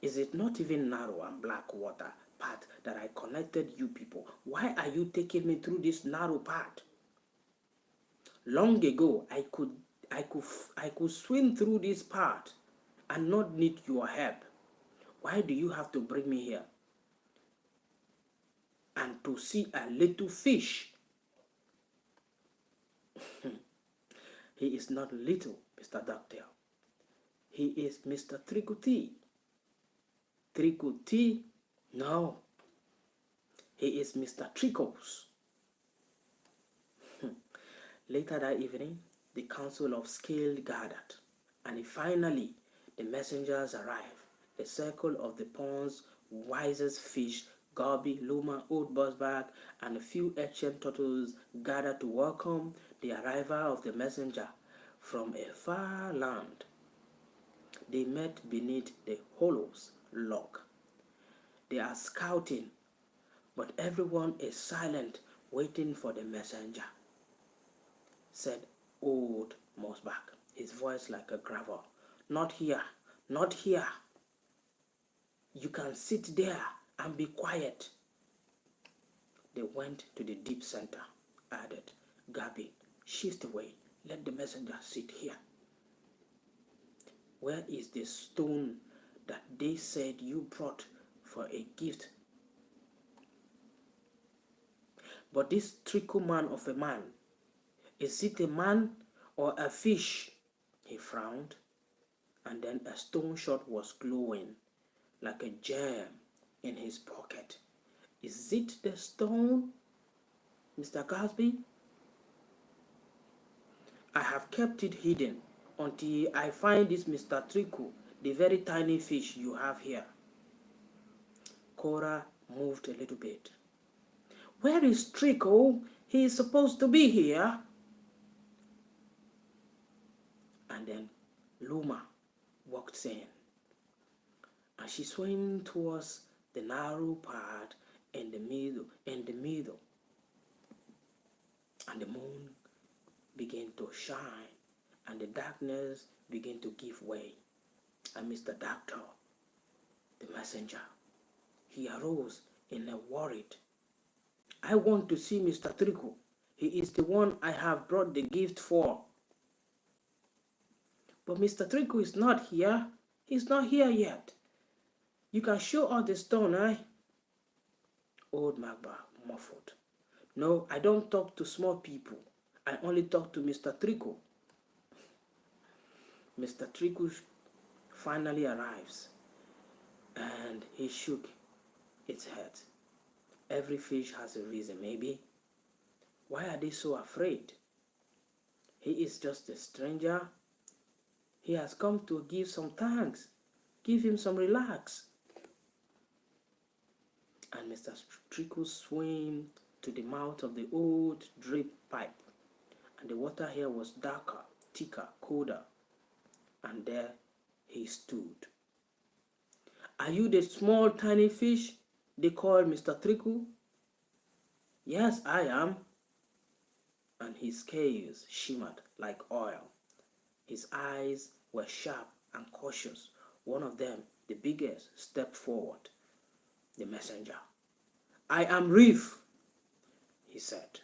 Is it not even narrow and black water path that I connected you people? Why are you taking me through this narrow path? Long ago, I could swim through this path and not need your help. Why do you have to bring me here? And to see a little fish. He is not little, Mr. Doctor. He is Mr. Trikuti. Trikuti? No. He is Mr. Trickles. Later that evening, the council of Scale gathered, and finally the messengers arrived. A circle of the pond's wisest fish, Goby, Luma, Old Buzzbag, and a few ancient turtles gathered to welcome the arrival of the messenger from a far land. They met beneath the hollow's log. They are scouting, but everyone is silent, waiting for the messenger, said Old Mossback, his voice like a gravel. Not here, not here. You can sit there and be quiet. They went to the deep center, added Gabi, shift away, let the messenger sit here. Where is the stone that they said you brought for a gift? But this trickle man of a man, is it a man or a fish? He frowned, and then a stone shot was glowing like a gem in his pocket. Is it the stone, Mr. Gatsby? I have kept it hidden until I find this Mr. Trickle, the very tiny fish you have here. Cora moved a little bit. Where is Trickle? He is supposed to be here. And then Luma walked in, and she swam towards the narrow path in the middle, and the moon began to shine, and the darkness began to give way. And Mr. Doctor, the messenger, he arose in a worried. I want to see Mr. Trickle. He is the one I have brought the gift for. But Mr. Trickle is not here. He's not here yet. You can show us the stone, eh? Old Magba muffled. No, I don't talk to small people. I only talk to Mr. Trickle. Mr. Trickle finally arrives, and he shook its head. Every fish has a reason, maybe. Why are they so afraid? He is just a stranger. He has come to give some thanks. Give him some relax. And Mr. Trickle swam to the mouth of the old drip pipe. And the water here was darker, thicker, colder. And there he stood. Are you the small tiny fish they call Mr. Trickle? Yes, I am. And his scales shimmered like oil. His eyes were sharp and cautious. One of them, the biggest, stepped forward. The messenger. I am Reef, he said.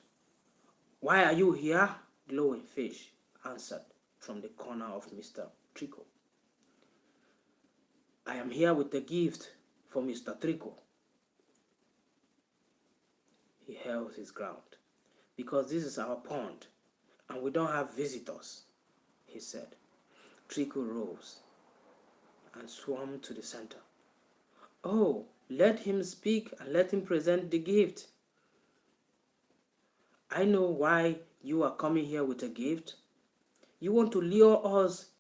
Why are you here? Glowing fish answered from the corner of Mr. Trickle. I am here with a gift for Mr. Trickle. He held his ground. Because this is our pond, and we don't have visitors, he said. Trickle rose and swam to the center. Oh, let him speak and let him present the gift. I know why you are coming here with a gift. You want to lure us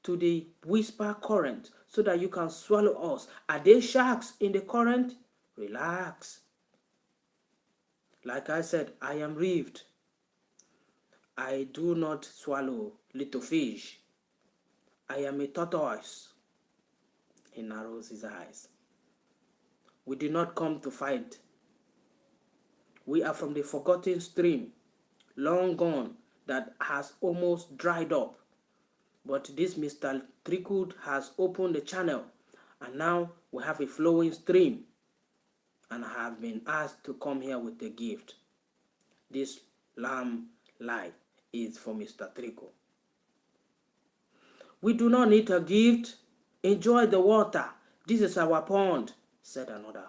to the whisper current so that you can swallow us. Are there sharks in the current? Relax. Like I said, I am reefed. I do not swallow little fish. I am a tortoise. he narrows his eyes. We did not come to fight. We are from the forgotten stream, long gone, that has almost dried up. But this Mr. Trickwood has opened the channel, and now we have a flowing stream, and I have been asked to come here with a gift. This lamb life is for Mr. Trickle. We do not need a gift. Enjoy the water. This is our pond, said another.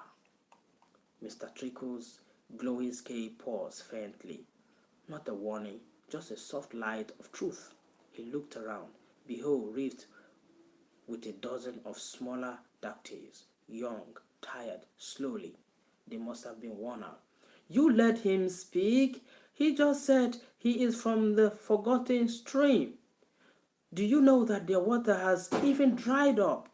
Mr. Trickle's glowing scale paused faintly. Not a warning, just a soft light of truth. He looked around. Behold, wreathed with a dozen of smaller ducktails, young, tired, slowly. They must have been worn out. You let him speak. He just said he is from the forgotten stream. Do you know that their water has even dried up?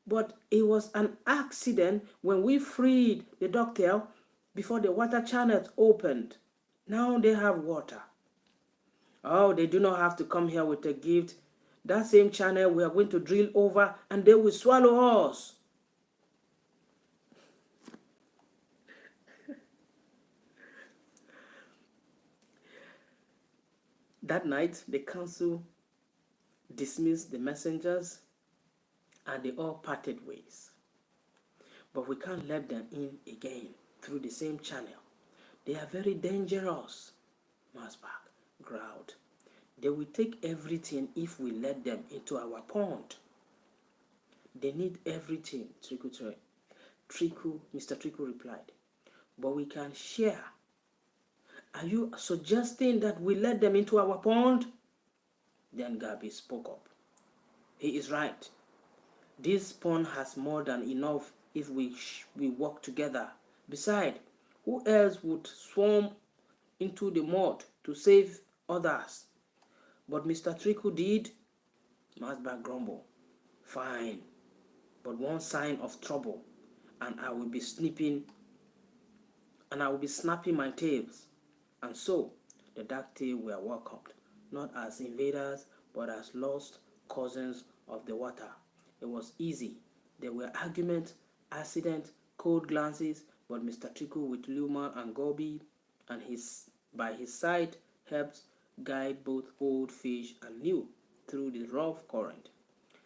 But it was an accident when we freed the ducktail before the water channels opened. Now they have water. Oh, they do not have to come here with a gift. That same channel we are going to drill over and they will swallow us. That night, the council dismissed the messengers and they all parted ways. But we can't let them in again through the same channel. They are very dangerous, Masbach growled. They will take everything if we let them into our pond. They need everything, Mr. Trickle replied. But we can share. Are you suggesting that we let them into our pond? Then Gabi spoke up. He is right. This pond has more than enough if we work together. Besides, who else would swarm into the mud to save others? But Mr. Trickle did. Masbach grumbled. Fine, but one sign of trouble, and I will be snapping my tails. And so, the ducktail were welcomed, not as invaders, but as lost cousins of the water. It was easy. There were arguments, accidents, cold glances, but Mr. Trickle with Luma and Gobi and by his side helped guide both old fish and new through the rough current.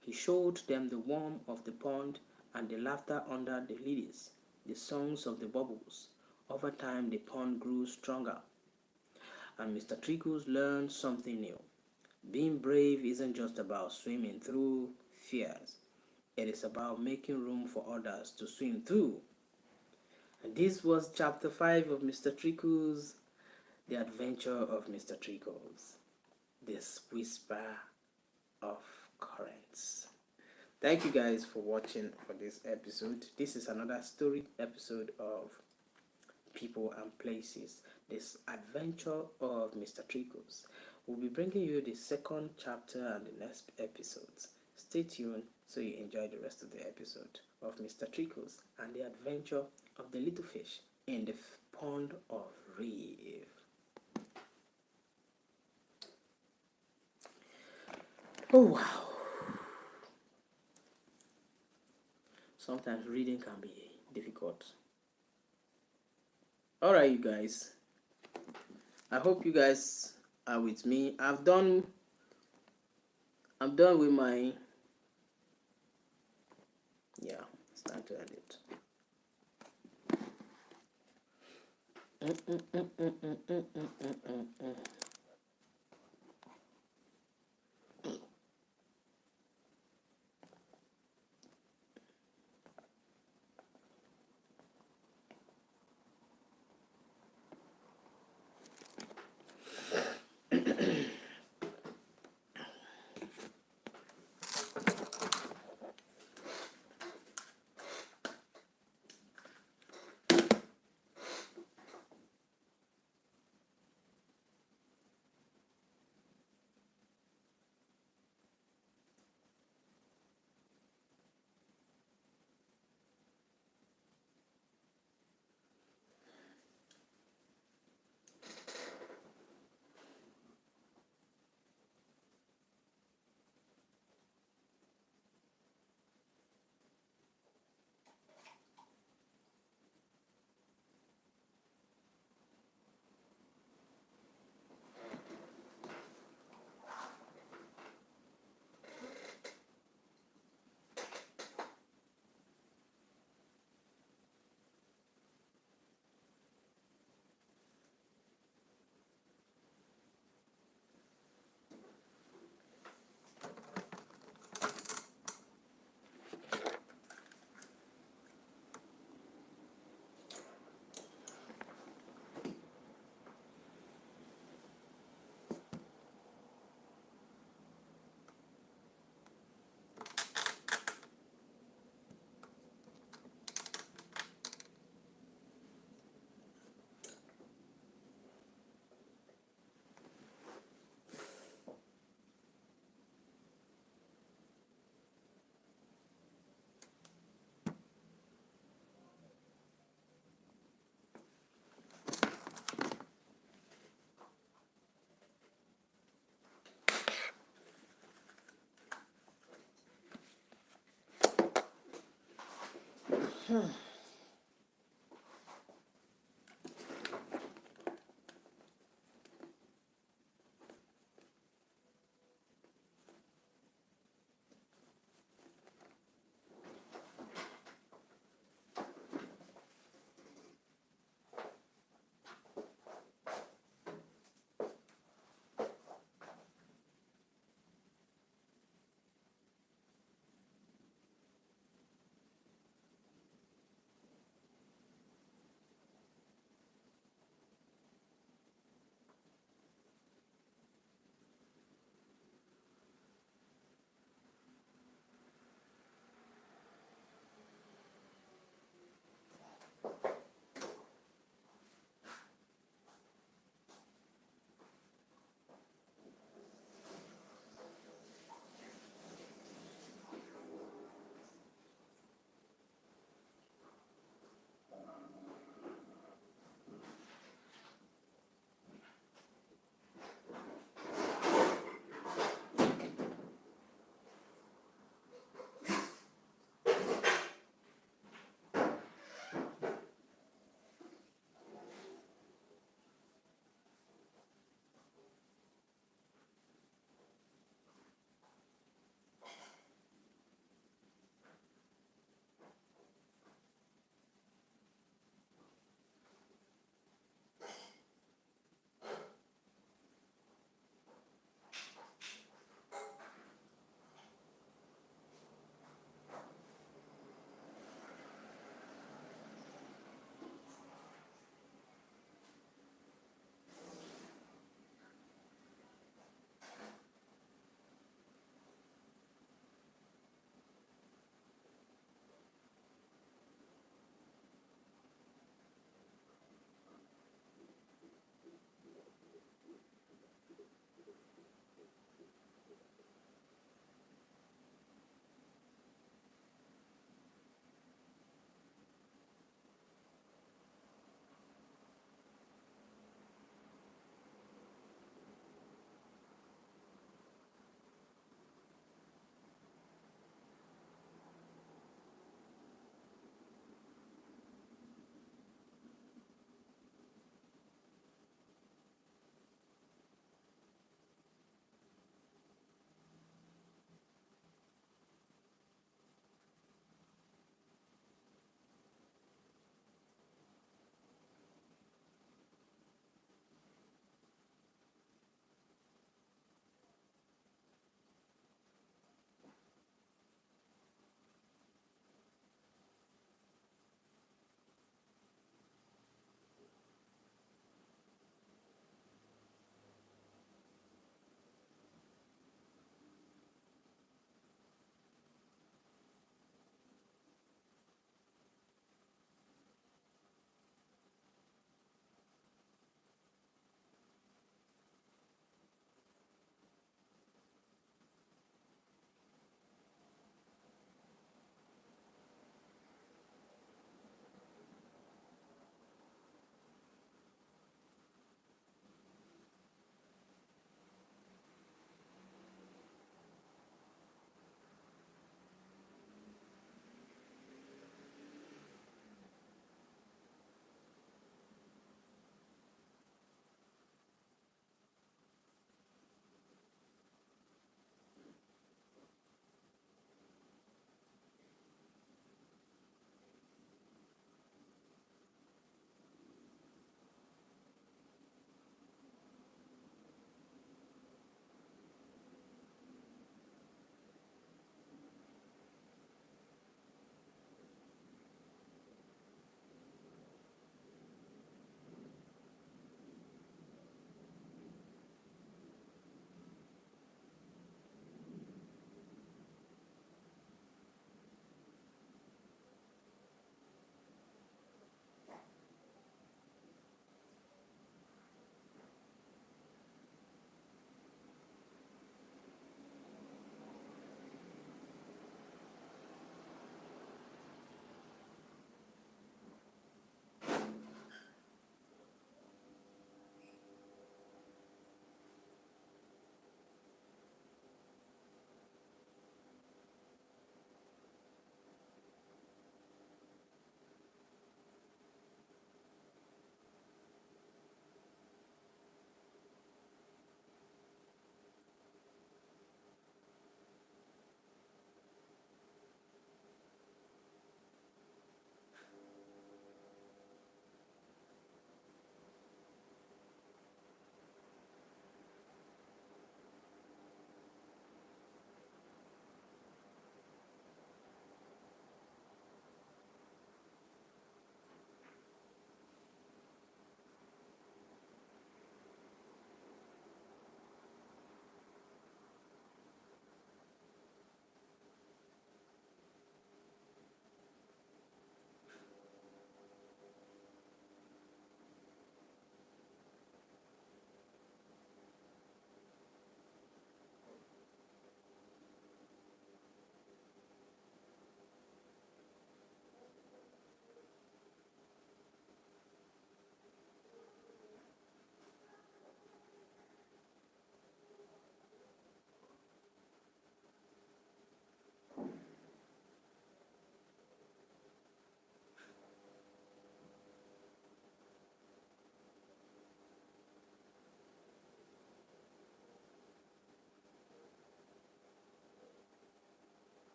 He showed them the warmth of the pond and the laughter under the lilies, the songs of the bubbles. Over time, the pond grew stronger, and Mr. Trickles learned something new. Being brave isn't just about swimming through fears. It is about making room for others to swim through. And this was chapter 5 of Mr. Trickles, The Adventure of Mr. Trickles, This Whisper of Currents. Thank you guys for watching for this episode. This is another story episode of People and Places, This Adventure of Mr. Trickles. We'll be bringing you the second chapter and the next episodes. Stay tuned so you enjoy the rest of the episode of Mr. Trickles and the adventure of the little fish in the pond of Reeve. Oh wow. Sometimes reading can be difficult. Alright, you guys. I hope you guys are with me. I'm done with my it's time to end it.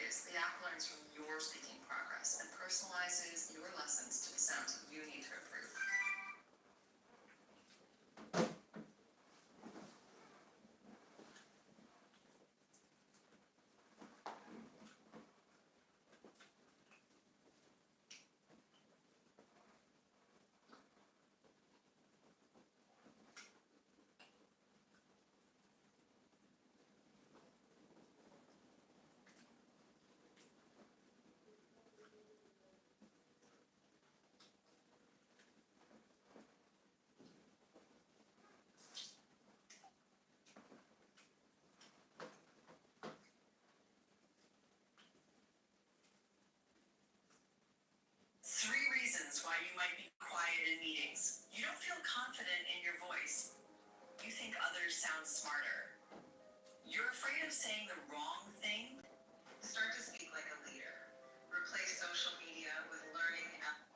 Series, the app learns from your speaking progress and personalizes your lessons to the sounds you need to improve. Three reasons why you might be quiet in meetings. You don't feel confident in your voice. You think others sound smarter. You're afraid of saying the wrong thing. Start to speak like a leader. Replace social media with learning apps.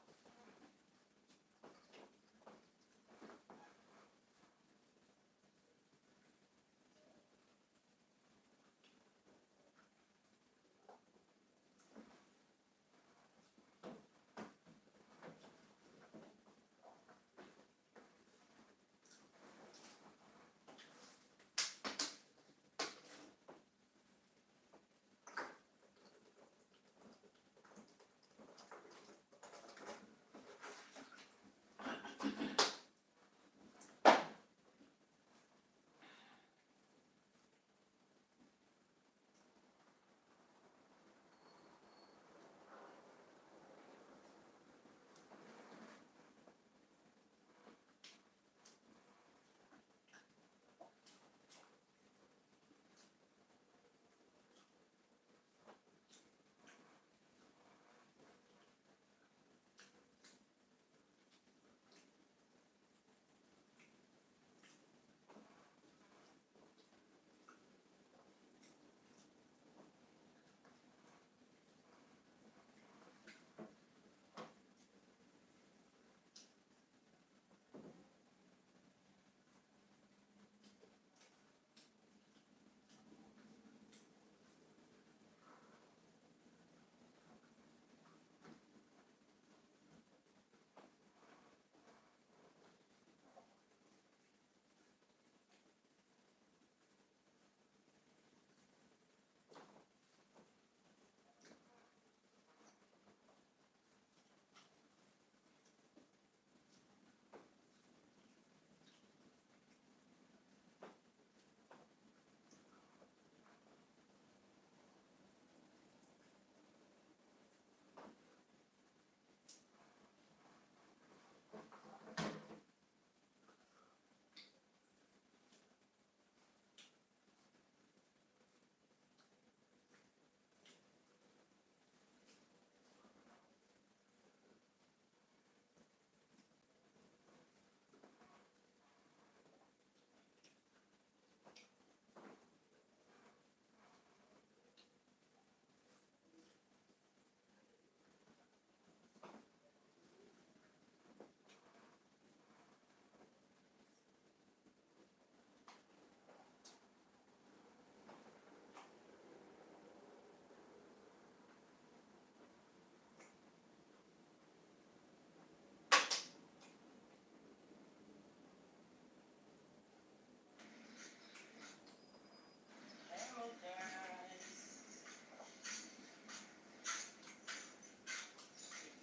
Hello guys.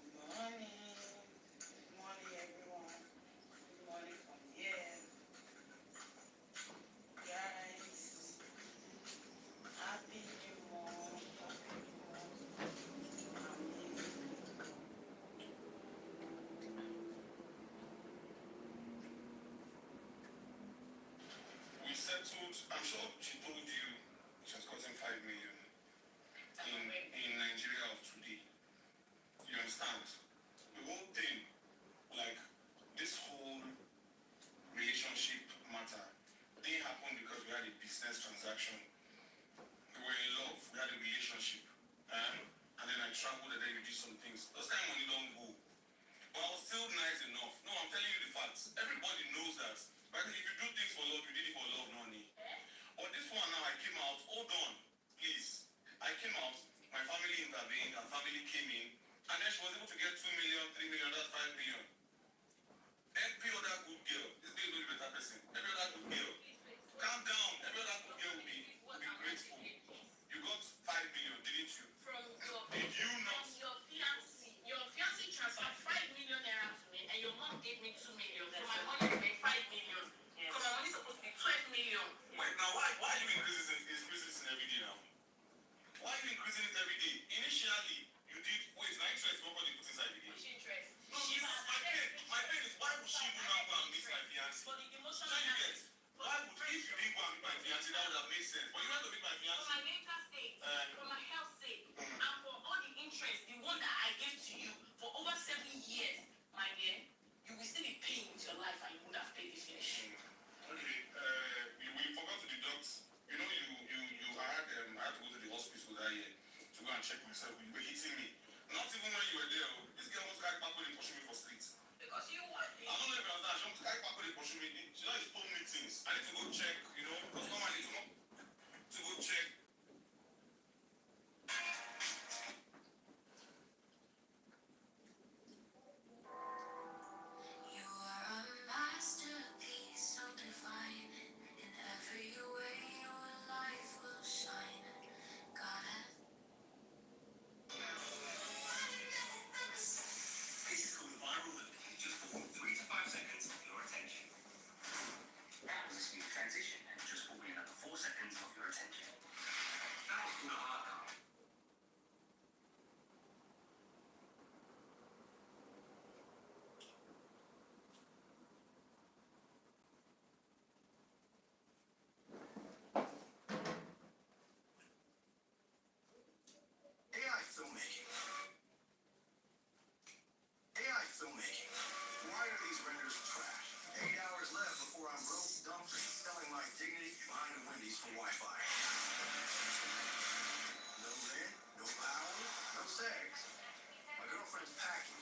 Good morning. Good morning everyone. Good morning from here. Guys. Happy new month. Happy new month. We settled, I'm sure she told you she has gotten 5 million in Nigeria of today. You understand? The whole thing, like this whole relationship matter, didn't happen because we had a business transaction. We were in love, we had a relationship. And then I traveled and then we did some things. Those kind of money don't go. But I was still nice enough. No, I'm telling you the facts. Everybody knows that. But if you do things for love, you did it for love, no need. But this one now, I came out, hold on, please. I came out, my money came in, and then she was able to get 2 million, 3 million, that's 5 million. Every other good girl, this girl is a better person. Every other good girl, calm down. Every other good girl will be grateful. You got 5 million, didn't you? From your did you not? From your fiancé. Your fiancé transferred 5 million naira to me, and your mom gave me 2 million. So my money will be 5 million. Yes. Because my money is supposed to be 12 million. Wait, now why are you increasing this every day now? Why are you increasing it every day? Initially, you did wait, na interest what you put inside the day. Which interest? No, she's my pain is why would she even now go and meet my fiancé? For the emotional damage. Why would if you didn't go and meet my fiancé, that would have made sense. But you want to meet my fiancé. For my mental state, for my health sake, and for all the interest, the one that I gave to you for over 7 years, my dear, you will still be paying with your life and you would have paid the finish. Okay, we forgot to deduct. You know, I had to go to the hospital that year to go and check myself. You were hitting me. Not even when you were there. This girl was carrying back when they pushing me for streets. Because you what? I don't know if you understand. She was carrying back when they pushing me. She just told me things. I need to go check, you know, because normally to go check. You are a masterpiece, so divine. In every way, your life will shine. God has. This is called viral look. Just for 3 to 5 seconds of your attention. That was a smooth transition and just brought me another 4 seconds of your attention. That was called a hard cut. AI filmmaking. AI filmmaking. Why are these renders trash? 8 hours left before I'm broke, dumped, and selling my dignity behind a Wendy's for Wi-Fi. No rent, no power, no sex. My girlfriend's packing.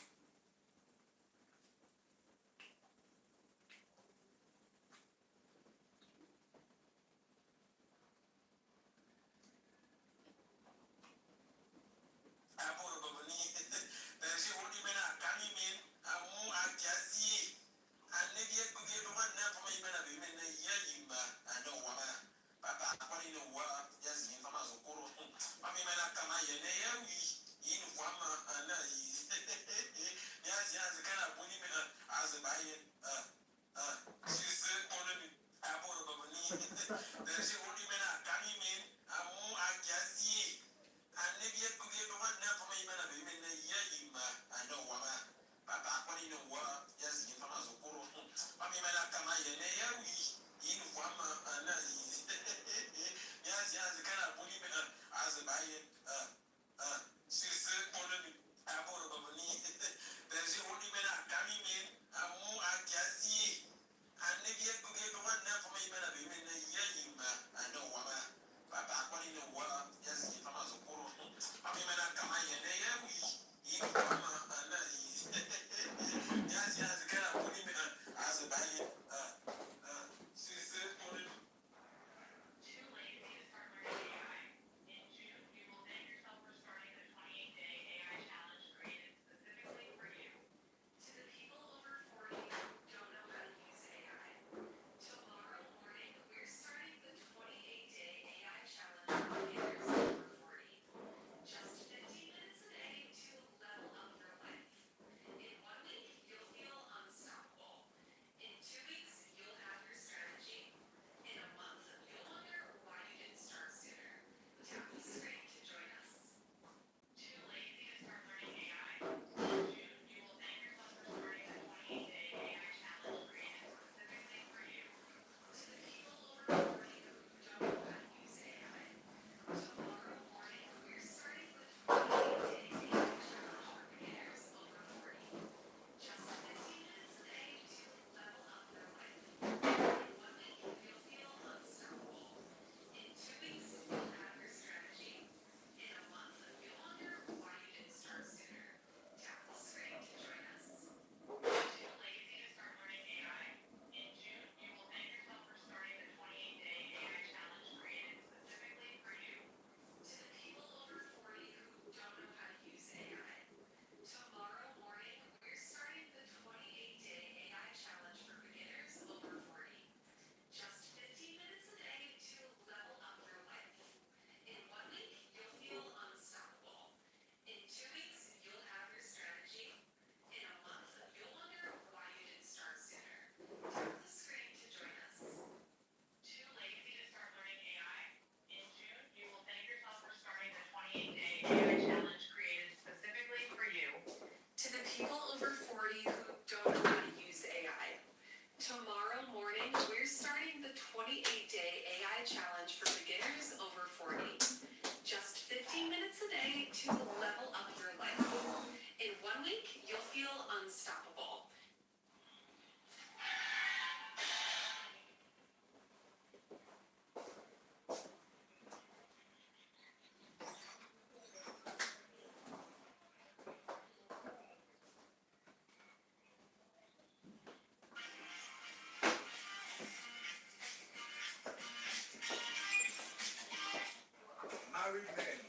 Married men,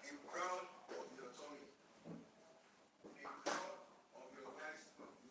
be proud of your tummy. Be proud of your wife's tummy.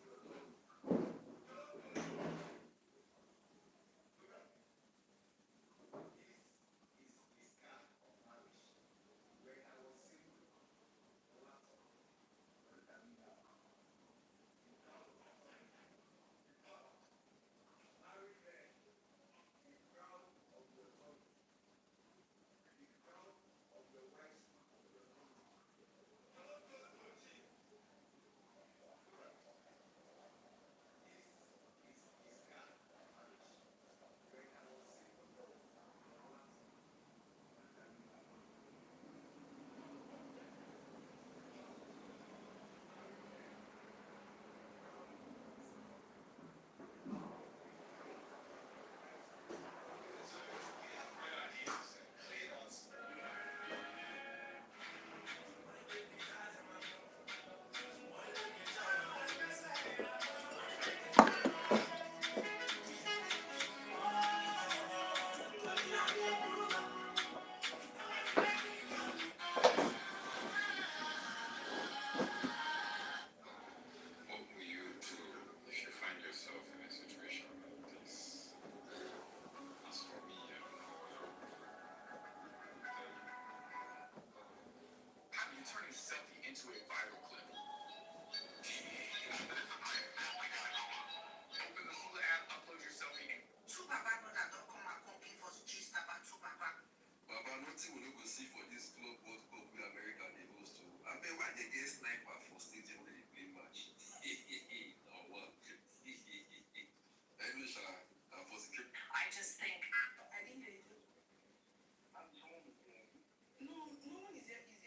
What will you do if you find yourself in a situation like this? As for me, I don't know. How do you turn a selfie into a viral clip? Open the Hula app, upload your selfie, and two Baba brother don't come and compete for gist about two Baba. Baba, nothing we no go see for this club World Cup wey America dey host to. I bet why they get sniper for stadium wey dey play match. Or what? Anyway, Sha, for security. I just think. I didn't hear you. I'm home. No, no one is here with me.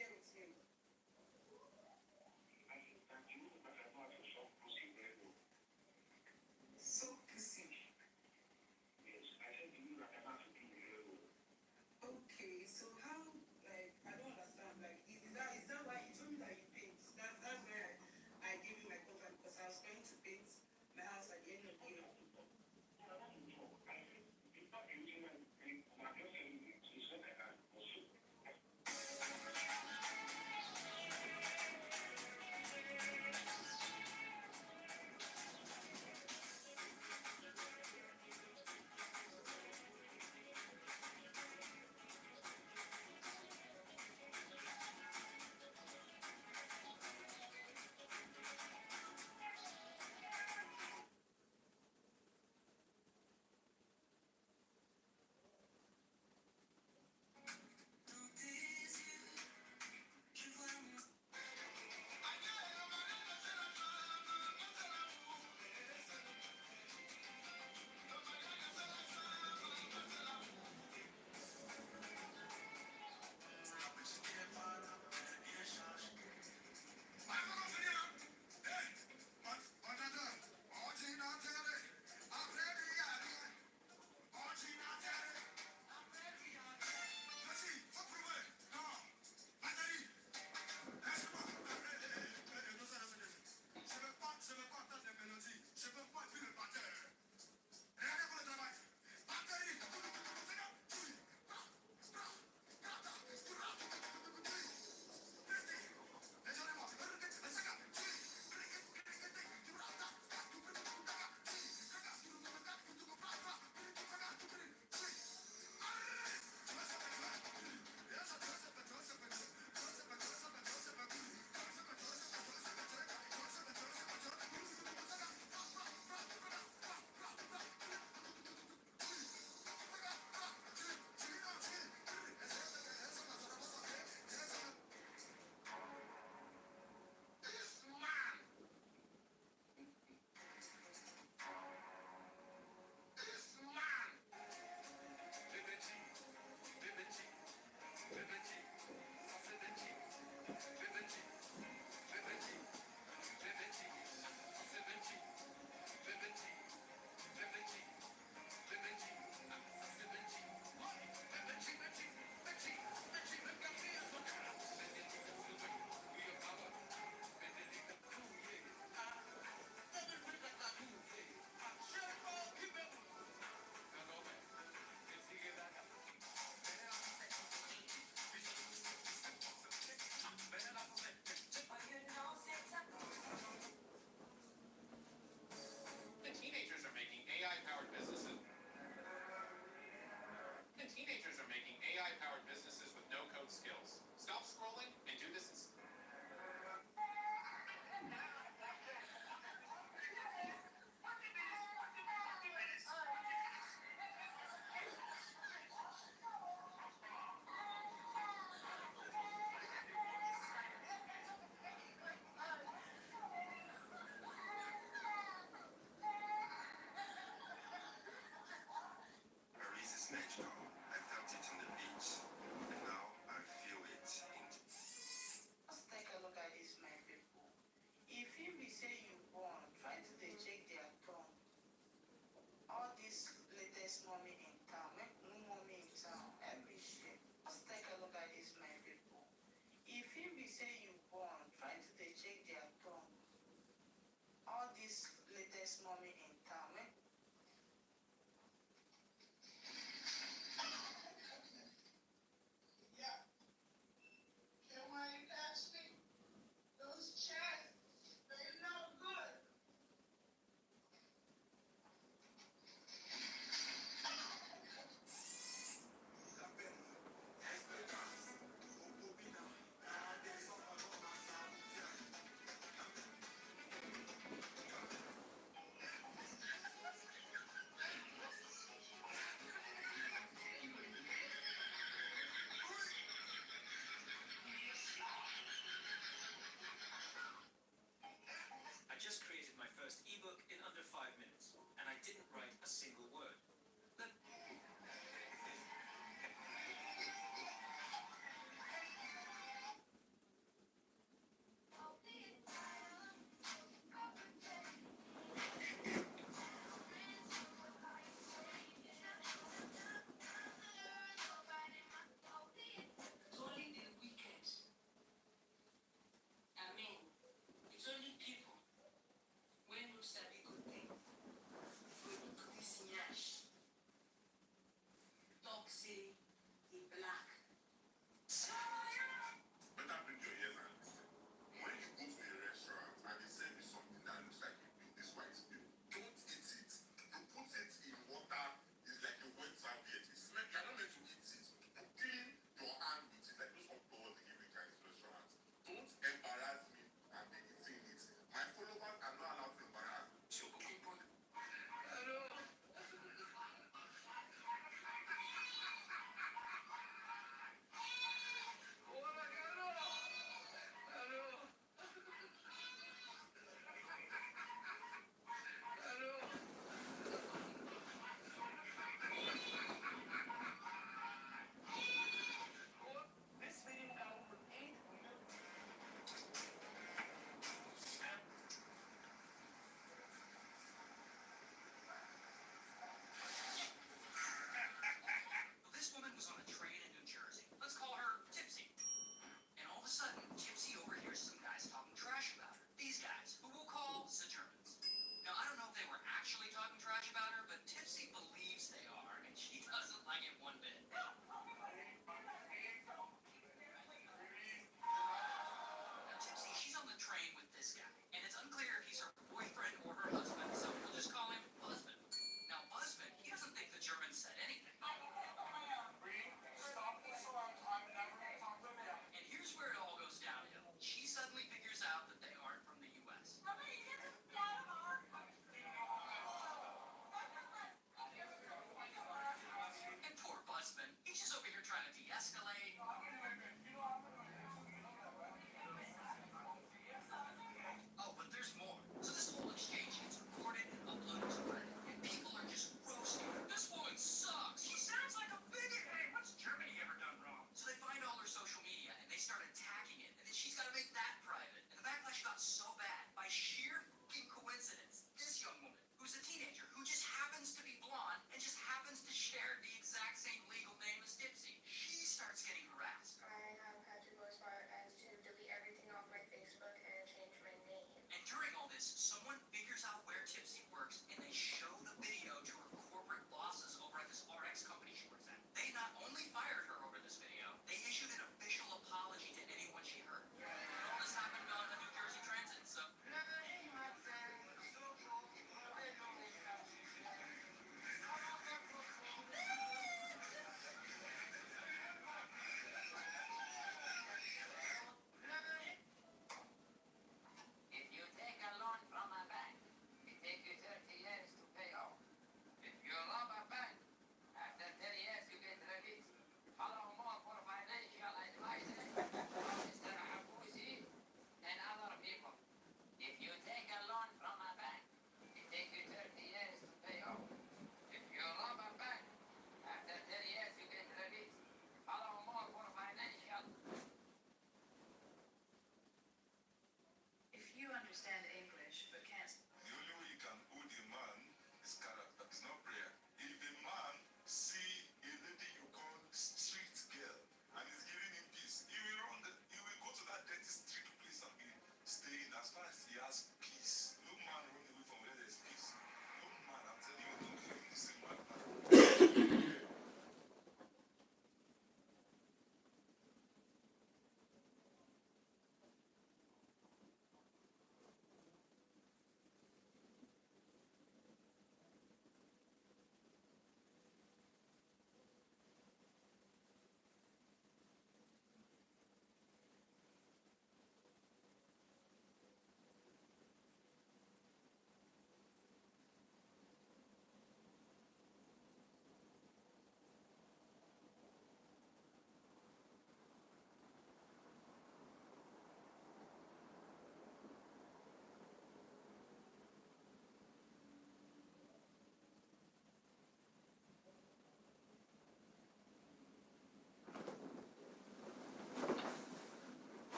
start attacking it, and then she's got to make that private. And the backlash got so bad, by sheer fucking coincidence, this young woman, who's a teenager, who just happens to be blonde and just happens to share the exact same legal name as Tipsy, she starts getting harassed. I have had to go as far as to delete everything off my Facebook and change my name. And during all this, someone figures out where Tipsy works, and they show the video to her corporate bosses over at this RX company she works at. They not only fired her over this video, they issued an official apology to anyone she hurt.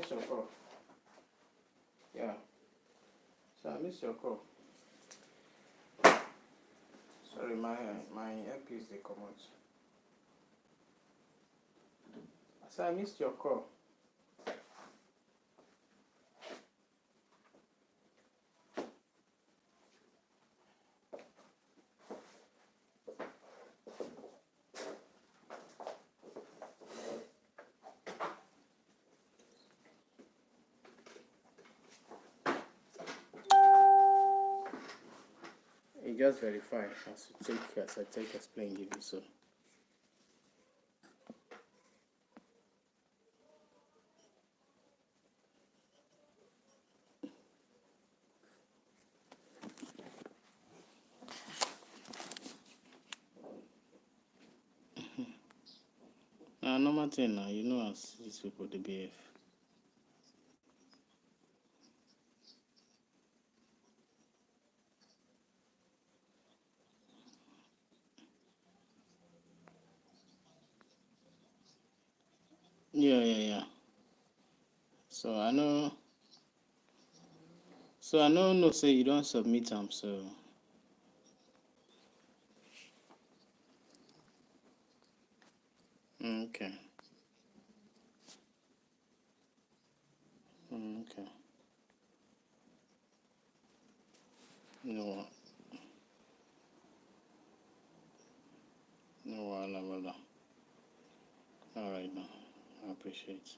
missed your call. Yeah. So I missed your call. Sorry, my earpiece they come out. So I missed your call. You just verify as I take explain give you so. Now normal thing now, you know as these people they behave. Yeah. So I know no say you don't submit them, so okay. Okay. No wahala, brother. Alright now. I appreciate.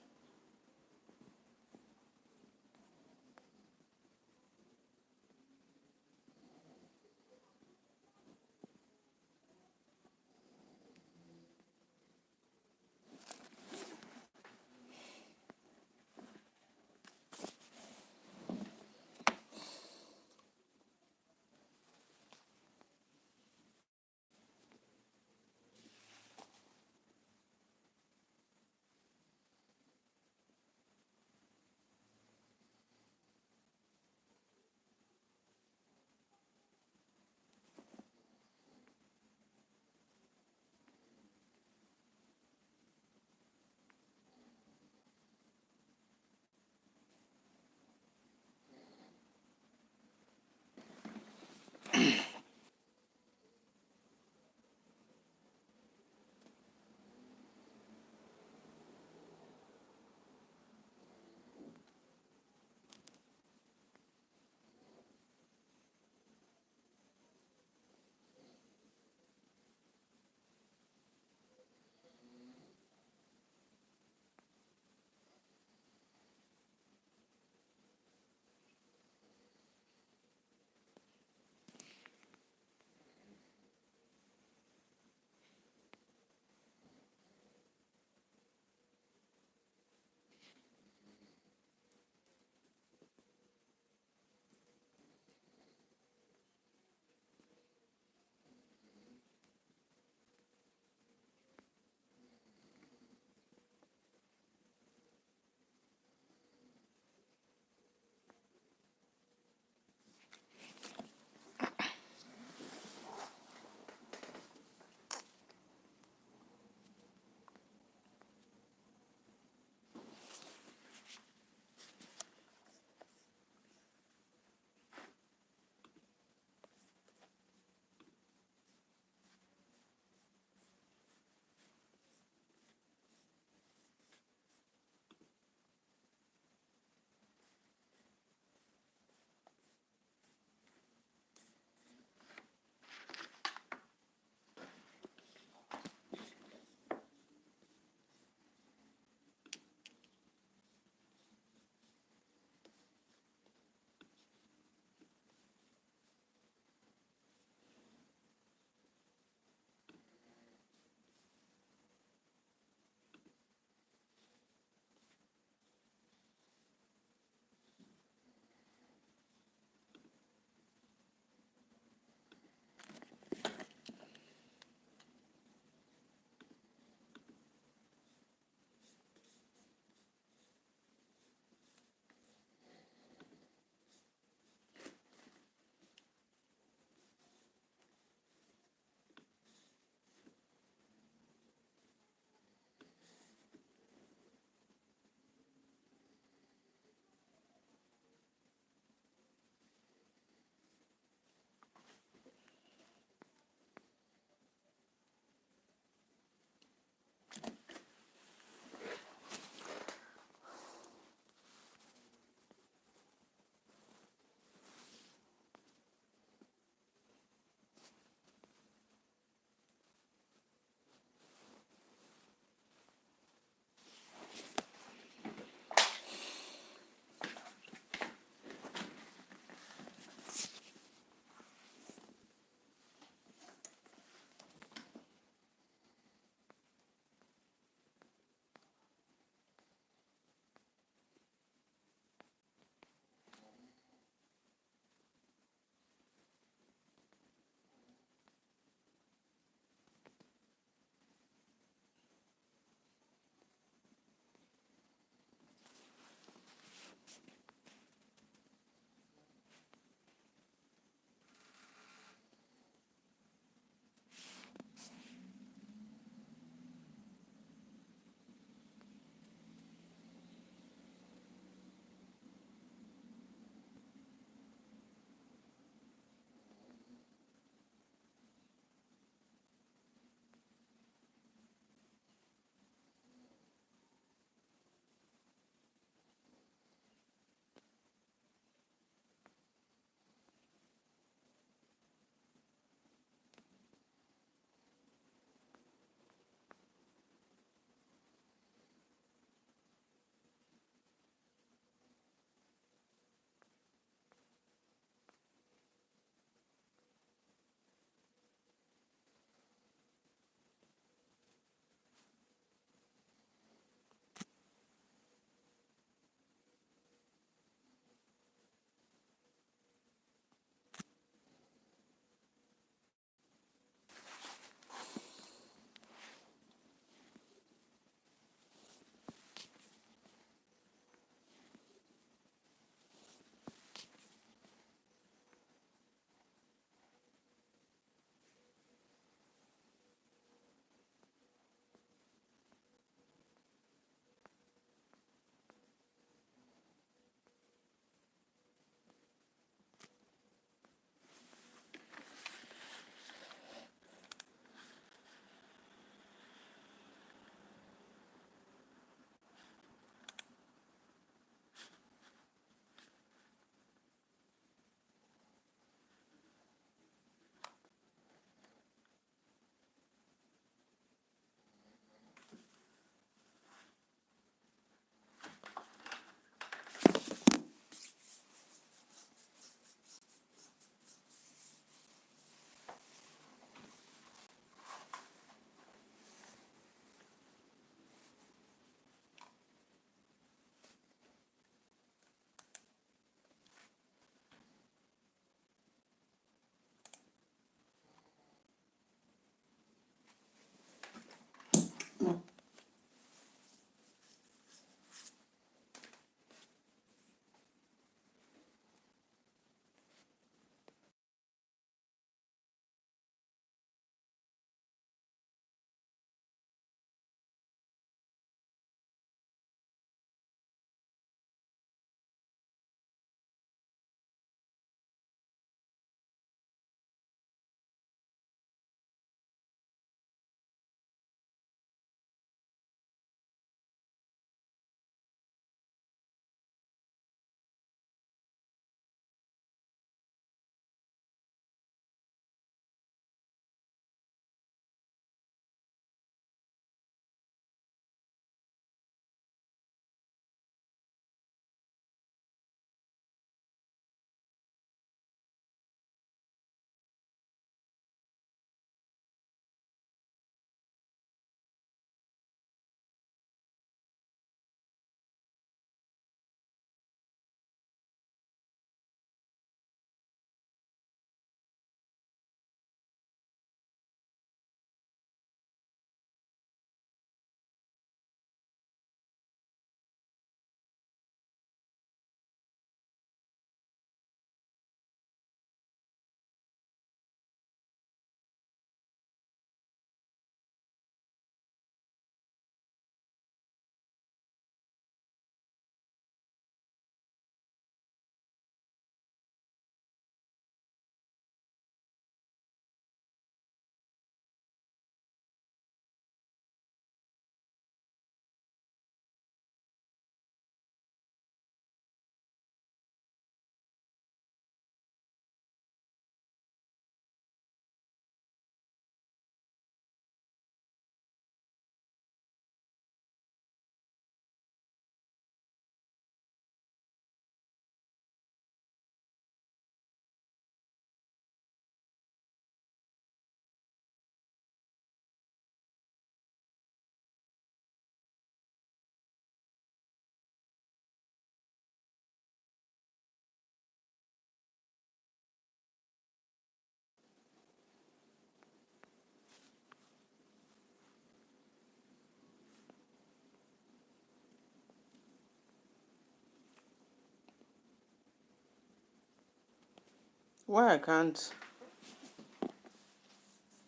Why I can't?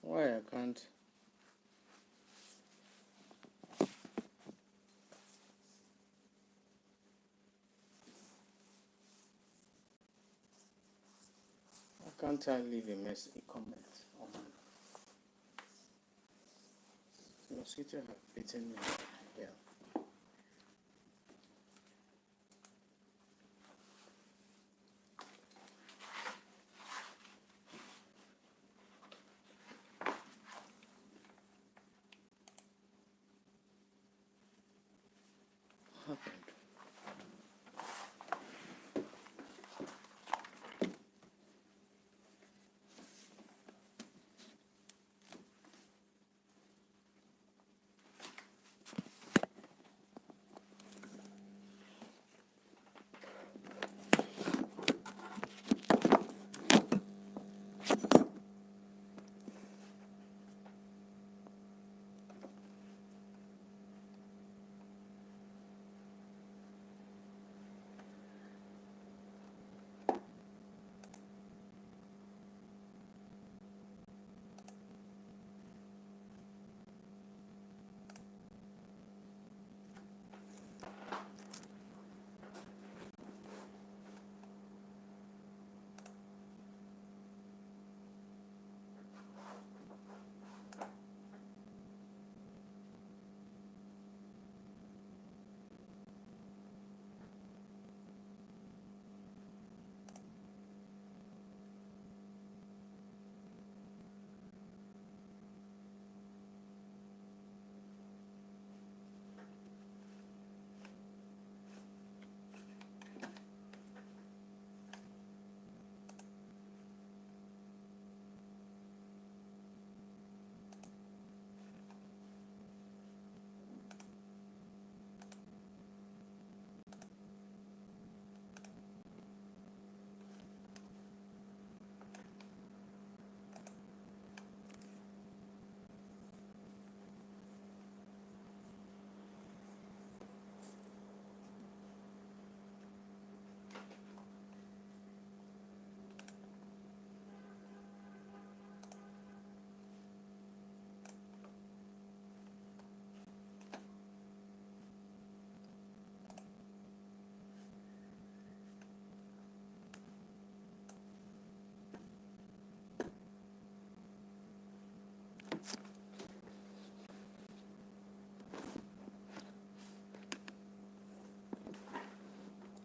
Why I can't? Why can't I leave a comment? Oh man, the mosquito have bitten me. Yeah. What happened?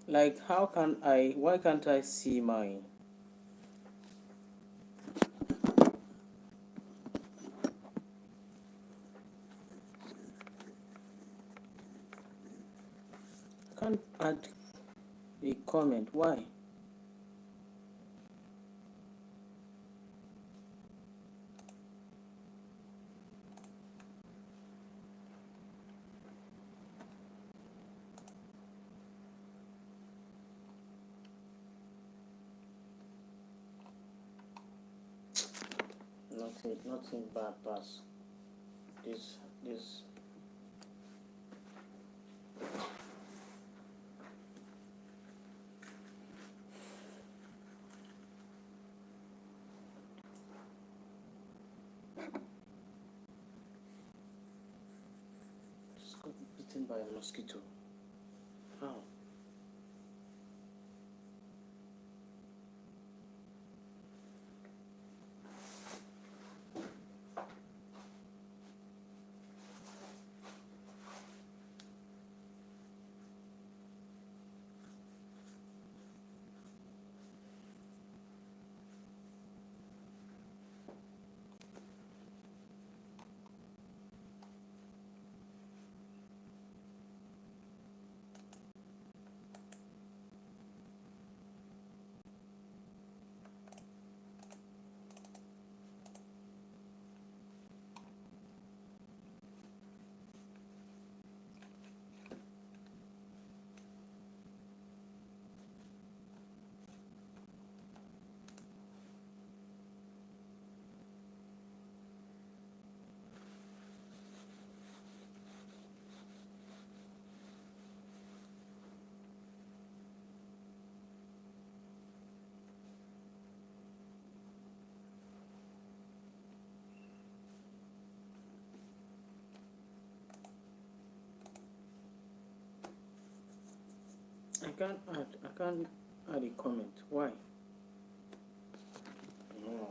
Like, how can I? Why can't I see my? I can't add a comment. Why? Nothing bad pass. This. Just got bitten by a mosquito. How? I can't add a comment. Why? No.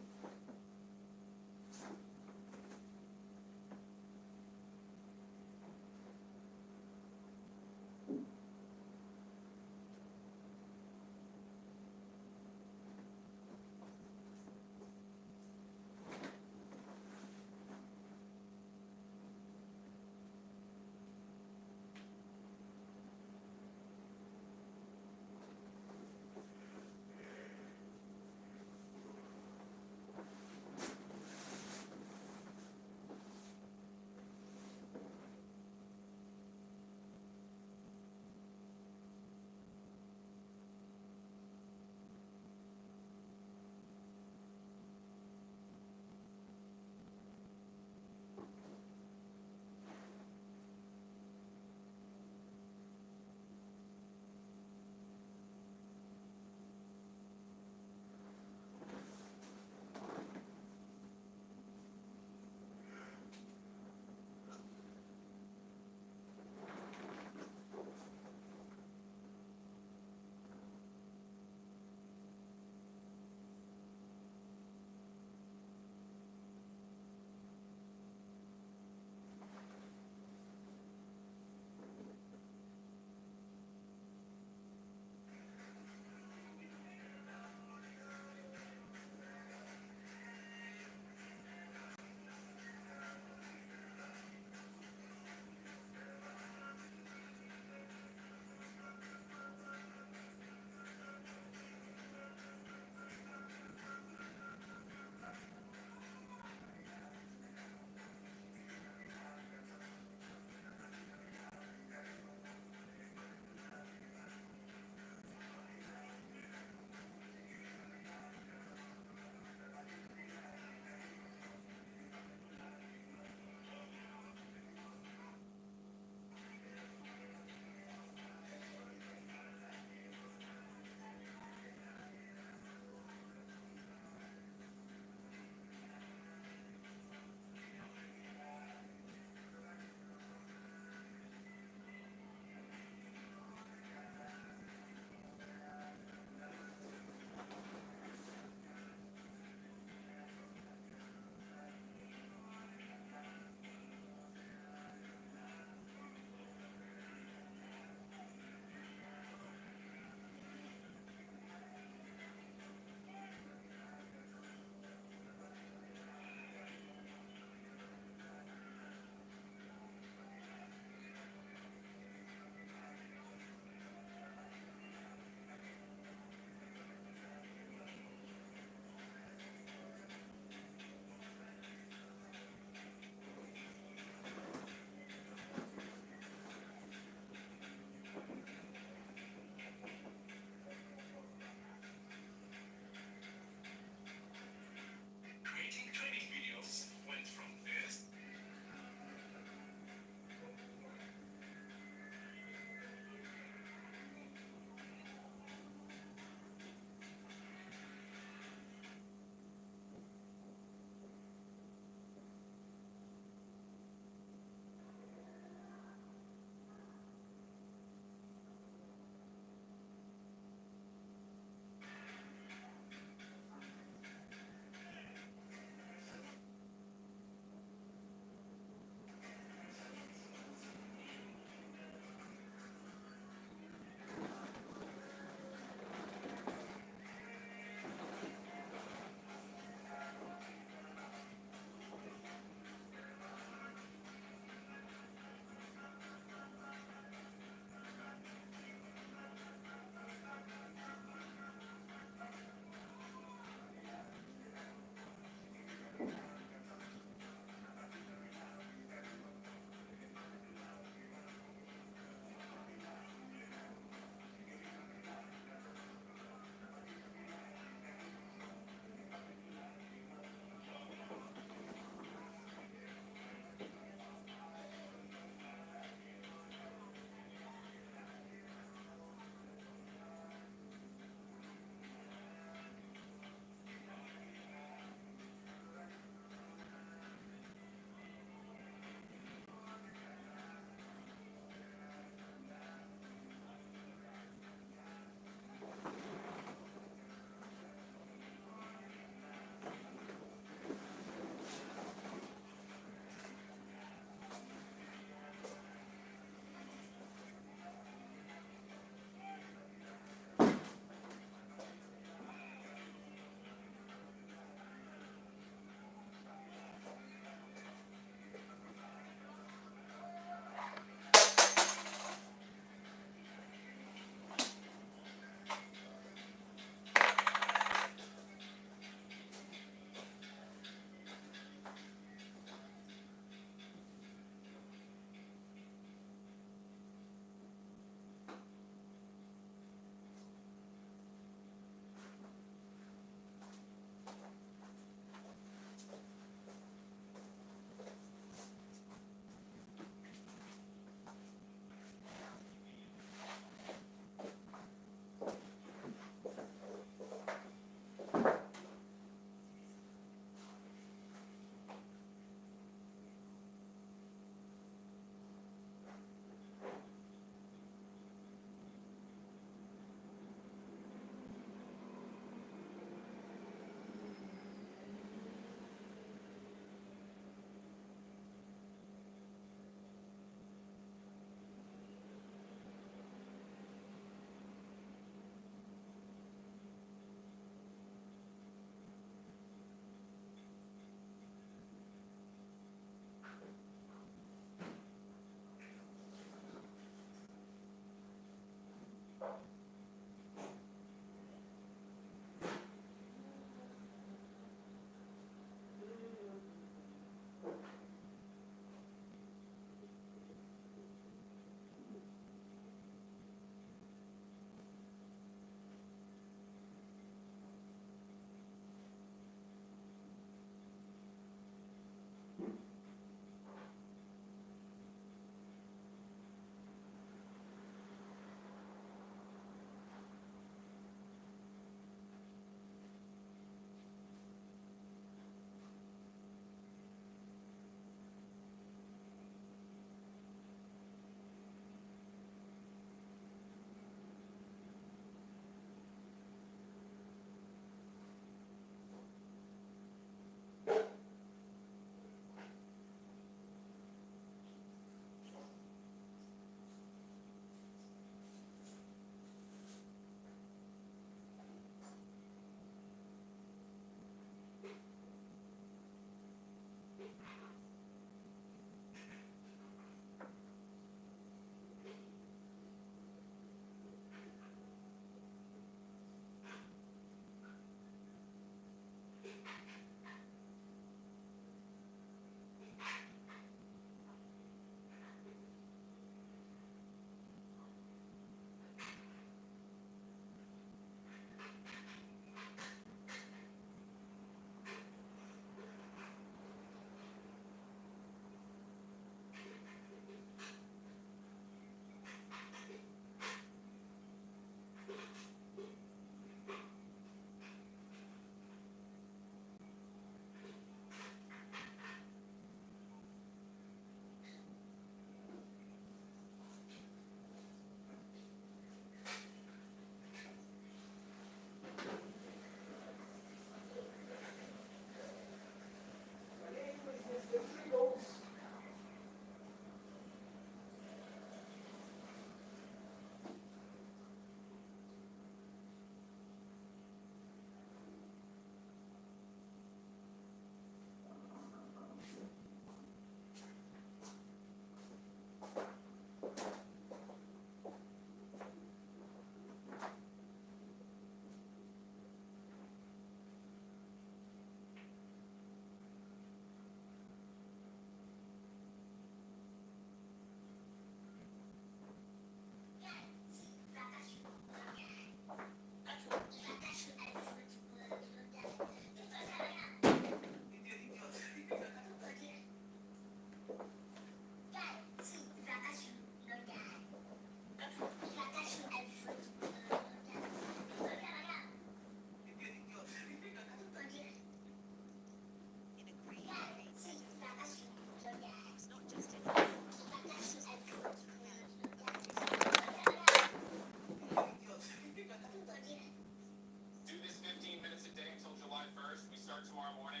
start tomorrow morning.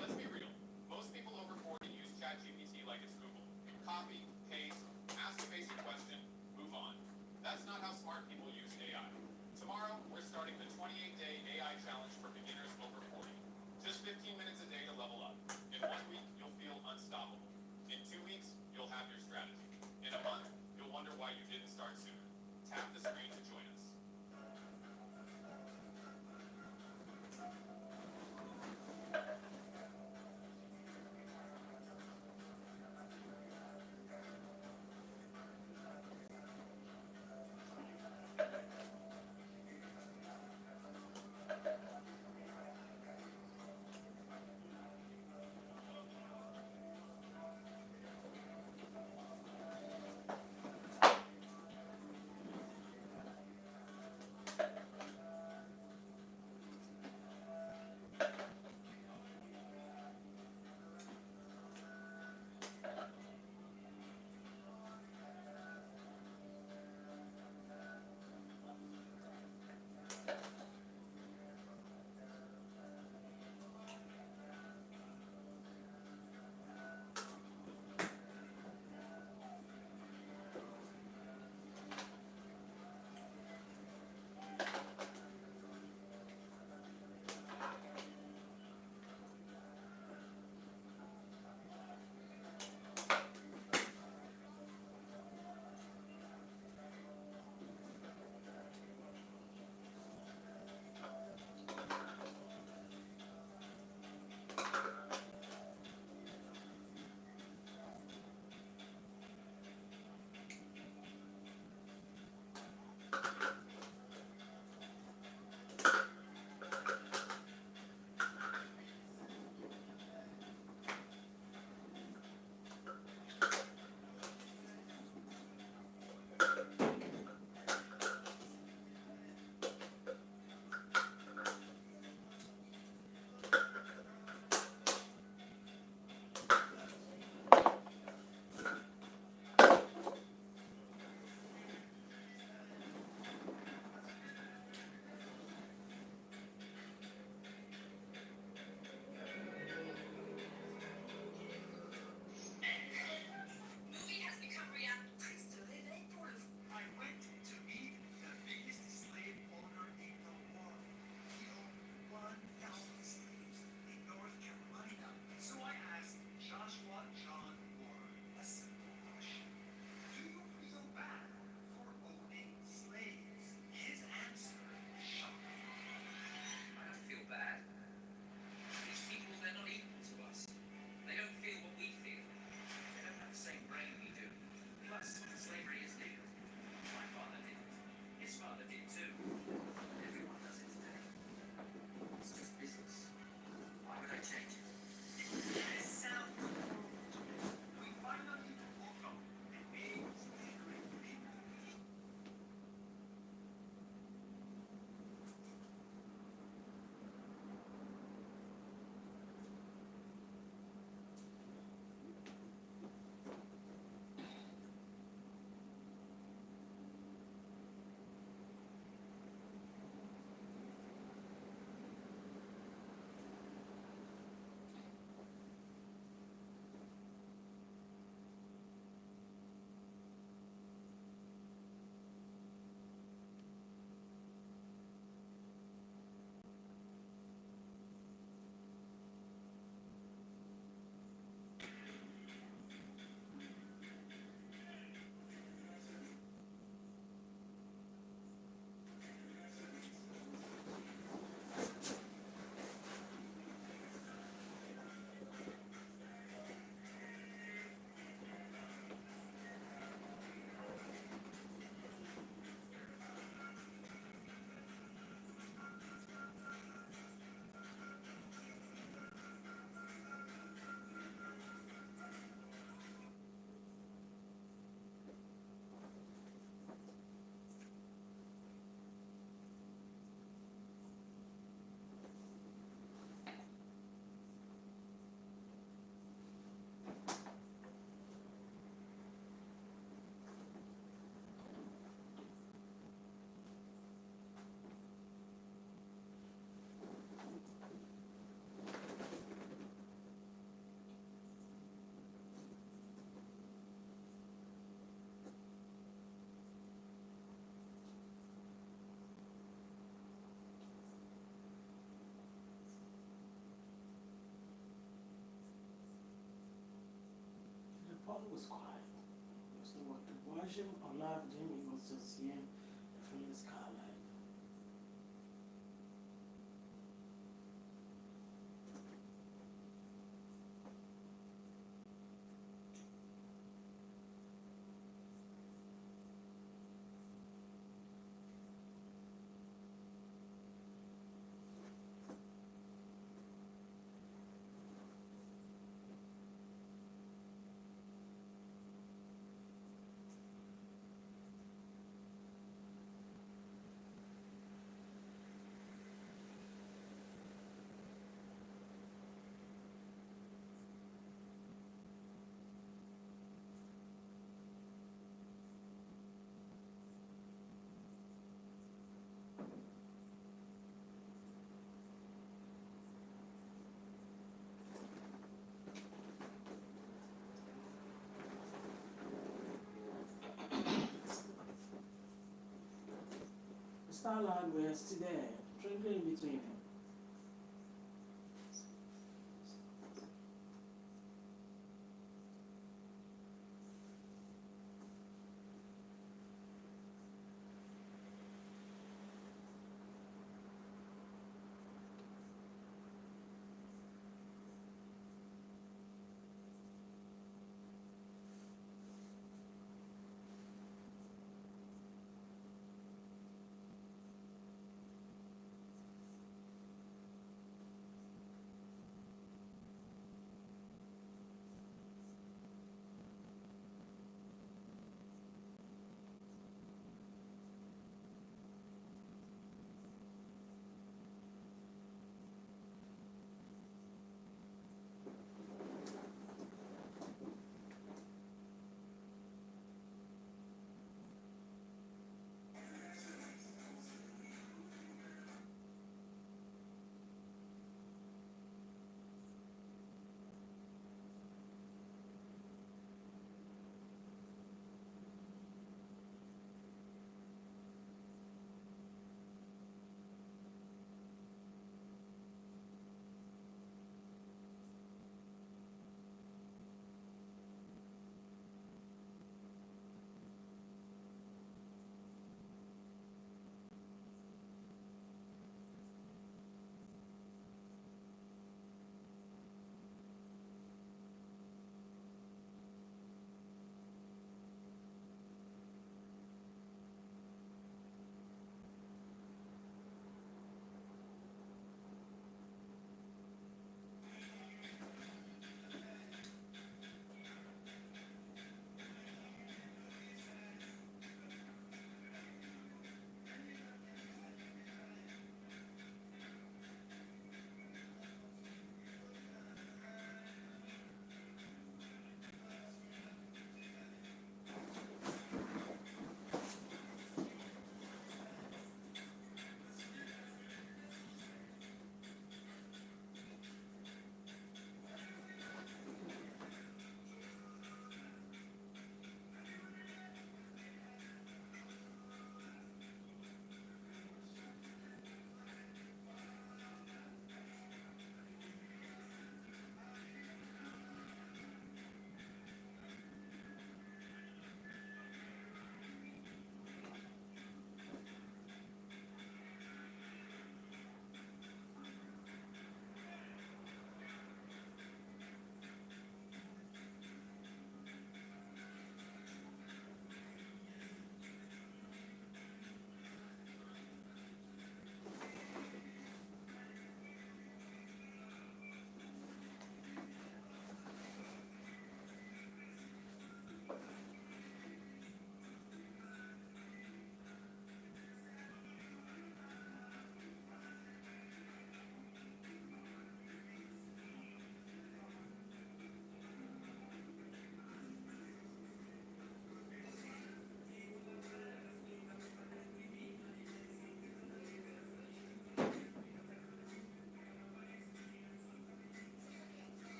Let's be real. Most people over 40 use ChatGPT like it's Google. Copy, paste, ask a basic question, move on. That's not how smart people use AI. Tomorrow, we're starting the 28-day AI challenge for beginners over 40. Just 15 minutes a day to level up. In 1 week, you'll feel unstoppable. In 2 weeks, you'll have your strategy. In a month, you'll wonder why you didn't start sooner. Tap the screen to join us. All was quiet. There was no one to watch him or laugh at him. It was just him, the friendly skylight. The starlight were still there, twinkling between them.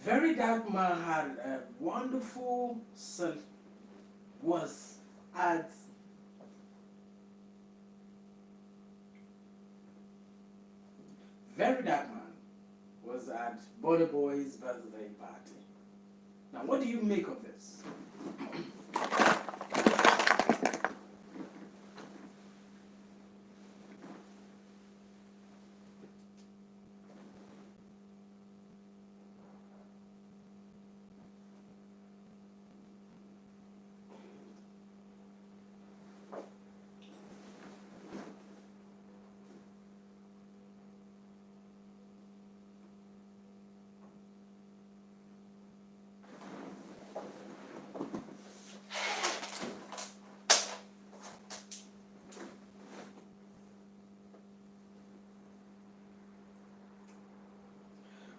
Very Dark Man had a wonderful was at Very Dark Man was at Burna Boy's birthday party. Now, what do you make of this?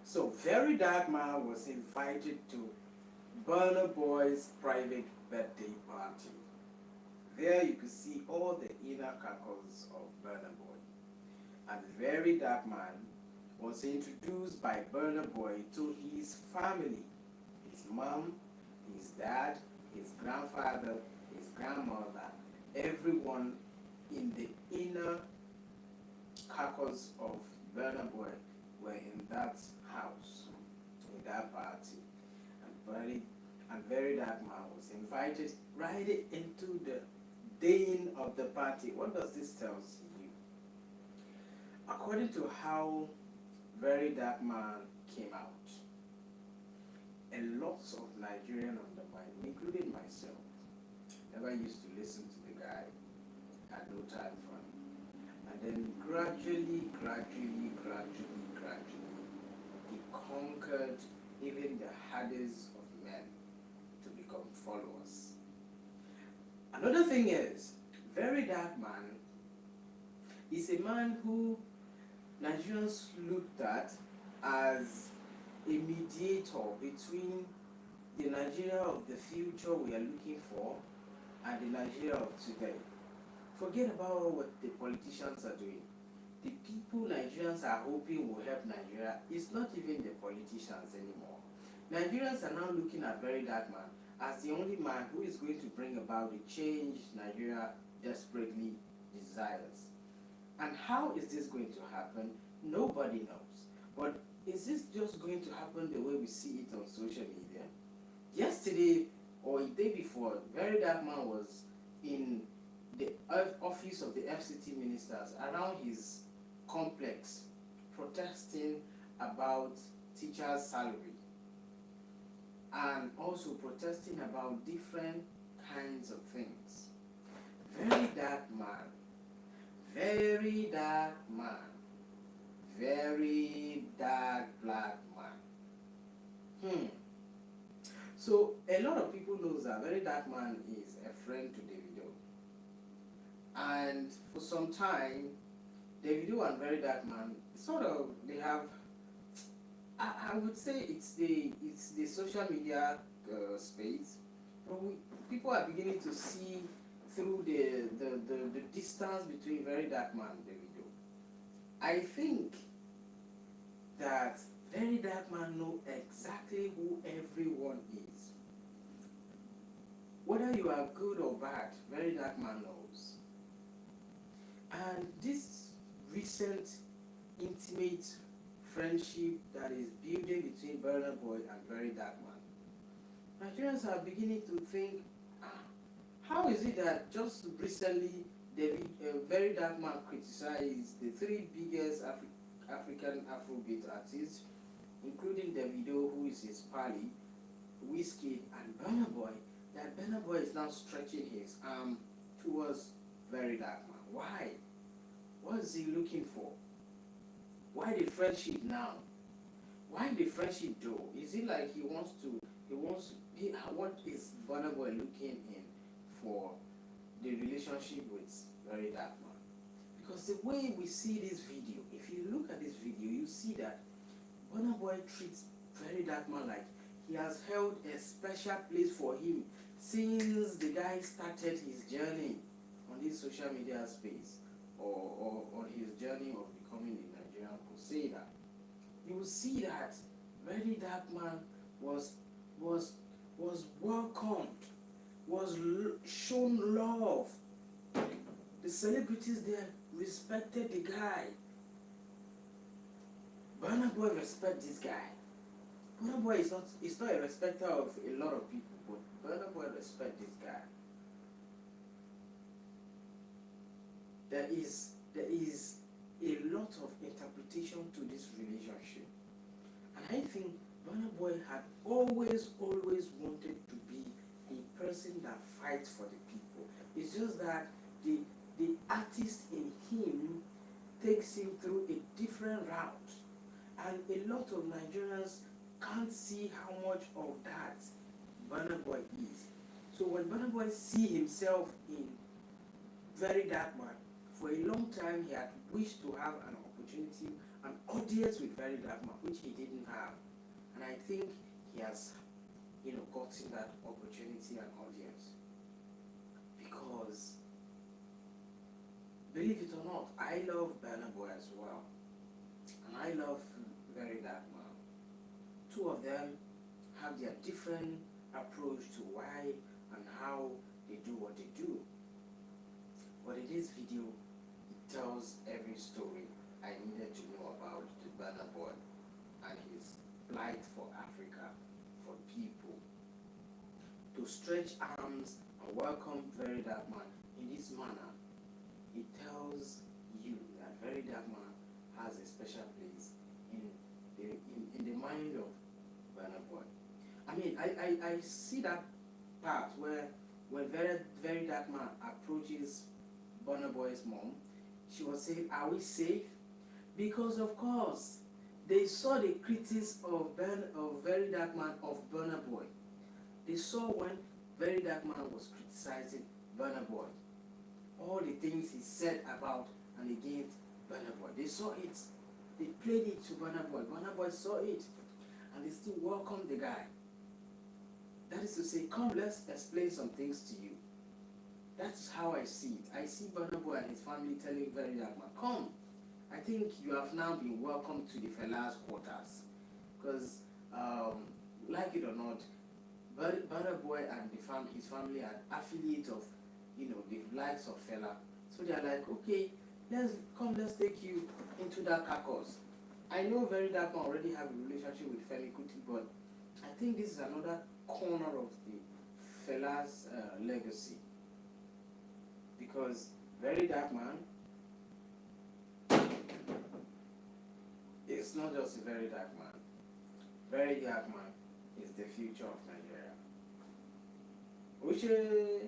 So, Very Dark Man was invited to Burna Boy's private birthday party. There you could see all the inner circles of Burna Boy. And Very Dark Man was introduced by Burna Boy to his family, his mom, his dad, his grandfather, his grandmother, everyone in the inner circles of Burna Boy were in that house, in that party. And Very Dark Man was invited right into the day of the party. What does this tell you? According to how Very Dark Man came out, a lot of Nigerian undermined, including myself, never used to listen to the guy, had no time for him. And then gradually, he conquered even the hardest of men to become followers. Another thing is, Very Dark Man is a man who Nigerians looked at as a mediator between the Nigeria of the future we are looking for and the Nigeria of today. Forget about what the politicians are doing. The people Nigerians are hoping will help Nigeria is not even the politicians anymore. Nigerians are now looking at Very Dark Man as the only man who is going to bring about the change Nigeria desperately desires. And how is this going to happen? Nobody knows. But is this just going to happen the way we see it on social media? Yesterday or the day before, Very Dark Man was in the office of the FCT ministers around his complex protesting about teachers' salary and also protesting about different kinds of things. Very dark man, very dark man, very dark black man. So a lot of people knows that Very Dark Man is a friend to Davido. And for some time, Davido and Very Dark Man they have, I would say it's the social media space, but people are beginning to see through the distance between Very Dark Man and Davido. I think that Very Dark Man know exactly who everyone is. Whether you are good or bad, Very Dark Man knows. And this recent intimate friendship that is building between Burna Boy and Very Dark Man, Nigerians are beginning to think, how is it that just recently Very Dark Man criticized the three biggest African Afrobeat artists, including Davido, who is his pally, Wizkid, and Burna Boy, that Burna Boy is now stretching his arm towards Very Dark Man. Why? What is he looking for? Why the friendship now? Why the friendship though? Is it like what is Burna Boy looking in for the relationship with Very Dark Man? Because the way we see this video, if you look at this video, you see that Burna Boy treats Very Dark Man like he has held a special place for him since the guy started his journey on this social media space, or on his journey of becoming a Nigerian crusader. You will see that Very Dark Man was was was welcomed, was shown love. The celebrities there respected the guy. Burna Boy respect this guy. Burna Boy is not a respecter of a lot of people, but Burna Boy respect this guy. There is a lot of interpretation to this relationship, and I think Burna Boy had always wanted to be a person that fights for the people. It's just that the artist in him takes him through a different route, and a lot of Nigerians can't see how much of that Burna Boy is. So when Burna Boy see himself in Very Dark Man, for a long time he had wished to have an opportunity, an audience with Very Dark Man, which he didn't have. And I think he has, gotten that opportunity and audience. Because, believe it or not, I love Burna Boy as well. And I love Very Dark Man. Two of them have their different approach to why and how they do what they do. But in this video, it tells every story I needed to know about the Burna Boy and his plight for Africa, for people. To stretch arms and welcome Very Dark Man in this manner, it tells you that Very Dark Man has a special place in the mind of Burna Boy. I mean, I see that part where when Very Dark Man approaches Burna Boy's mom, she was saying, "Are we safe?" Because of course, they saw the critics of Very Dark Man of Burna Boy. They saw when Very Dark Man was criticizing Burna Boy, all the things he said about and against Burna Boy. They saw it. They played it to Burna Boy. Burna Boy saw it, and they still welcomed the guy. That is to say, come, let's explain some things to you. That's how I see it. I see Burna Boy and his family telling Very Dark Man, come, I think you have now been welcomed to the Fela's quarters. Because, like it or not, Burna Boy and his family are affiliates of, the likes of Fela. So they are like, okay, let's take you into that carcass. I know Very Dark Man already have a relationship with Fela Kuti, but I think this is another corner of the Fela's legacy. Because Very Dark Man is not just a Very Dark Man. Very Dark Man is the future of Nigeria. Uche.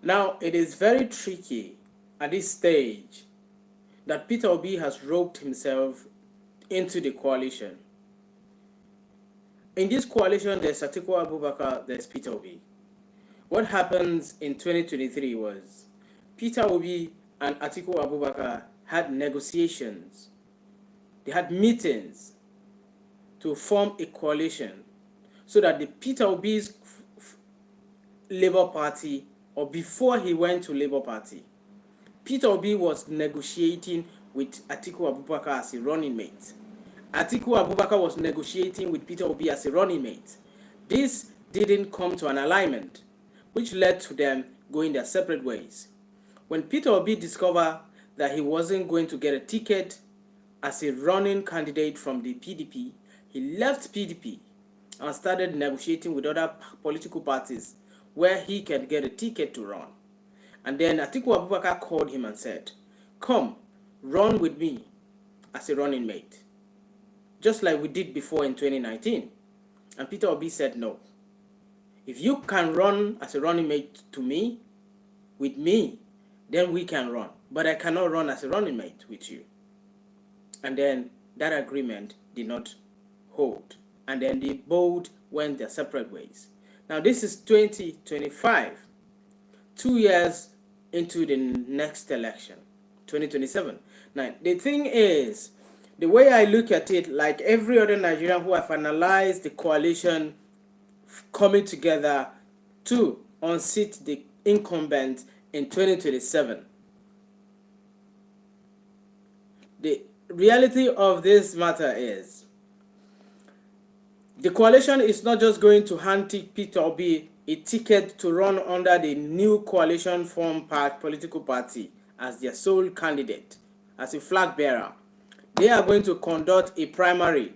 Now, it is very tricky at this stage that Peter Obi has roped himself into the coalition. In this coalition, there's Atiku Abubakar, there's Peter Obi. What happens in 2023 was Peter Obi and Atiku Abubakar had negotiations. They had meetings to form a coalition so that the Peter Obi's Labour Party, or before he went to Labour Party, Peter Obi was negotiating with Atiku Abubakar as a running mate. Atiku Abubakar was negotiating with Peter Obi as a running mate. This didn't come to an alignment, which led to them going their separate ways. When Peter Obi discovered that he wasn't going to get a ticket as a running candidate from the PDP, he left PDP and started negotiating with other political parties where he can get a ticket to run. And then Atiku Abubakar called him and said, "Come, run with me as a running mate," just like we did before in 2019. And Peter Obi said, "No. If you can run as a running mate to me, with me, then we can run. But I cannot run as a running mate with you." And then that agreement did not hold. And then they both went their separate ways. Now this is 2025, 2 years into the next election, 2027. Now the thing is, the way I look at it, like every other Nigerian who have analyzed the coalition coming together to unseat the incumbent in 2027, the reality of this matter is the coalition is not just going to hand Peter Obi a ticket to run under the new coalition formed political party as their sole candidate, as a flag bearer. They are going to conduct a primary.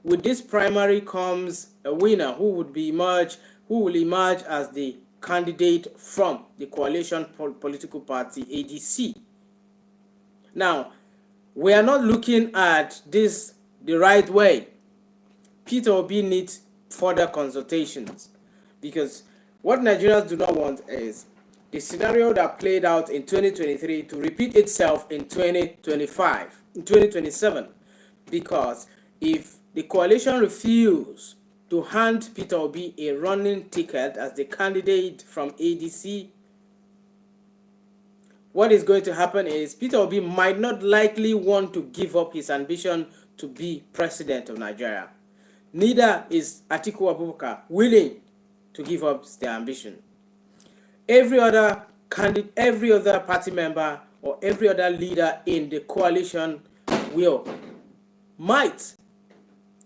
With this primary comes a winner who will emerge as the candidate from the coalition political party ADC. Now, we are not looking at this the right way. Peter Obi needs further consultations, because what Nigerians do not want is the scenario that played out in 2023 to repeat itself in 2025, in 2027. Because if the coalition refuses to hand Peter Obi a running ticket as the candidate from ADC, what is going to happen is Peter Obi might not likely want to give up his ambition to be president of Nigeria. Neither is Atiku Abubakar willing to give up their ambition. Every other candidate, every other party member, or every other leader in the coalition might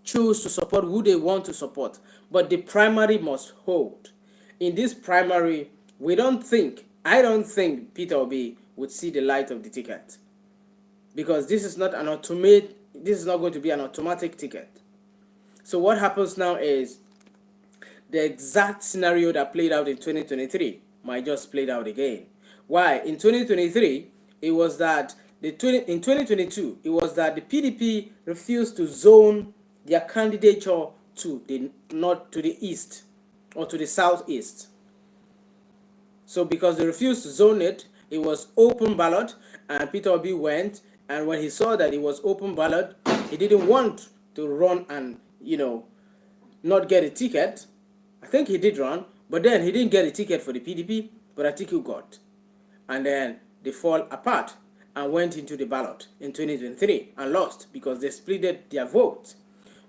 choose to support who they want to support, but the primary must hold. In this primary, I don't think Peter Obi would see the light of the ticket, because this is not going to be an automatic ticket. So what happens now is the exact scenario that played out in 2023 might just play out again. Why? In 2023, it was that in 2022, it was that the PDP refused to zone their candidature to the east or to the southeast. So because they refused to zone it, it was open ballot, and Peter Obi went, and when he saw that it was open ballot, he didn't want to run and not get a ticket. I think he did run, but then he didn't get a ticket for the PDP, but Atiku got. And then they fall apart and went into the ballot in 2023 and lost because they split their vote.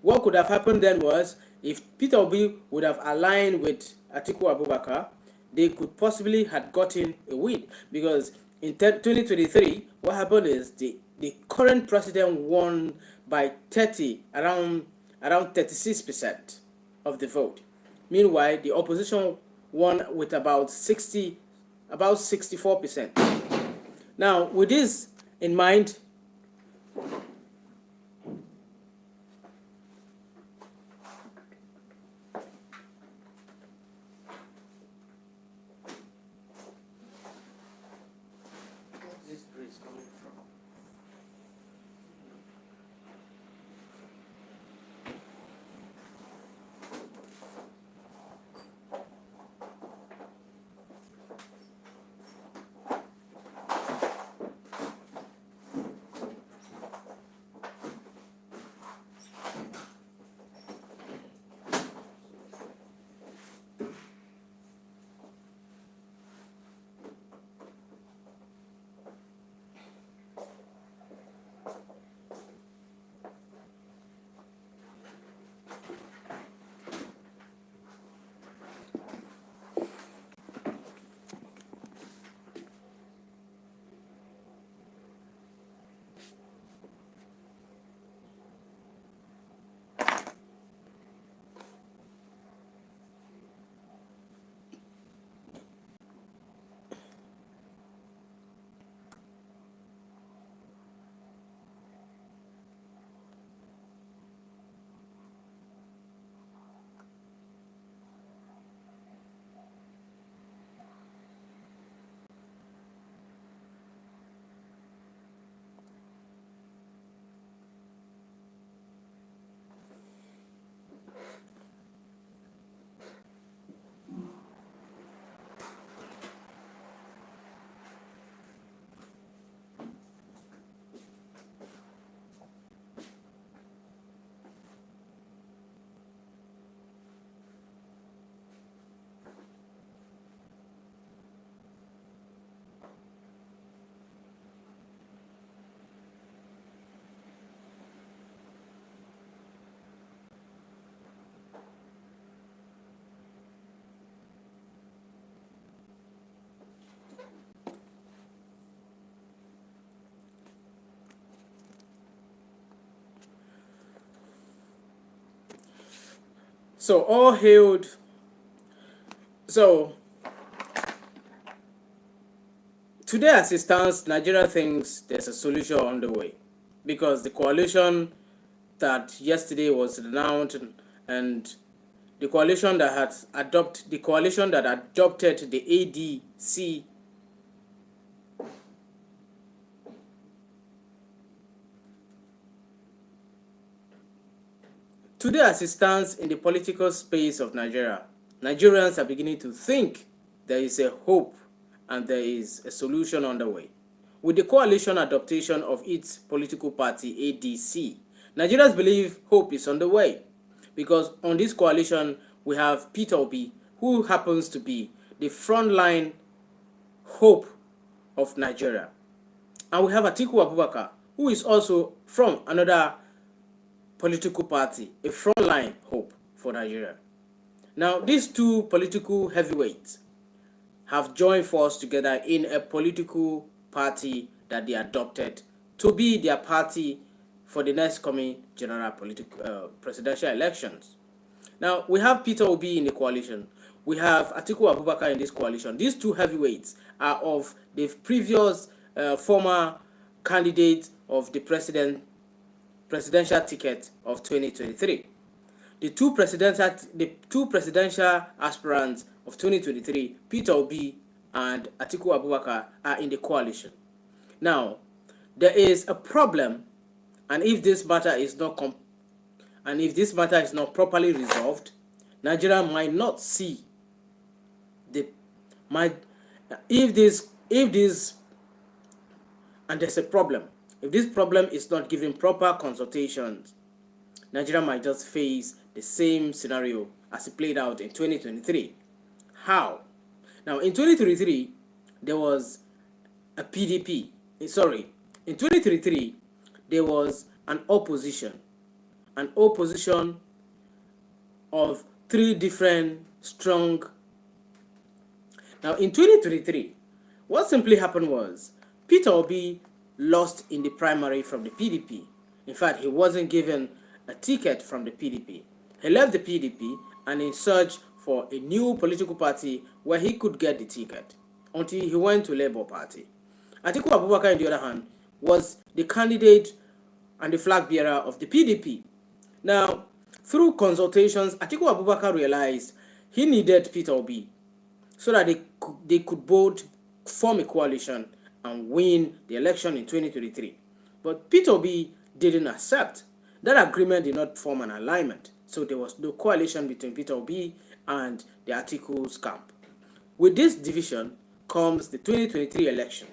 What could have happened then was, if Peter Obi would have aligned with Atiku Abubakar, they could possibly have gotten a win, because in 2023, what happened is the current president won by around 36% of the vote. Meanwhile, the opposition won with about 64%. Now, with this in mind, this breeze coming from? So all hailed. So today, as it stands, Nigeria thinks there's a solution on the way, because the coalition that yesterday was announced, and the coalition that adopted the ADC. Today, as it stands in the political space of Nigeria, Nigerians are beginning to think there is a hope and there is a solution on the way. With the coalition adaptation of its political party, ADC, Nigerians believe hope is on the way, because on this coalition we have Peter Obi, who happens to be the frontline hope of Nigeria. And we have Atiku Abubakar, who is also from another political party, a frontline hope for Nigeria. Now, these two political heavyweights have joined forces together in a political party that they adopted to be their party for the next coming general presidential elections. Now, we have Peter Obi in the coalition. We have Atiku Abubakar in this coalition. These two heavyweights are of the previous former candidate of the presidential ticket of 2023. The two presidential aspirants of 2023, Peter Obi and Atiku Abubakar, are in the coalition. Now, there is a problem, and if this matter is not properly resolved, Nigeria might not see if this and there's a problem. If this problem is not given proper consultations, Nigeria might just face the same scenario as it played out in 2023. How? Now, in 2023, there was a PDP. Sorry, in 2023, there was an opposition of three different strong. Now, in 2023, what simply happened was Peter Obi lost in the primary from the PDP. In fact, he wasn't given a ticket from the PDP. He left the PDP and in search for a new political party where he could get the ticket, until he went to Labour Party. Atiku Abubakar, on the other hand, was the candidate and the flag bearer of the PDP. Now, through consultations, Atiku Abubakar realized he needed Peter Obi so that they could both form a coalition and win the election in 2023. But Peter Obi didn't accept. That agreement did not form an alignment, so there was no coalition between Peter Obi and the Atiku's camp. With this division comes the 2023 election.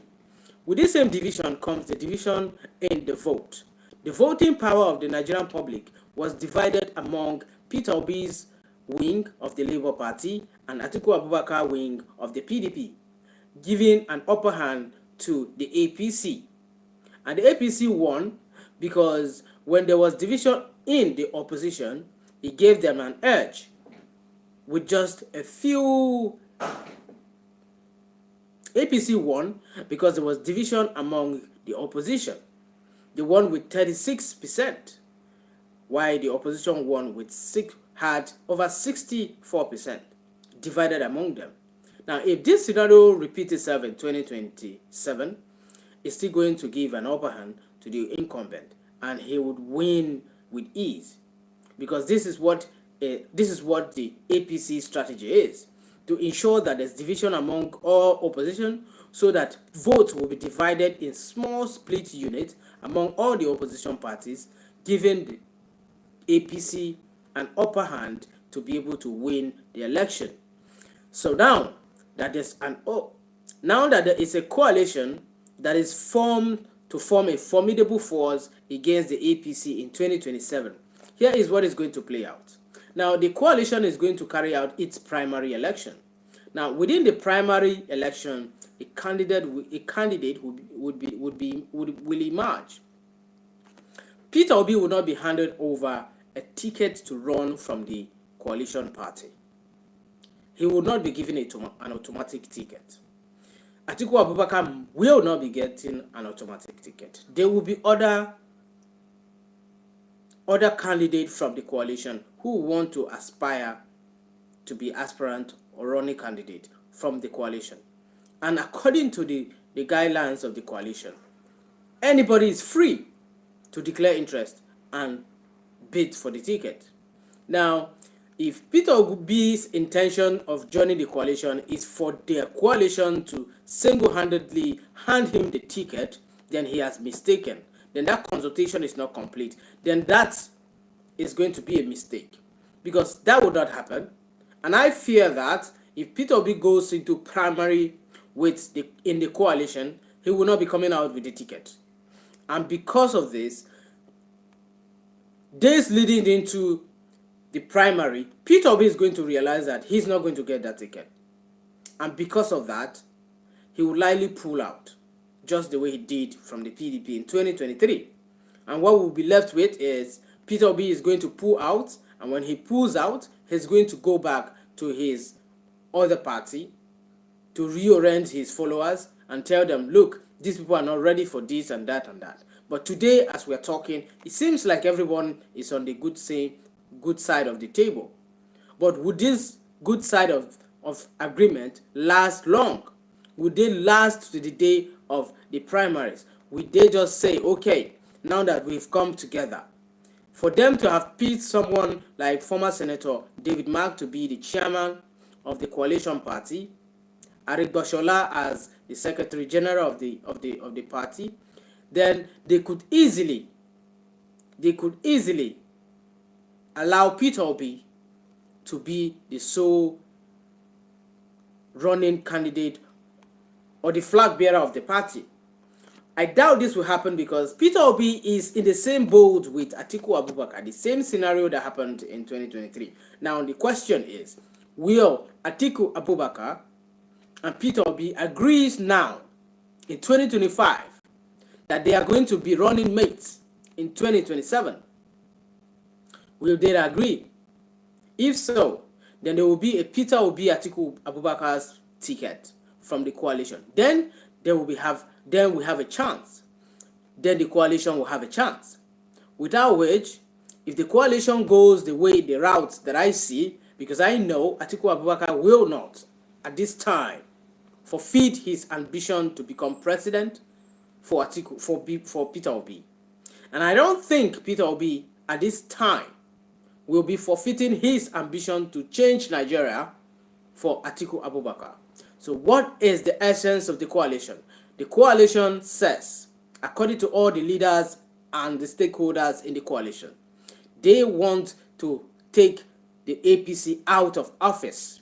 With this same division comes the division in the vote. The voting power of the Nigerian public was divided among Peter Obi's wing of the Labour Party and Atiku Abubakar wing of the PDP, giving an upper hand to the APC. And the APC won because when there was division in the opposition, it gave them an edge with just a few. APC won because there was division among the opposition. They won with 36%, while the opposition won with had over 64% divided among them. Now, if this scenario repeats itself in 2027, it's still going to give an upper hand to the incumbent, and he would win with ease, because this is what the APC strategy is, to ensure that there's division among all opposition, so that votes will be divided in small split units among all the opposition parties, giving the APC an upper hand to be able to win the election. So now that there is a coalition that is formed to form a formidable force against the APC in 2027, here is what is going to play out. Now, the coalition is going to carry out its primary election. Now, within the primary election, a candidate will emerge. Peter Obi will not be handed over a ticket to run from the coalition party. He will not be given an automatic ticket. Atiku Abubakar will not be getting an automatic ticket. There will be other other candidates from the coalition who want to aspire to be aspirant or running candidate from the coalition. And according to the guidelines of the coalition, anybody is free to declare interest and bid for the ticket. Now, if Peter Obi's intention of joining the coalition is for their coalition to single-handedly hand him the ticket, then he has mistaken. Then that consultation is not complete. Then that is going to be a mistake, because that would not happen. And I fear that if Peter Obi goes into primary in the coalition, he will not be coming out with the ticket. And because of this, days leading into the primary, Peter Obi is going to realize that he's not going to get that ticket. And because of that, he will likely pull out, just the way he did from the PDP in 2023. And what we'll be left with is Peter Obi is going to pull out, and when he pulls out, he's going to go back to his other party to reorient his followers and tell them, look, these people are not ready for this and that and that. But today, as we're talking, it seems like everyone is on the good side of the table. But would this good side of agreement last long? Would they last to the day of the primaries? Would they just say, okay, now that we've come together, for them to have picked someone like former Senator David Mark to be the chairman of the coalition party, Arigbashola as the Secretary General of the party, then they could easily allow Peter Obi to be the sole running candidate or the flag bearer of the party. I doubt this will happen because Peter Obi is in the same boat with Atiku Abubakar, the same scenario that happened in 2023. Now the question is, will Atiku Abubakar and Peter Obi agree now in 2025 that they are going to be running mates in 2027? Will they agree? If so, then there will be a Peter Obi Atiku Abubakar's ticket from the coalition. Then we have a chance. Then the coalition will have a chance. Without which, if the coalition goes the route that I see, because I know Atiku Abubakar will not, at this time, forfeit his ambition to become president for Peter Obi. And I don't think Peter Obi, at this time, will be forfeiting his ambition to change Nigeria for Atiku Abubakar. So what is the essence of the coalition? The coalition says, according to all the leaders and the stakeholders in the coalition, they want to take the APC out of office.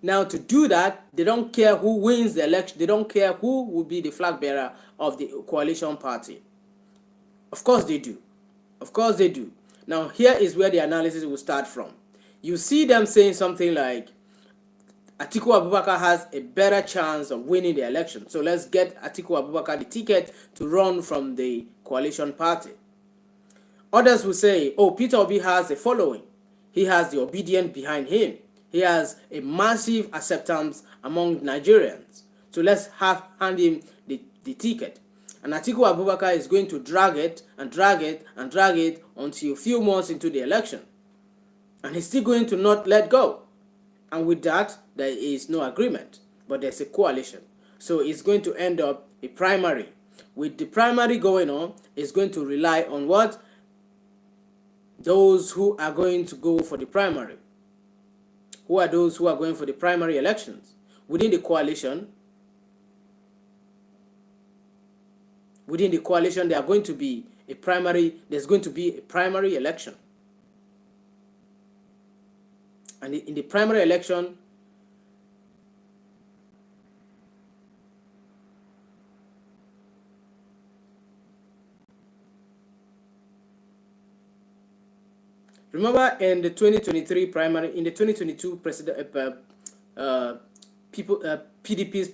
Now, to do that, they don't care who wins the election. They don't care who will be the flag bearer of the coalition party. Of course they do. Of course they do. Now, here is where the analysis will start from. You see them saying something like, Atiku Abubakar has a better chance of winning the election. So let's get Atiku Abubakar the ticket to run from the coalition party. Others will say, oh, Peter Obi has a following. He has the obedient behind him. He has a massive acceptance among Nigerians. So let's hand him the ticket. And Atiku Abubakar is going to drag it and drag it and drag it until a few months into the election. And he's still going to not let go. And with that, there is no agreement, but there's a coalition. So it's going to end up a primary. With the primary going on, it's going to rely on what? Those who are going to go for the primary. Who are those who are going for the primary elections? Within the coalition, there are going to be a primary, there's going to be a primary election. And in the primary election, remember in the 2023 primary, in the 2022 PDP's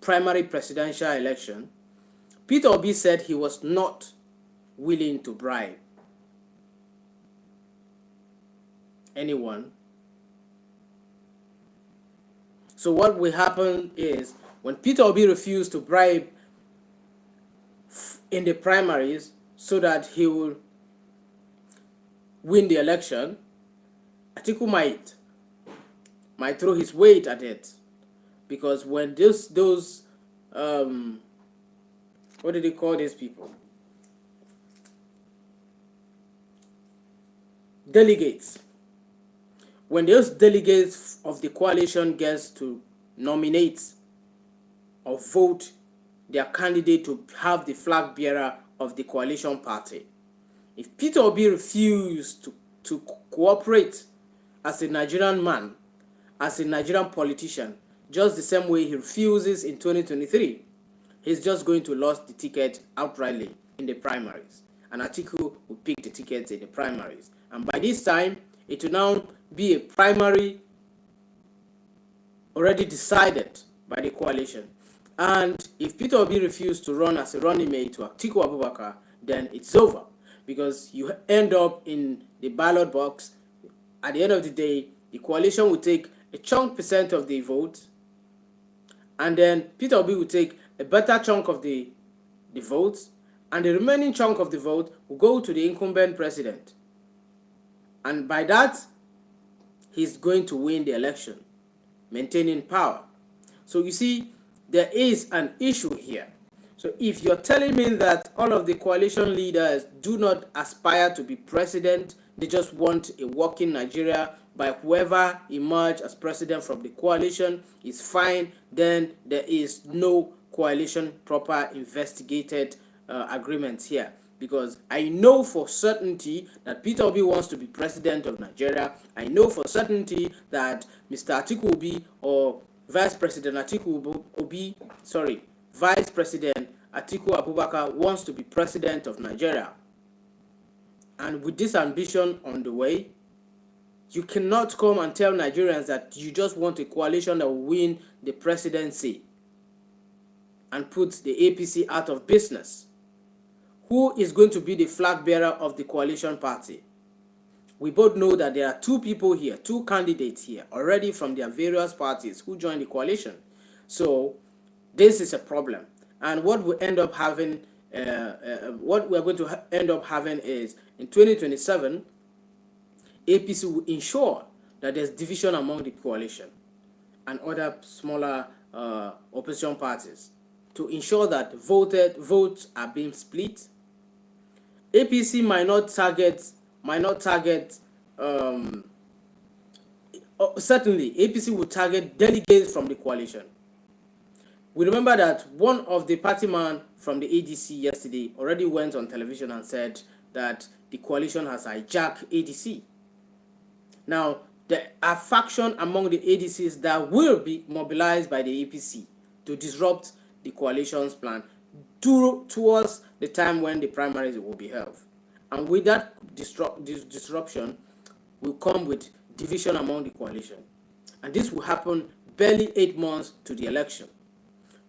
primary presidential election, Peter Obi said he was not willing to bribe anyone. So what will happen is, when Peter Obi refused to bribe in the primaries so that he will win the election, Atiku might throw his weight at it, because when those what do they call these people? Delegates. When those delegates of the coalition gets to nominate or vote their candidate to have the flag bearer of the coalition party, if Peter Obi refused to cooperate as a Nigerian man, as a Nigerian politician, just the same way he refuses in 2023, he's just going to lose the ticket outrightly in the primaries. And Atiku will pick the tickets in the primaries. And by this time, it will now be a primary already decided by the coalition. And if Peter Obi refused to run as a running mate to Atiku Abubakar, then it's over, because you end up in the ballot box. At the end of the day, the coalition will take a chunk percent of the vote, and then Peter Obi will take a better chunk of the votes, and the remaining chunk of the vote will go to the incumbent president. And by that, he's going to win the election, maintaining power. So you see, there is an issue here. So if you're telling me that all of the coalition leaders do not aspire to be president, they just want a working Nigeria, by whoever emerge as president from the coalition is fine, then there is no coalition proper investigated agreement here. Because I know for certainty that Peter Obi wants to be president of Nigeria. I know for certainty that Mr. Atiku Obi or Vice President Atiku Obi, Vice President Atiku Abubakar wants to be president of Nigeria. And with this ambition on the way, you cannot come and tell Nigerians that you just want a coalition that will win the presidency and put the APC out of business. Who is going to be the flag bearer of the coalition party? We both know that there are two people here, two candidates here already from their various parties who joined the coalition. So this is a problem. And what we end up having, what we are going to end up having is in 2027, APC will ensure that there's division among the coalition and other smaller opposition parties to ensure that votes are being split. APC might not target, certainly APC will target delegates from the coalition. We remember that one of the party man from the ADC yesterday already went on television and said that the coalition has hijacked ADC. Now, there are factions among the ADCs that will be mobilized by the APC to disrupt the coalition's plan towards the time when the primaries will be held. And with that disruption will come with division among the coalition. And this will happen barely 8 months to the election.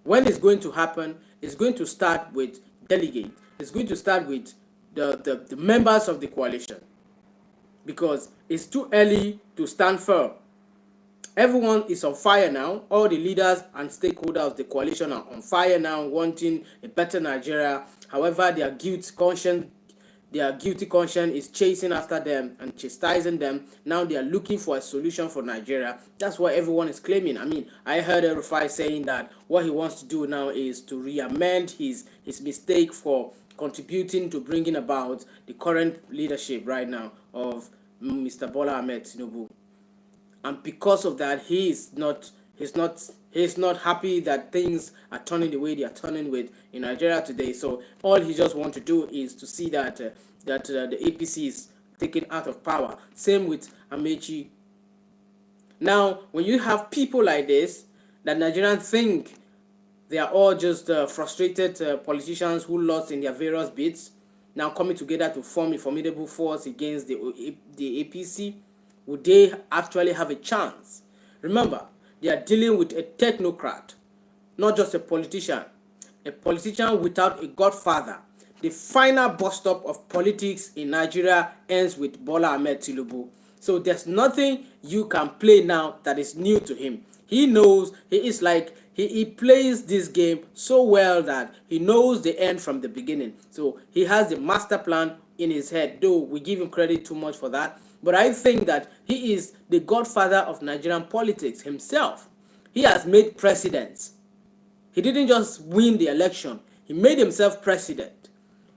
When it's going to happen, it's going to start with delegates. It's going to start with the members of the coalition, because it's too early to stand firm. Everyone is on fire now. All the leaders and stakeholders of the coalition are on fire now, wanting a better Nigeria. However, their guilty conscience is chasing after them and chastising them. Now they are looking for a solution for Nigeria. That's what everyone is claiming. I mean, I heard El-Rufai saying that what he wants to do now is to re-amend his mistake for contributing to bringing about the current leadership right now of Mr. Bola Ahmed Tinubu. And because of that, he's not happy that things are turning the way they are turning with in Nigeria today. So all he just wants to do is to see that the APC is taken out of power. Same with Amechi. Now, when you have people like this, that Nigerians think they are all just frustrated politicians who lost in their various bids, now coming together to form a formidable force against the APC, would they actually have a chance? Remember, they are dealing with a technocrat, not just a politician without a godfather. The final bus stop of politics in Nigeria ends with Bola Ahmed Tinubu. So there's nothing you can play now that is new to him. He knows, he plays this game so well that he knows the end from the beginning. So he has the master plan in his head, though we give him credit too much for that. But I think that he is the godfather of Nigerian politics himself. He has made presidents. He didn't just win the election, he made himself president.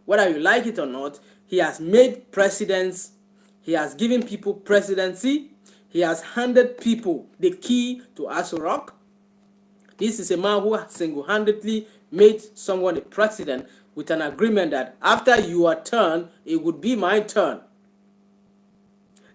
Whether you like it or not, he has made presidents, he has given people presidency, he has handed people the key to Aso Rock. This is a man who single-handedly made someone a president with an agreement that after your turn, it would be my turn.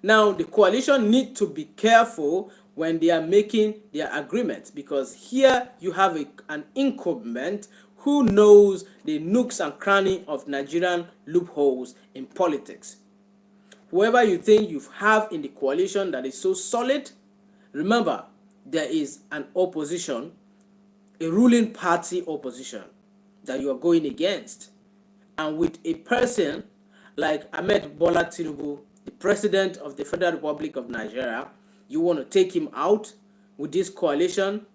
Now, the coalition need to be careful when they are making their agreements, because here you have an incumbent who knows the nooks and crannies of Nigerian loopholes in politics. Whoever you think you have in the coalition that is so solid, remember, there is an opposition, a ruling party opposition that you are going against. And with a person like Ahmed Bola Tinubu, the President of the Federal Republic of Nigeria, you want to take him out with this coalition,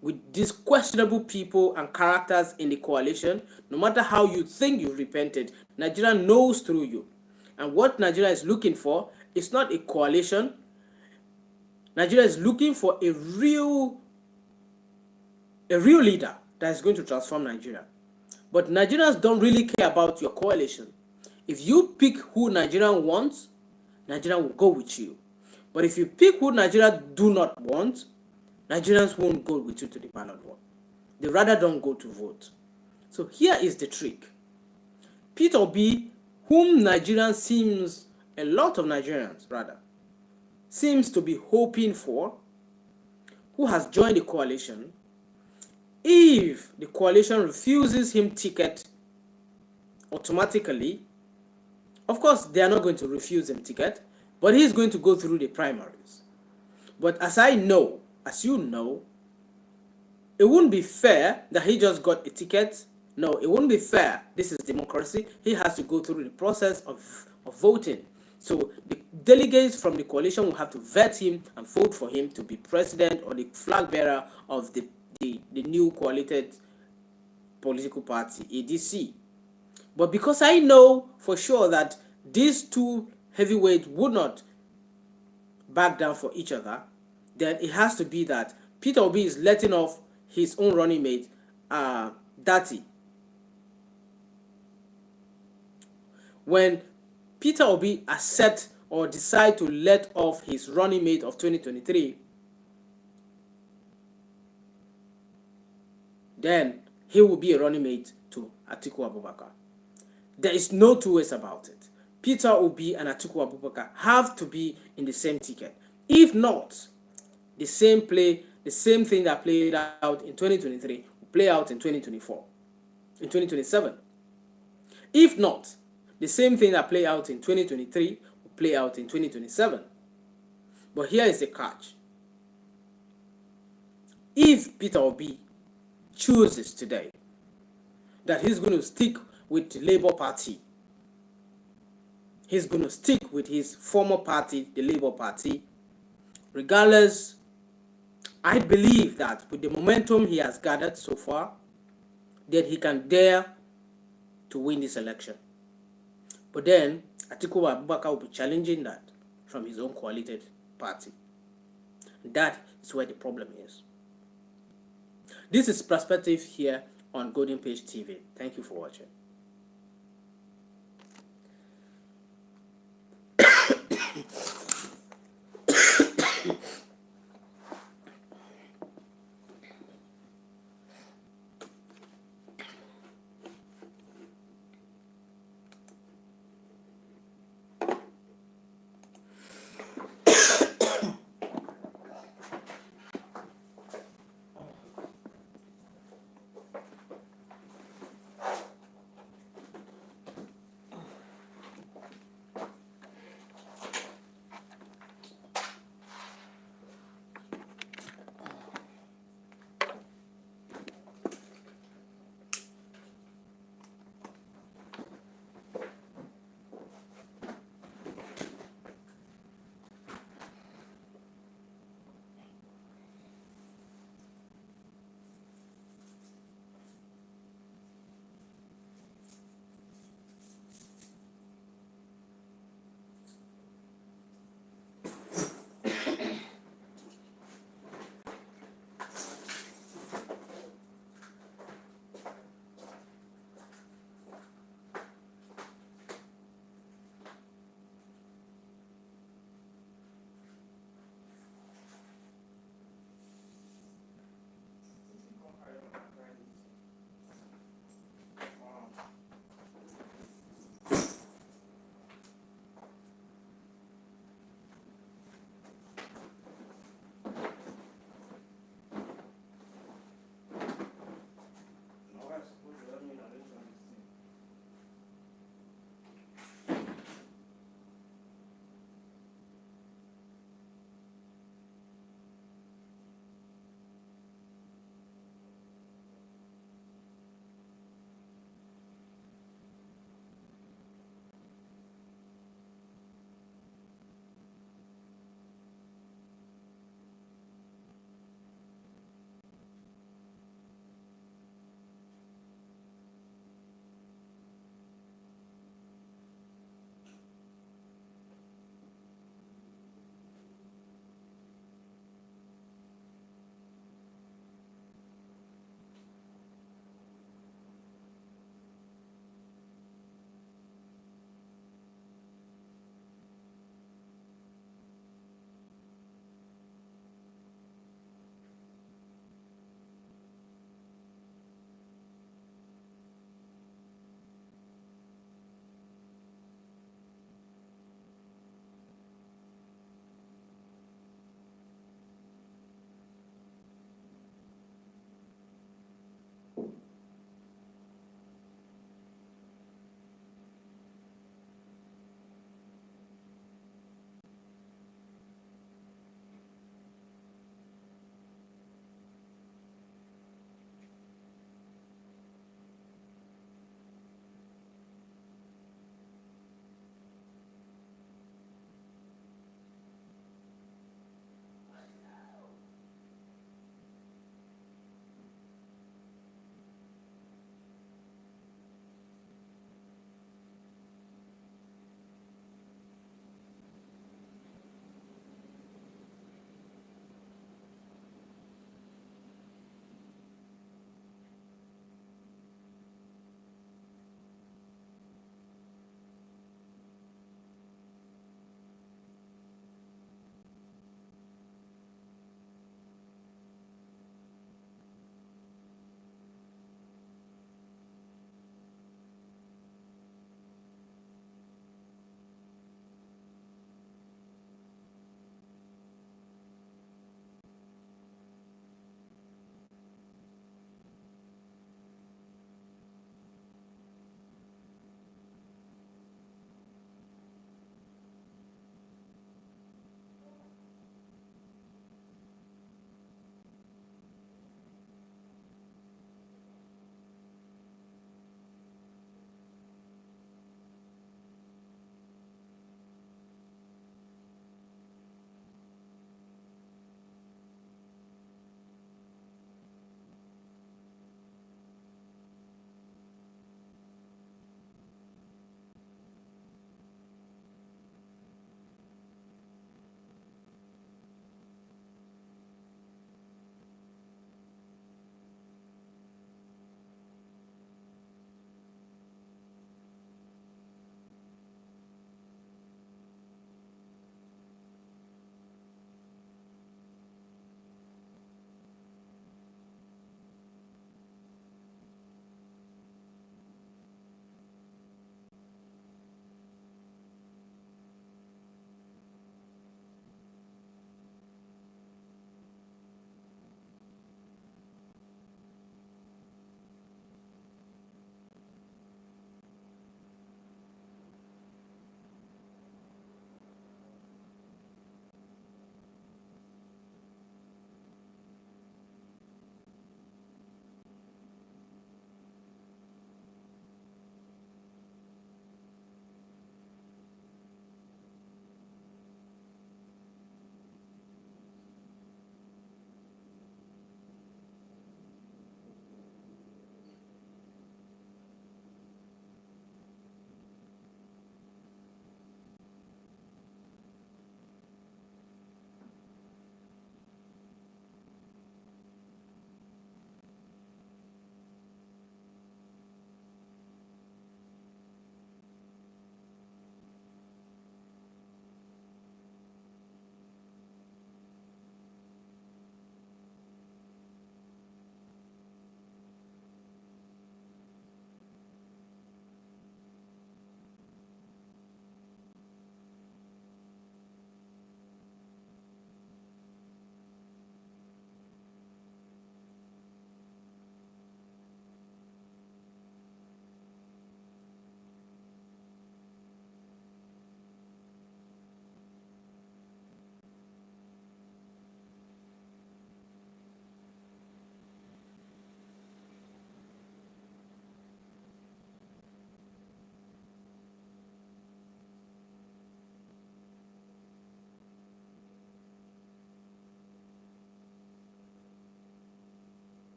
with these questionable people and characters in the coalition. No matter how you think you repented, Nigeria knows through you. And what Nigeria is looking for is not a coalition. Nigeria is looking for a real leader that is going to transform Nigeria. But Nigerians don't really care about your coalition. If you pick who Nigeria wants, Nigeria will go with you. But if you pick who Nigeria do not want, Nigerians won't go with you to the ballot vote. They rather don't go to vote. So here is the trick. Peter Obi, whom Nigerians seems, a lot of Nigerians rather, seems to be hoping for, who has joined the coalition, if the coalition refuses him ticket automatically, of course they are not going to refuse him ticket, but he's going to go through the primaries. But as I know, as you know, it wouldn't be fair that he just got a ticket. No, it wouldn't be fair. This is democracy. He has to go through the process of voting. So the delegates from the coalition will have to vet him and vote for him to be president or the flag bearer of the new coalited political party, ADC. But because I know for sure that these two heavyweights would not back down for each other, then it has to be that Peter Obi is letting off his own running mate, Datti. When Peter Obi accepts or decide to let off his running mate of 2023, then he will be a running mate to Atiku Abubakar. There is no two ways about it. Peter Obi and Atiku Abubakar have to be in the same ticket. If not, the same thing that played out in 2023 will play out in 2024, in 2027. If not, the same thing that played out in 2023 will play out in 2027. But here is the catch. If Peter Obi chooses today that he's going to stick with the Labour Party, he's going to stick with his former party, the Labour Party, regardless, I believe that with the momentum he has gathered so far, that he can dare to win this election. But then Atiku Abubakar will be challenging that from his own coalited party. That is where the problem is. This is Perspective here on Golden Page TV. Thank you for watching.